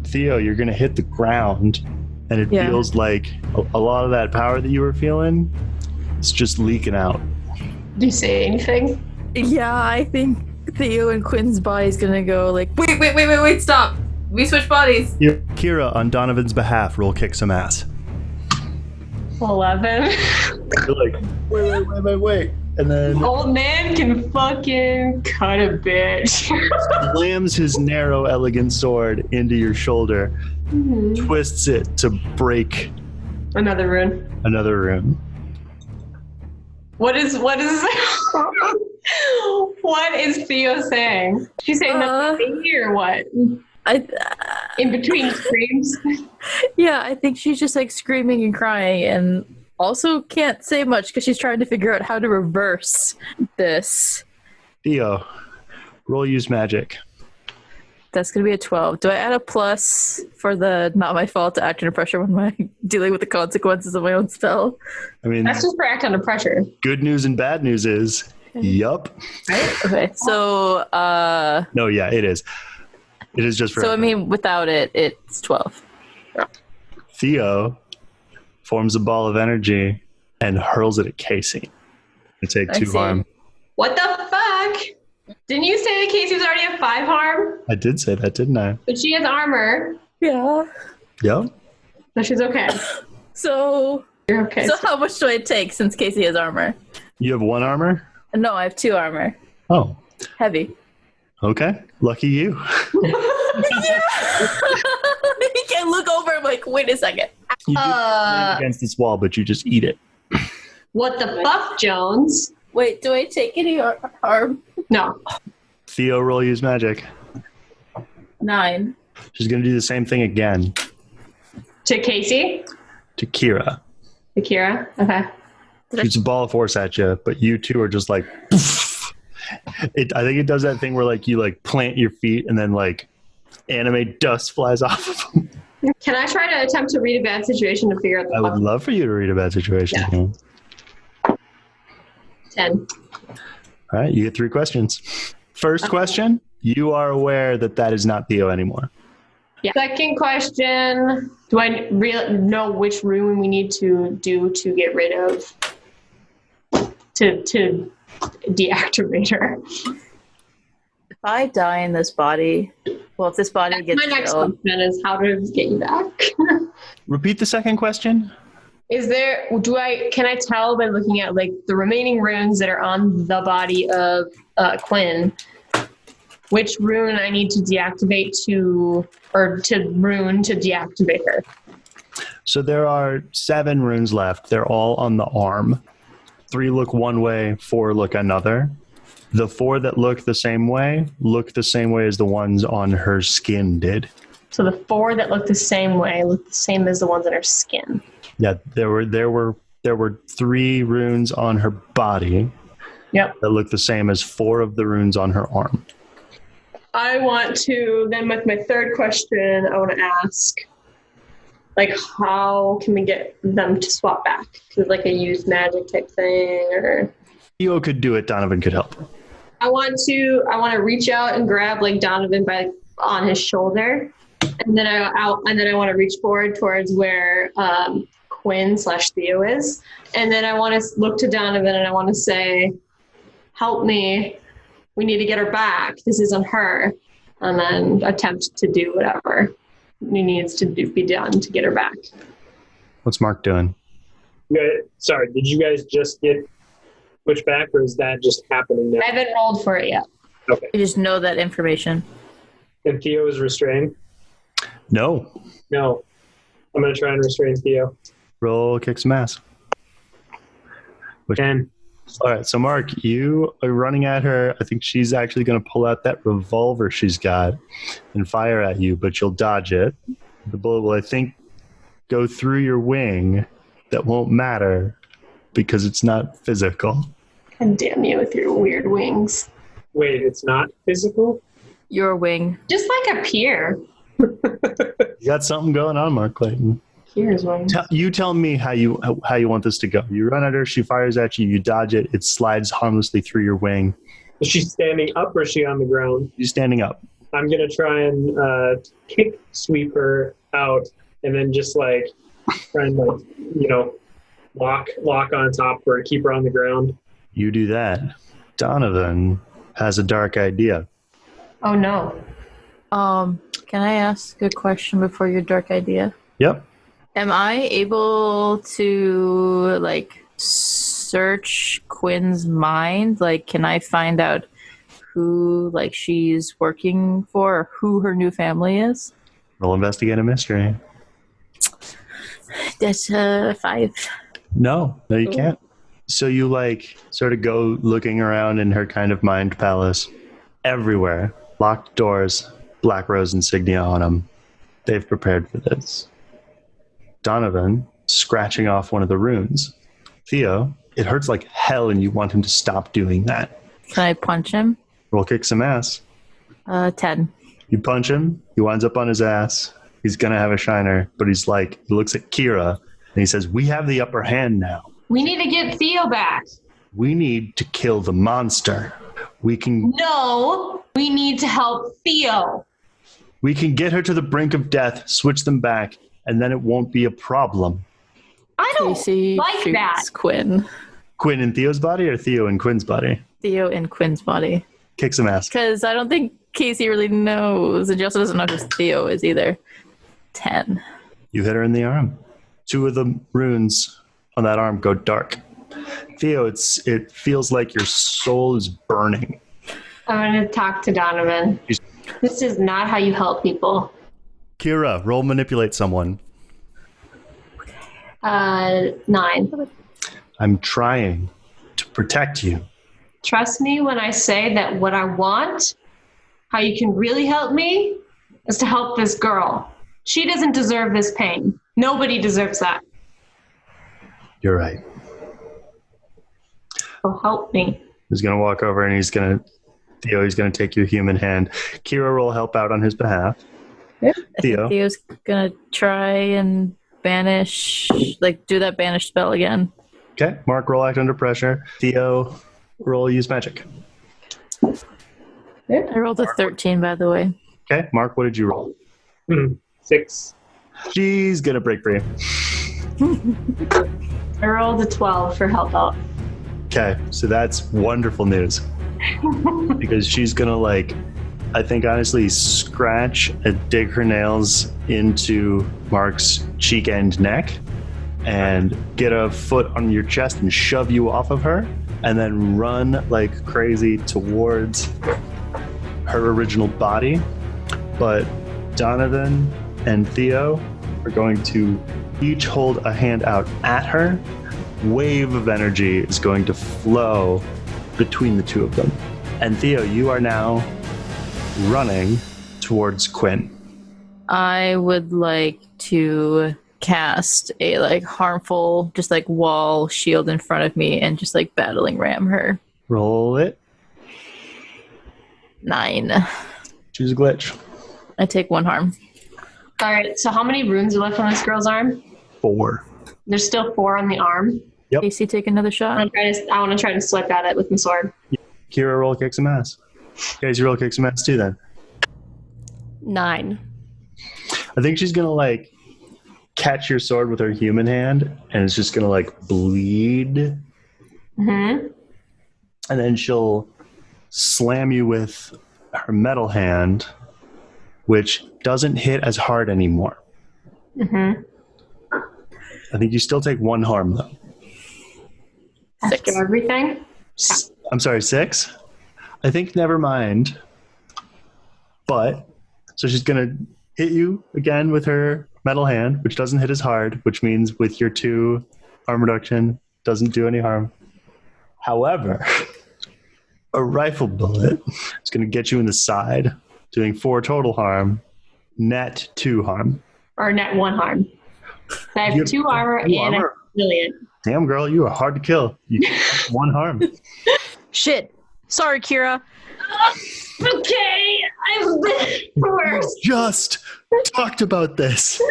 Theo, you're going to hit the ground, and it feels like a lot of that power that you were feeling is just leaking out. Do you say anything? Yeah, I think Theo and Quinn's body's gonna go like, wait, stop. We switch bodies. Kira, on Donovan's behalf, roll kick some ass. 11. You're like, wait. And then Old man can fucking cut a bitch. slams his narrow, elegant sword into your shoulder, twists it to break Another rune. another rune. What is what is Theo saying? She's saying nothing or what? In between screams. Yeah, I think she's just like screaming and crying and also can't say much because she's trying to figure out how to reverse this. Theo, roll use magic. That's going to be a 12. Do I add a plus for the not my fault to act under pressure when I'm dealing with the consequences of my own spell? I mean, That's just for act under pressure. good news and bad news is, yup. Okay, so... No, yeah, it is. It is just for... So, I mean, without it, it's 12. Theo forms a ball of energy and hurls it at Casey. You take 2 harm. What the fuck? Didn't you say that Casey was already at 5 harm? I did say that, didn't I? But she has armor, Yeah. Yep. so she's okay. So... You're okay. So how much do I take since Casey has armor? You have 1 armor? No, I have 2 armor. Oh, Heavy. okay. Lucky you. You can look over and like, wait a second. You do stand against this wall, but you just eat it. What the fuck, Jones? Wait, do I take any harm? No. Theo, roll use magic. 9. She's going to do the same thing again To Casey? to Kira. Akira? Okay. Shoots a ball of force at you, but you two are just like, poof. I think it does that thing where like you like plant your feet and then like anime dust flies off of them. Can I try to attempt to read a bad situation to figure out the I would love for you to read a bad situation. Yeah. 10. All right, you get 3 questions. First question, you are aware that is not Theo anymore. Yeah. Second question, do I know which rune we need to do to get rid of, to deactivate her? If I die in this body, well, if this body gets my next killed, question is how to get you back. Repeat the second question. Can I tell by looking at like the remaining runes that are on the body of Quinn, which rune I need to deactivate to deactivate her? So there are 7 runes left. They're all on the arm. 3 look one way, 4 look another. The 4 that look the same way as the ones on her skin did. So the 4 that look the same way look the same as the ones on her skin. Yeah, there were 3 runes on her body. Yep. That look the same as 4 of the runes on her arm. I want to, then with my third question, I want to ask, like, how can we get them to swap back? Is it like a use magic type thing, or? Theo could do it, Donovan could help. I want to reach out and grab like Donovan on his shoulder, and then I want to reach forward towards where Quinn/Theo is, and then I want to look to Donovan and I want to say, "Help me! We need to get her back. This isn't her," and then attempt to do whatever needs to be done to get her back. What's Mark doing? Sorry, did you guys just get switched back, or is that just happening now? I haven't rolled for it yet. Okay. You just know that information. And Theo is restrained? No. No. I'm going to try and restrain Theo. Roll kick some ass. 10. All right, so Mark, you are running at her. I think she's actually going to pull out that revolver she's got and fire at you, but you'll dodge it. The bullet will, I think, go through your wing. That won't matter because it's not physical. And damn you with your weird wings. Wait, it's not physical? Your wing. Just like a pier. You got something going on, Mark Clayton. Pier's wings. You tell me how you want this to go. You run at her, she fires at you, you dodge it, it slides harmlessly through your wing. Is she standing up or is she on the ground? She's standing up. I'm going to try and kick sweep her out and then just like try and like, lock on top of her and keep her on the ground. You do that. Donovan has a dark idea. Oh no. Can I ask a question before your dark idea? Yep. Am I able to like search Quinn's mind? Like, can I find out who like she's working for or who her new family is? Roll investigate a mystery. That's 5. No, you can't. So you like sort of go looking around in her kind of mind palace. Everywhere, locked doors, black rose insignia on them. They've prepared for this. Donovan scratching off one of the runes. Theo, it hurts like hell and you want him to stop doing that. Can I punch him? Roll kick some ass. 10. You punch him, he winds up on his ass. He's going to have a shiner, but he looks at Kira and he says, "We have the upper hand now. We need to get Theo back." We need to kill the monster. No, we need to help Theo. We can get her to the brink of death, switch them back, and then it won't be a problem. I don't Casey like shoots that. Quinn. Quinn in Theo's body or Theo in Quinn's body? Theo in Quinn's body. Kick some ass. Because I don't think Casey really knows, and she also doesn't know who Theo is either. 10. You hit her in the arm. 2 of the runes on that arm go dark. Theo, it feels like your soul is burning. I'm going to talk to Donovan. This is not how you help people. Kira, roll manipulate someone. 9. I'm trying to protect you. Trust me when I say that what I want, how you can really help me, is to help this girl. She doesn't deserve this pain. Nobody deserves that. You're right. So help me. He's going to walk over and he's going to take your human hand. Kira will help out on his behalf. Yeah. Theo. Theo's going to try and banish, like do that banish spell again. Okay. Mark, roll act under pressure. Theo, roll use magic. I rolled a 13, by the way. Okay. Mark, what did you roll? 6. She's going to break free. I rolled a 12 for help out. Okay. So that's wonderful news. Because she's going to I think honestly scratch and dig her nails into Mark's cheek and neck and get a foot on your chest and shove you off of her and then run like crazy towards her original body. But Donovan and Theo are going to each hold a hand out at her. Wave of energy is going to flow between the two of them. And Theo, you are now running towards Quinn. I would like to cast a like harmful, just like wall shield in front of me and just like battling ram her. Roll it. 9. Choose a glitch. I take 1 harm. All right. So how many runes are left on this girl's arm? 4. There's still 4 on the arm. Yep. Casey, take another shot. I want to try to swipe at it with my sword. Kira, roll kick some ass. Casey, roll kick some ass too then. 9. I think she's gonna like catch your sword with her human hand and it's just gonna like bleed. Mm-hmm. And then she'll slam you with her metal hand, which doesn't hit as hard anymore. Mm-hmm. I think you still take 1 harm though. After everything? I'm sorry, 6? I think never mind. But, so she's going to hit you again with her metal hand, which doesn't hit as hard, which means with your 2 harm reduction, doesn't do any harm. However, a rifle bullet is going to get you in the side, doing 4 total harm, net 2 harm. Or net 1 harm. So I have 2 armor and a brilliant. Damn, girl, you are hard to kill. You get 1 harm. Shit. Sorry, Kira. Okay, I've been worse. Just talked about this.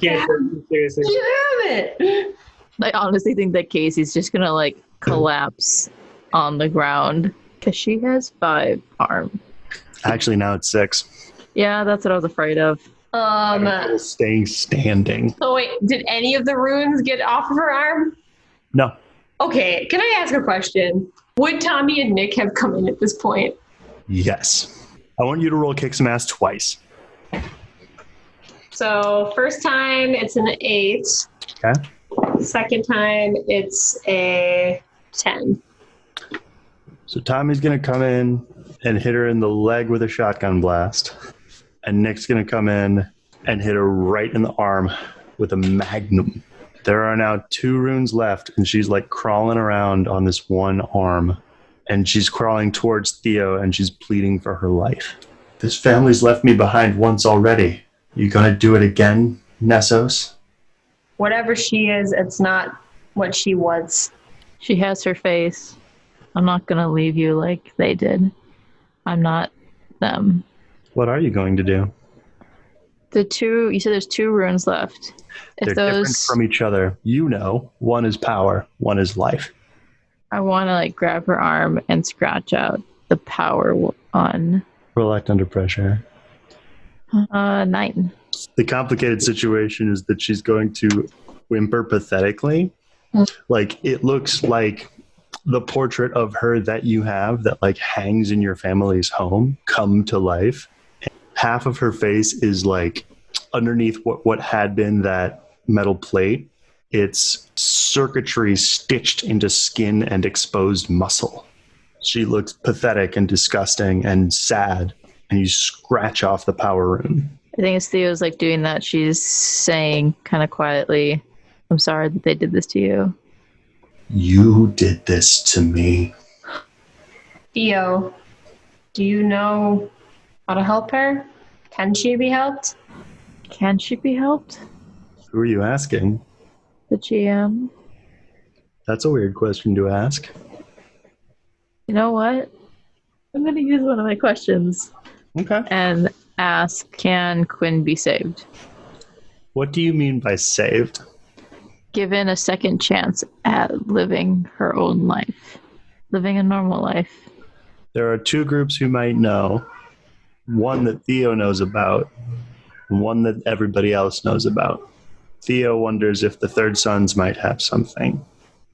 Can't take you seriously. Damn it. I honestly think that Casey's just gonna like collapse on the ground because she has 5 harm. Actually, now it's 6. Yeah, that's what I was afraid of. Staying standing. So wait, did any of the runes get off of her arm? No. Okay, can I ask a question? Would Tommy and Nick have come in at this point? Yes. I want you to roll kick some ass twice. So first time it's an 8. Okay. Second time it's a 10. So Tommy's going to come in and hit her in the leg with a shotgun blast. And Nick's going to come in and hit her right in the arm with a magnum. There are now 2 runes left, and she's like crawling around on this 1 arm. And she's crawling towards Theo, and she's pleading for her life. This family's left me behind once already. You going to do it again, Nessos? Whatever she is, it's not what she was. She has her face. I'm not gonna leave you like they did. I'm not them. What are you going to do? You said there's 2 runes left. They're different from each other. You know, one is power, one is life. I want to like grab her arm and scratch out the power on. Roll act under pressure. 9. The complicated situation is that she's going to whimper pathetically. Like, it looks like the portrait of her that you have that like hangs in your family's home come to life. Half of her face is like underneath what had been that metal plate. It's circuitry stitched into skin and exposed muscle. She looks pathetic and disgusting and sad, and you scratch off the power rune. I think as Theo's like doing that, she's saying kind of quietly, I'm sorry that they did this to you. You did this to me. Theo, do you know how to help her? Can she be helped? Can she be helped? Who are you asking? The GM. That's a weird question to ask. You know what? I'm going to use one of my questions. Okay. And ask, can Quinn be saved? What do you mean by saved? Given a second chance at living her own life. Living a normal life. There are 2 groups who might know. One that Theo knows about, and one that everybody else knows about. Theo wonders if the Third Sons might have something.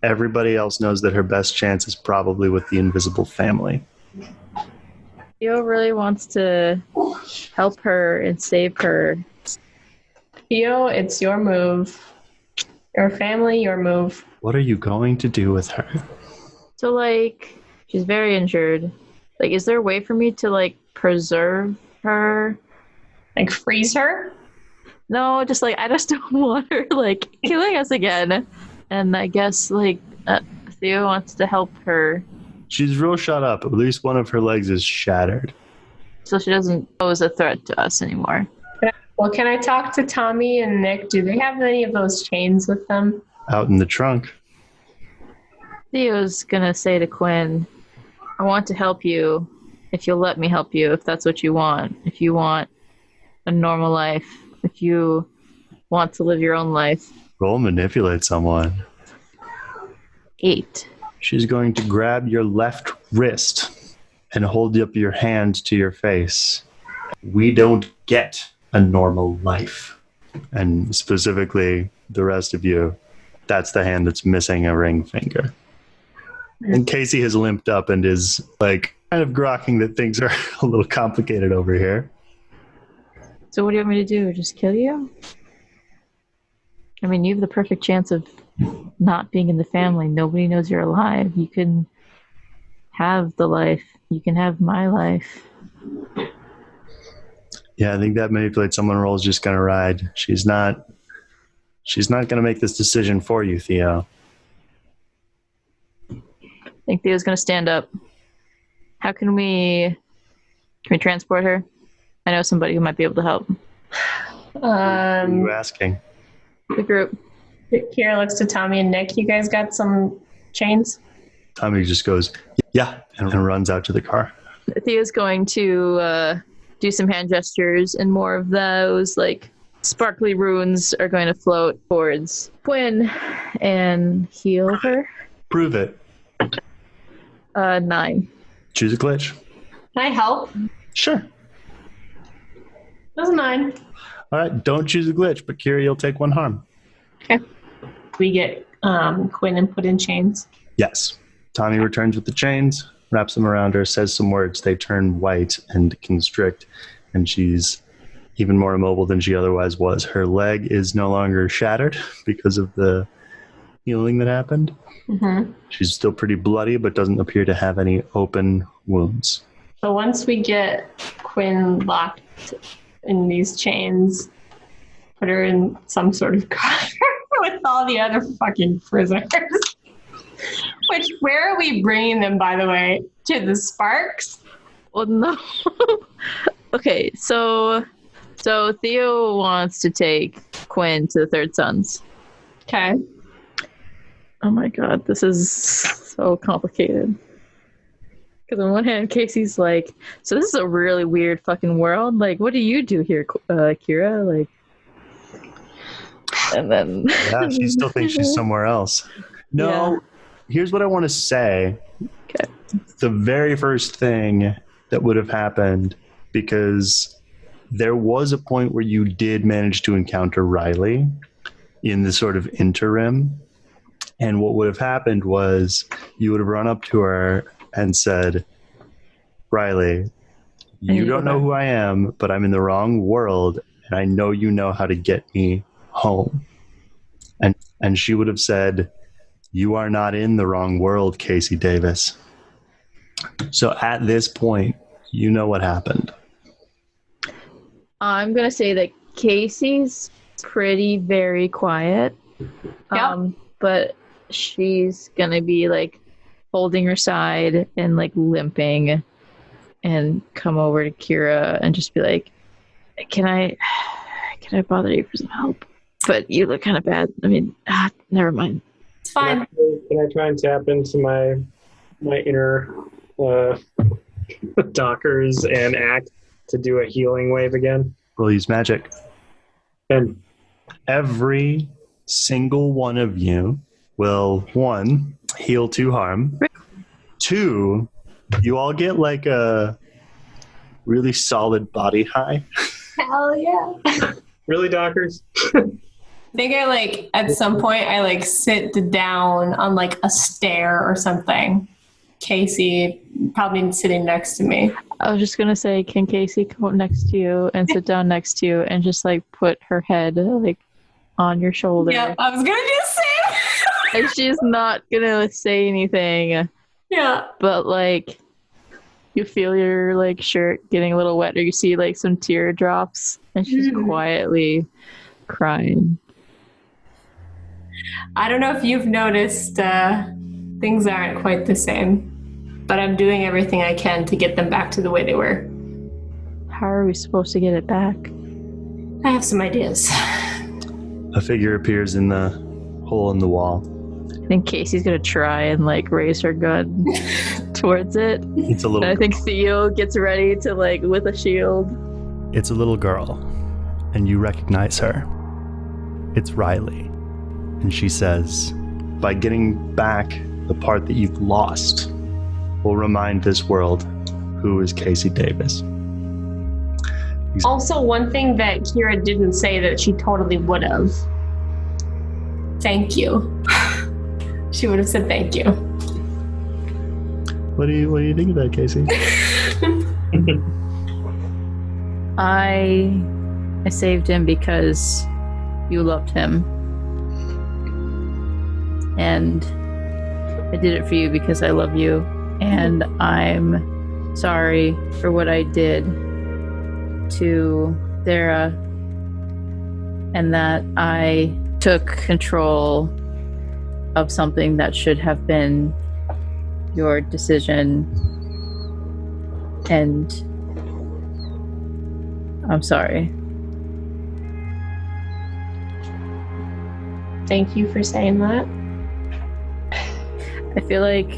Everybody else knows that her best chance is probably with the Invisible Family. Theo really wants to help her and save her. Theo, it's your move. Your family, your move. What are you going to do with her? So, like, she's very injured. Like, is there a way for me to, like, preserve her? Like, freeze her? No, just, like, I just don't want her, like, killing us again. And I guess, like, Theo wants to help her She's real shut up. At least one of her legs is shattered. So she doesn't pose a threat to us anymore. Well, can I talk to Tommy and Nick? Do they have any of those chains with them? Out in the trunk. Theo's gonna say to Quinn, I want to help you if you'll let me help you, if that's what you want. If you want a normal life, if you want to live your own life. Roll manipulate someone. 8. She's going to grab your left wrist and hold up your hand to your face. We don't get a normal life. And specifically, the rest of you, that's the hand that's missing a ring finger. And Casey has limped up and is like kind of grokking that things are a little complicated over here. So what do you want me to do? Just kill you? I mean, you have the perfect chance of not being in the family. Nobody knows you're alive. You can have the life. You can have my life. Yeah, I think that manipulate someone role is just going to ride. She's not going to make this decision for you, Theo. I think Theo's going to stand up. How can we transport her? I know somebody who might be able to help. Who are you asking? The group. Kira looks to Tommy and Nick. You guys got some chains? Tommy just goes, yeah, and runs out to the car. Theo's going to do some hand gestures, and more of those like sparkly runes are going to float towards Quinn and heal her. Prove it. 9. Choose a glitch. Can I help? Sure. That was 9. All right, don't choose a glitch, but Kira, you'll take 1 harm. Okay. We get Quinn and put in chains. Yes. Tommy returns with the chains, wraps them around her, says some words. They turn white and constrict, and she's even more immobile than she otherwise was. Her leg is no longer shattered because of the healing that happened. Mm-hmm. She's still pretty bloody, but doesn't appear to have any open wounds. So once we get Quinn locked in these chains, put her in some sort of car with all the other fucking prisoners. Which, where are we bringing them, by the way? To the Sparks? Well, no. Okay, so Theo wants to take Quinn to the Third Sons. Okay. Oh my god, this is so complicated. Because on one hand, Casey's like, so this is a really weird fucking world. Like, what do you do here, Kira? Like, and then... Yeah, she still thinks she's somewhere else. No, yeah. Here's what I want to say. Okay. The very first thing that would have happened, because there was a point where you did manage to encounter Riley in the sort of interim. And what would have happened was you would have run up to her and said, Riley, you don't know who I am, but I'm in the wrong world, and I know you know how to get me home. And she would have said, you are not in the wrong world, Casey Davis. So at this point, you know what happened. I'm going to say that Casey's very quiet. Yep. But she's going to be like holding her side and like limping and come over to Kira and just be like, can I bother you for some help? But you look kind of bad. I mean, never mind. It's fine. Can I try and tap into my inner Dockers and act to do a healing wave again? We'll use magic. And every single one of you will, 1, heal 2 harm. 2, you all get like a really solid body high. Hell yeah. Really, Dockers? I think I like at some point I sit down on like a stair or something. Casey probably sitting next to me. I was just gonna say, can Casey come up next to you and sit down next to you and just like put her head like on your shoulder? Yeah, I was gonna do the same. And she's not gonna say anything. Yeah. But like you feel your like shirt getting a little wet, or you see like some teardrops, and she's quietly crying. I don't know if you've noticed, things aren't quite the same. but I'm doing everything I can to get them back to the way they were. How are we supposed to get it back? I have some ideas. A figure appears in the hole in the wall. I think Casey's gonna try and like raise her gun towards it. It's a little. And I think Theo gets ready to like with a shield. It's a little girl, and you recognize her. It's Riley, and she says, "By getting back the part that you've lost, will remind this world who is Casey Davis." Also, one thing that Kira didn't say that she totally would have. Thank you. She would have said thank you. What do you think of that, Casey? I saved him because you loved him. And I did it for you because I love you. And I'm sorry for what I did to Thera, and that I took control of something that should have been your decision, and I'm sorry. Thank you for saying that. I feel like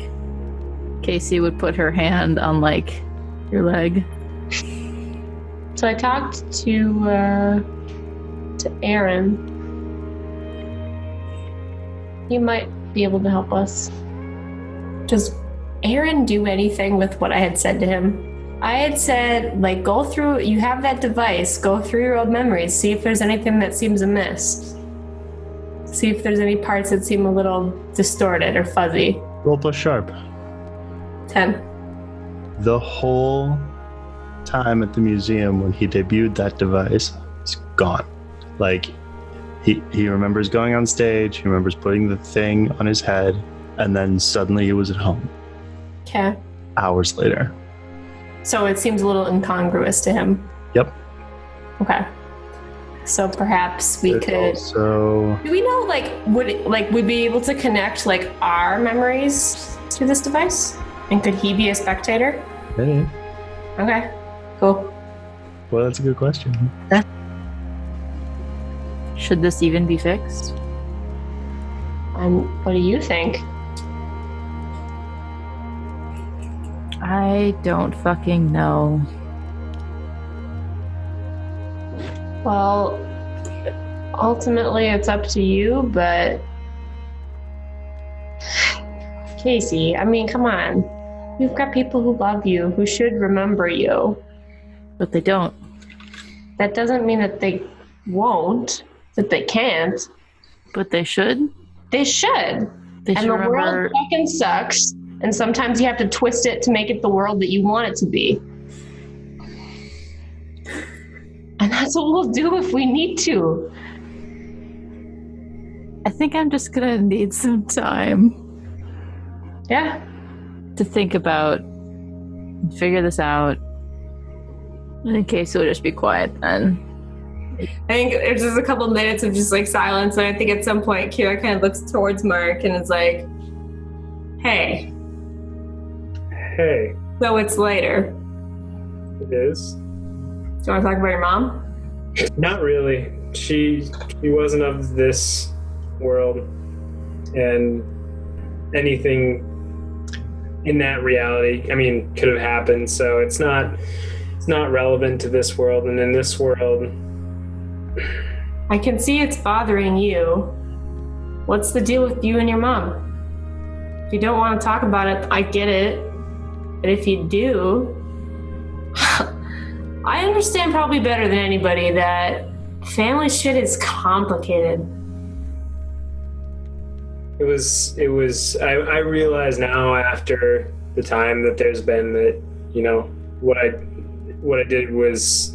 Casey would put her hand on like your leg. So I talked to Aaron. He might be able to help us. Does Aaron do anything with what I had said to him? I had said, like, go through, you have that device, go through your old memories, see if there's anything that seems amiss. See if there's any parts that seem a little distorted or fuzzy. Roll plus sharp. 10. The whole time at the museum when he debuted that device is gone. Like, he remembers going on stage, he remembers putting the thing on his head, and then suddenly he was at home. Okay. Hours later. So it seems a little incongruous to him. Yep. Okay. So perhaps we could. So Do we know, would we be able to connect our memories to this device? And could he be a spectator? hey, Okay. Cool. well, that's a good question. Should this even be fixed? What do you think? I don't fucking know. Well, ultimately it's up to you, but Casey, I mean, come on. You've got people who love you, who should remember you. But they don't. That doesn't mean that they won't, that they can't. But they should. They should. They should And the remember. world fucking sucks, and sometimes you have to twist it to make it the world that you want it to be. And that's what we'll do if we need to. I think I'm just gonna need some time Yeah. to think about, figure this out. And in case it'll just be quiet then. I think there's just a couple minutes of just silence, and I think at some point Kira kind of looks towards Mark and is like, hey, Hey, so it's later. it is. Do you want to talk about your mom? Not really. She wasn't of this world, and anything in that reality, I mean, could have happened. So it's not relevant to this world. And in this world, I can see it's bothering you. What's the deal with you and your mom? If you don't want to talk about it, I get it. But if you do, I understand probably better than anybody that family shit is complicated. it was. I realize now after the time that there's been that what I did was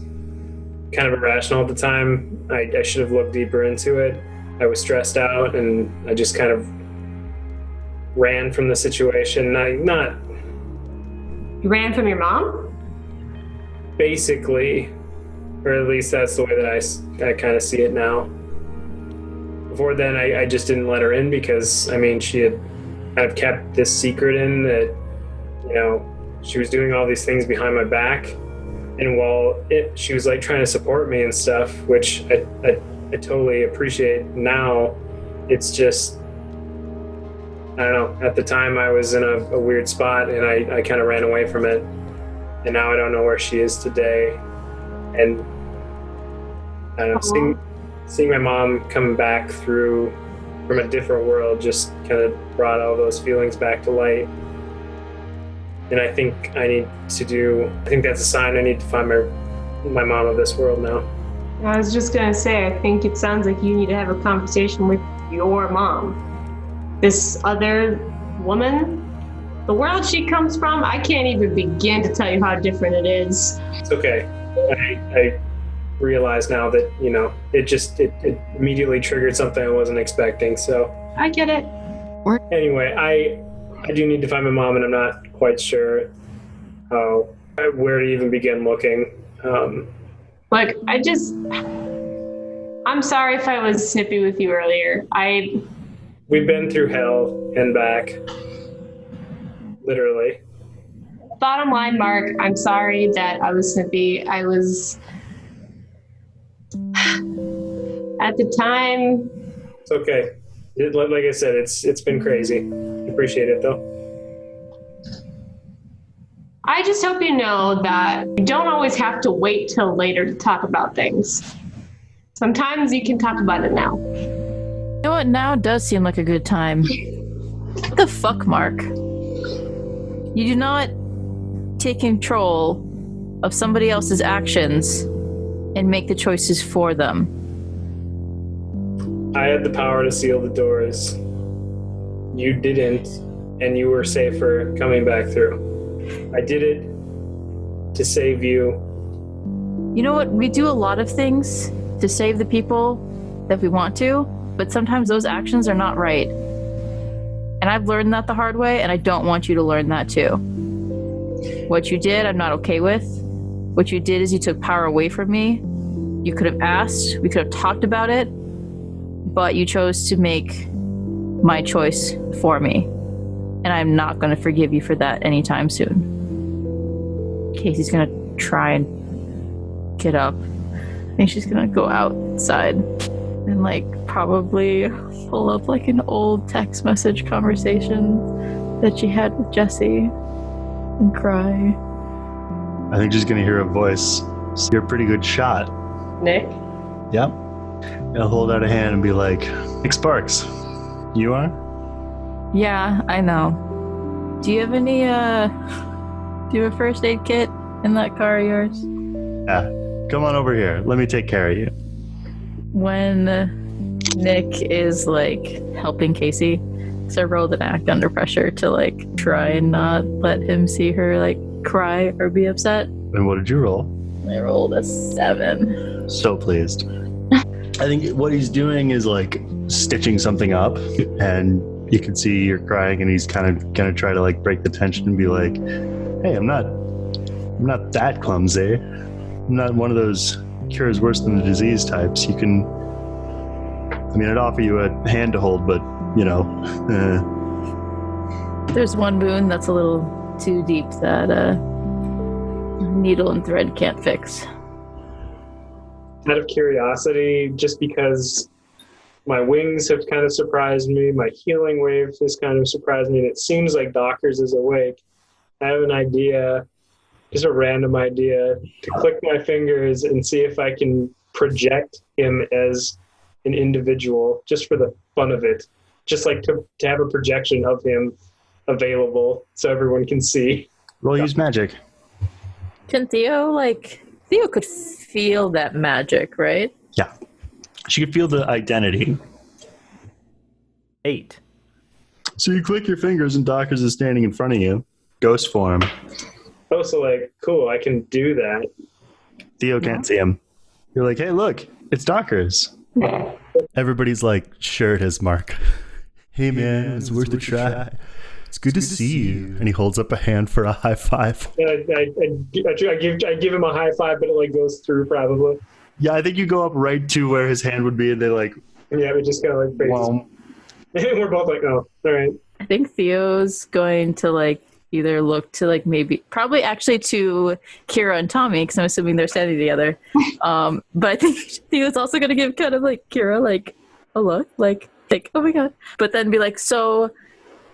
kind of irrational at the time. I should have looked deeper into it. I was stressed out, and I just kind of ran from the situation. You ran from your mom? Basically, or at least that's the way that I kind of see it now. Before then, I just didn't let her in because, I mean, she had kind of kept this secret in that she was doing all these things behind my back, and while she was like trying to support me and stuff, which I totally appreciate now, it's just, I don't know, at the time I was in a weird spot and I kind of ran away from it, and now I don't know where she is today. And I don't know, seeing my mom coming back through from a different world just kind of brought all those feelings back to light. And I think that's a sign I need to find my mom of this world now. I was just going to say, I think it sounds like you need to have a conversation with your mom. This other woman, the world she comes from, I can't even begin to tell you how different it is. It's okay. I realize now that, it immediately triggered something I wasn't expecting, so. I get it. Anyway, I do need to find my mom, and I'm not quite sure where to even begin looking. Look, I'm sorry if I was snippy with you earlier. We've been through hell and back. Literally. Bottom line, Mark, I'm sorry that I was snippy. I was... At the time... It's okay. Like I said, it's been crazy. Appreciate it, though. I just hope you know that you don't always have to wait till later to talk about things. Sometimes you can talk about it now. You know what? Now does seem like a good time. What the fuck, Mark? You do not take control of somebody else's actions and make the choices for them. I had the power to seal the doors. You didn't, and you were safer coming back through. I did it to save you. You know what? We do a lot of things to save the people that we want to, but sometimes those actions are not right. And I've learned that the hard way, and I don't want you to learn that too. What you did, I'm not okay with. What you did is you took power away from me. You could have asked, we could have talked about it, but you chose to make my choice for me. And I'm not going to forgive you for that anytime soon. Casey's going to try and get up. I think she's going to go outside and probably pull up an old text message conversation that she had with Jesse and cry. I think she's going to hear a voice. You're a pretty good shot. Nick? Yep. I'll hold out a hand and be like, Nick Sparks, you are? Yeah, I know. Do you have any, do you have a first aid kit in that car of yours? Yeah. Come on over here. Let me take care of you. When Nick is, helping Casey, so I rolled an act under pressure to, try and not let him see her, cry or be upset. And what did you roll? I rolled a 7. So pleased. I think what he's doing is, stitching something up, and you can see you're crying, and he's kind of gonna try to break the tension and be like, hey, I'm not that clumsy. I'm not one of those cures worse than the disease types. You can, I'd offer you a hand to hold, but There's one wound that's a little too deep that needle and thread can't fix. Out of curiosity, just because my wings have kind of surprised me, my healing wave has kind of surprised me, and it seems like Dockers is awake. I have an idea, just a random idea, to click my fingers and see if I can project him as an individual, just for the fun of it. Just to have a projection of him available so everyone can see. Roll use magic. Can Theo, Theo could feel that magic, right? Yeah. She could feel the identity. 8. So you click your fingers and Dockers is standing in front of you. Ghost form. Oh, so cool, I can do that. Theo can't see him. You're like, hey, look, it's Dockers. Everybody's like, sure it is, Mark. Hey, man, it's worth a try. It's good to see you. And he holds up a hand for a high five. I give him a high five, but it goes through probably. Yeah, I think you go up right to where his hand would be, and they Yeah, we just kind of wow. And we're both oh, all right. I think Theo's going to either look to like probably actually to Kira and Tommy, because I'm assuming they're standing together. But I think Theo's also going to give kind of like Kira like a look, like oh my god. But then be like, so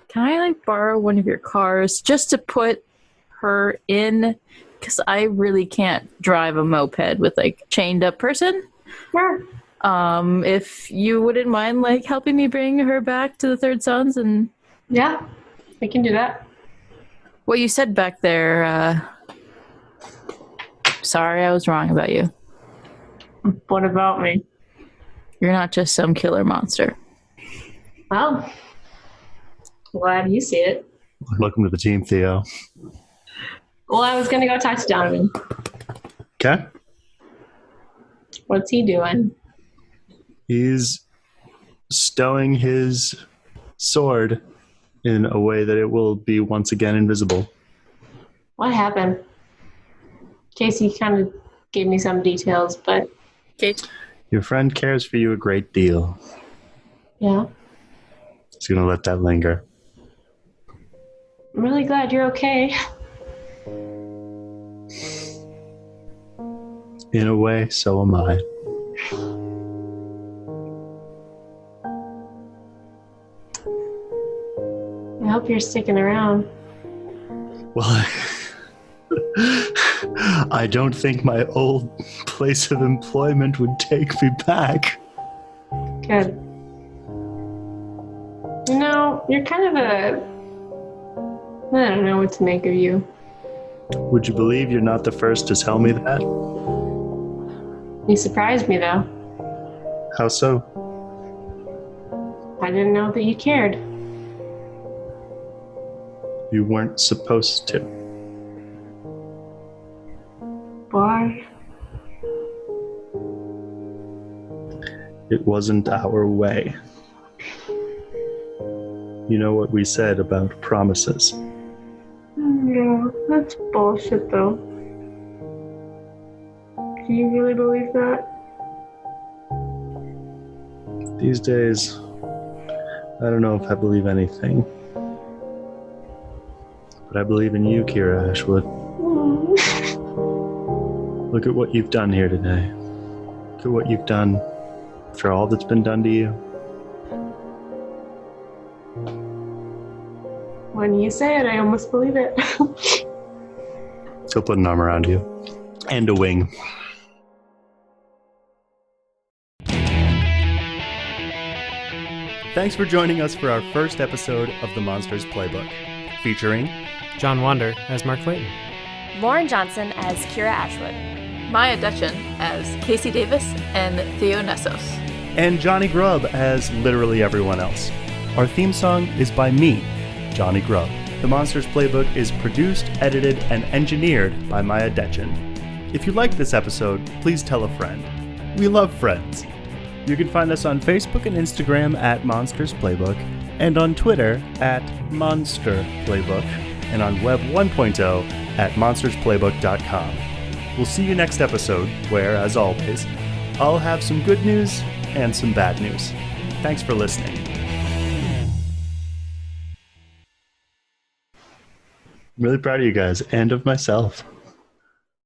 can I like borrow one of your cars just to put her in? Because I really can't drive a moped with like chained up person. Sure. If you wouldn't mind like helping me bring her back to the Third Sons. And yeah, we can do that. What you said back there, sorry, I was wrong about you. What about me? You're not just some killer monster. Well, glad you see it. Welcome to the team, Theo. Well, I was going to go talk to Donovan. Okay. What's he doing? He's stowing his sword in a way that it will be once again invisible. What happened? Casey kind of gave me some details, but... Kate? Your friend cares for you a great deal. Yeah. He's going to let that linger. I'm really glad you're okay. In a way, so am I. I hope you're sticking around. Well, I don't think my old place of employment would take me back. Good. You know, you're kind of I don't know what to make of you. Would you believe you're not the first to tell me that? You surprised me, though. How so? I didn't know that you cared. You weren't supposed to. Why? It wasn't our way. You know what we said about promises. Yeah, that's bullshit, though. Do you really believe that? These days, I don't know if I believe anything. But I believe in you, Kira Ashwood. Look at what you've done here today. Look at what you've done for all that's been done to you. When you say it, I almost believe it. He'll put an arm around you. And a wing. Thanks for joining us for our first episode of the Monsters Playbook, featuring John Wander as Mark Clayton. Lauren Johnson as Kira Ashwood. Miah Detjen as Casey Davis and Theo Nessos. and Jonny Grubb as literally everyone else. Our theme song is by me, Jonny Grubb. The Monsters Playbook is produced, edited, and engineered by Miah Detjen. If you liked this episode, please tell a friend. We love friends. You can find us on Facebook and Instagram at Monsters Playbook, and on Twitter at Monster Playbook, and on Web 1.0 at monstersplaybook.com. We'll see you next episode, where, as always, I'll have some good news and some bad news. Thanks for listening. I'm really proud of you guys, and of myself.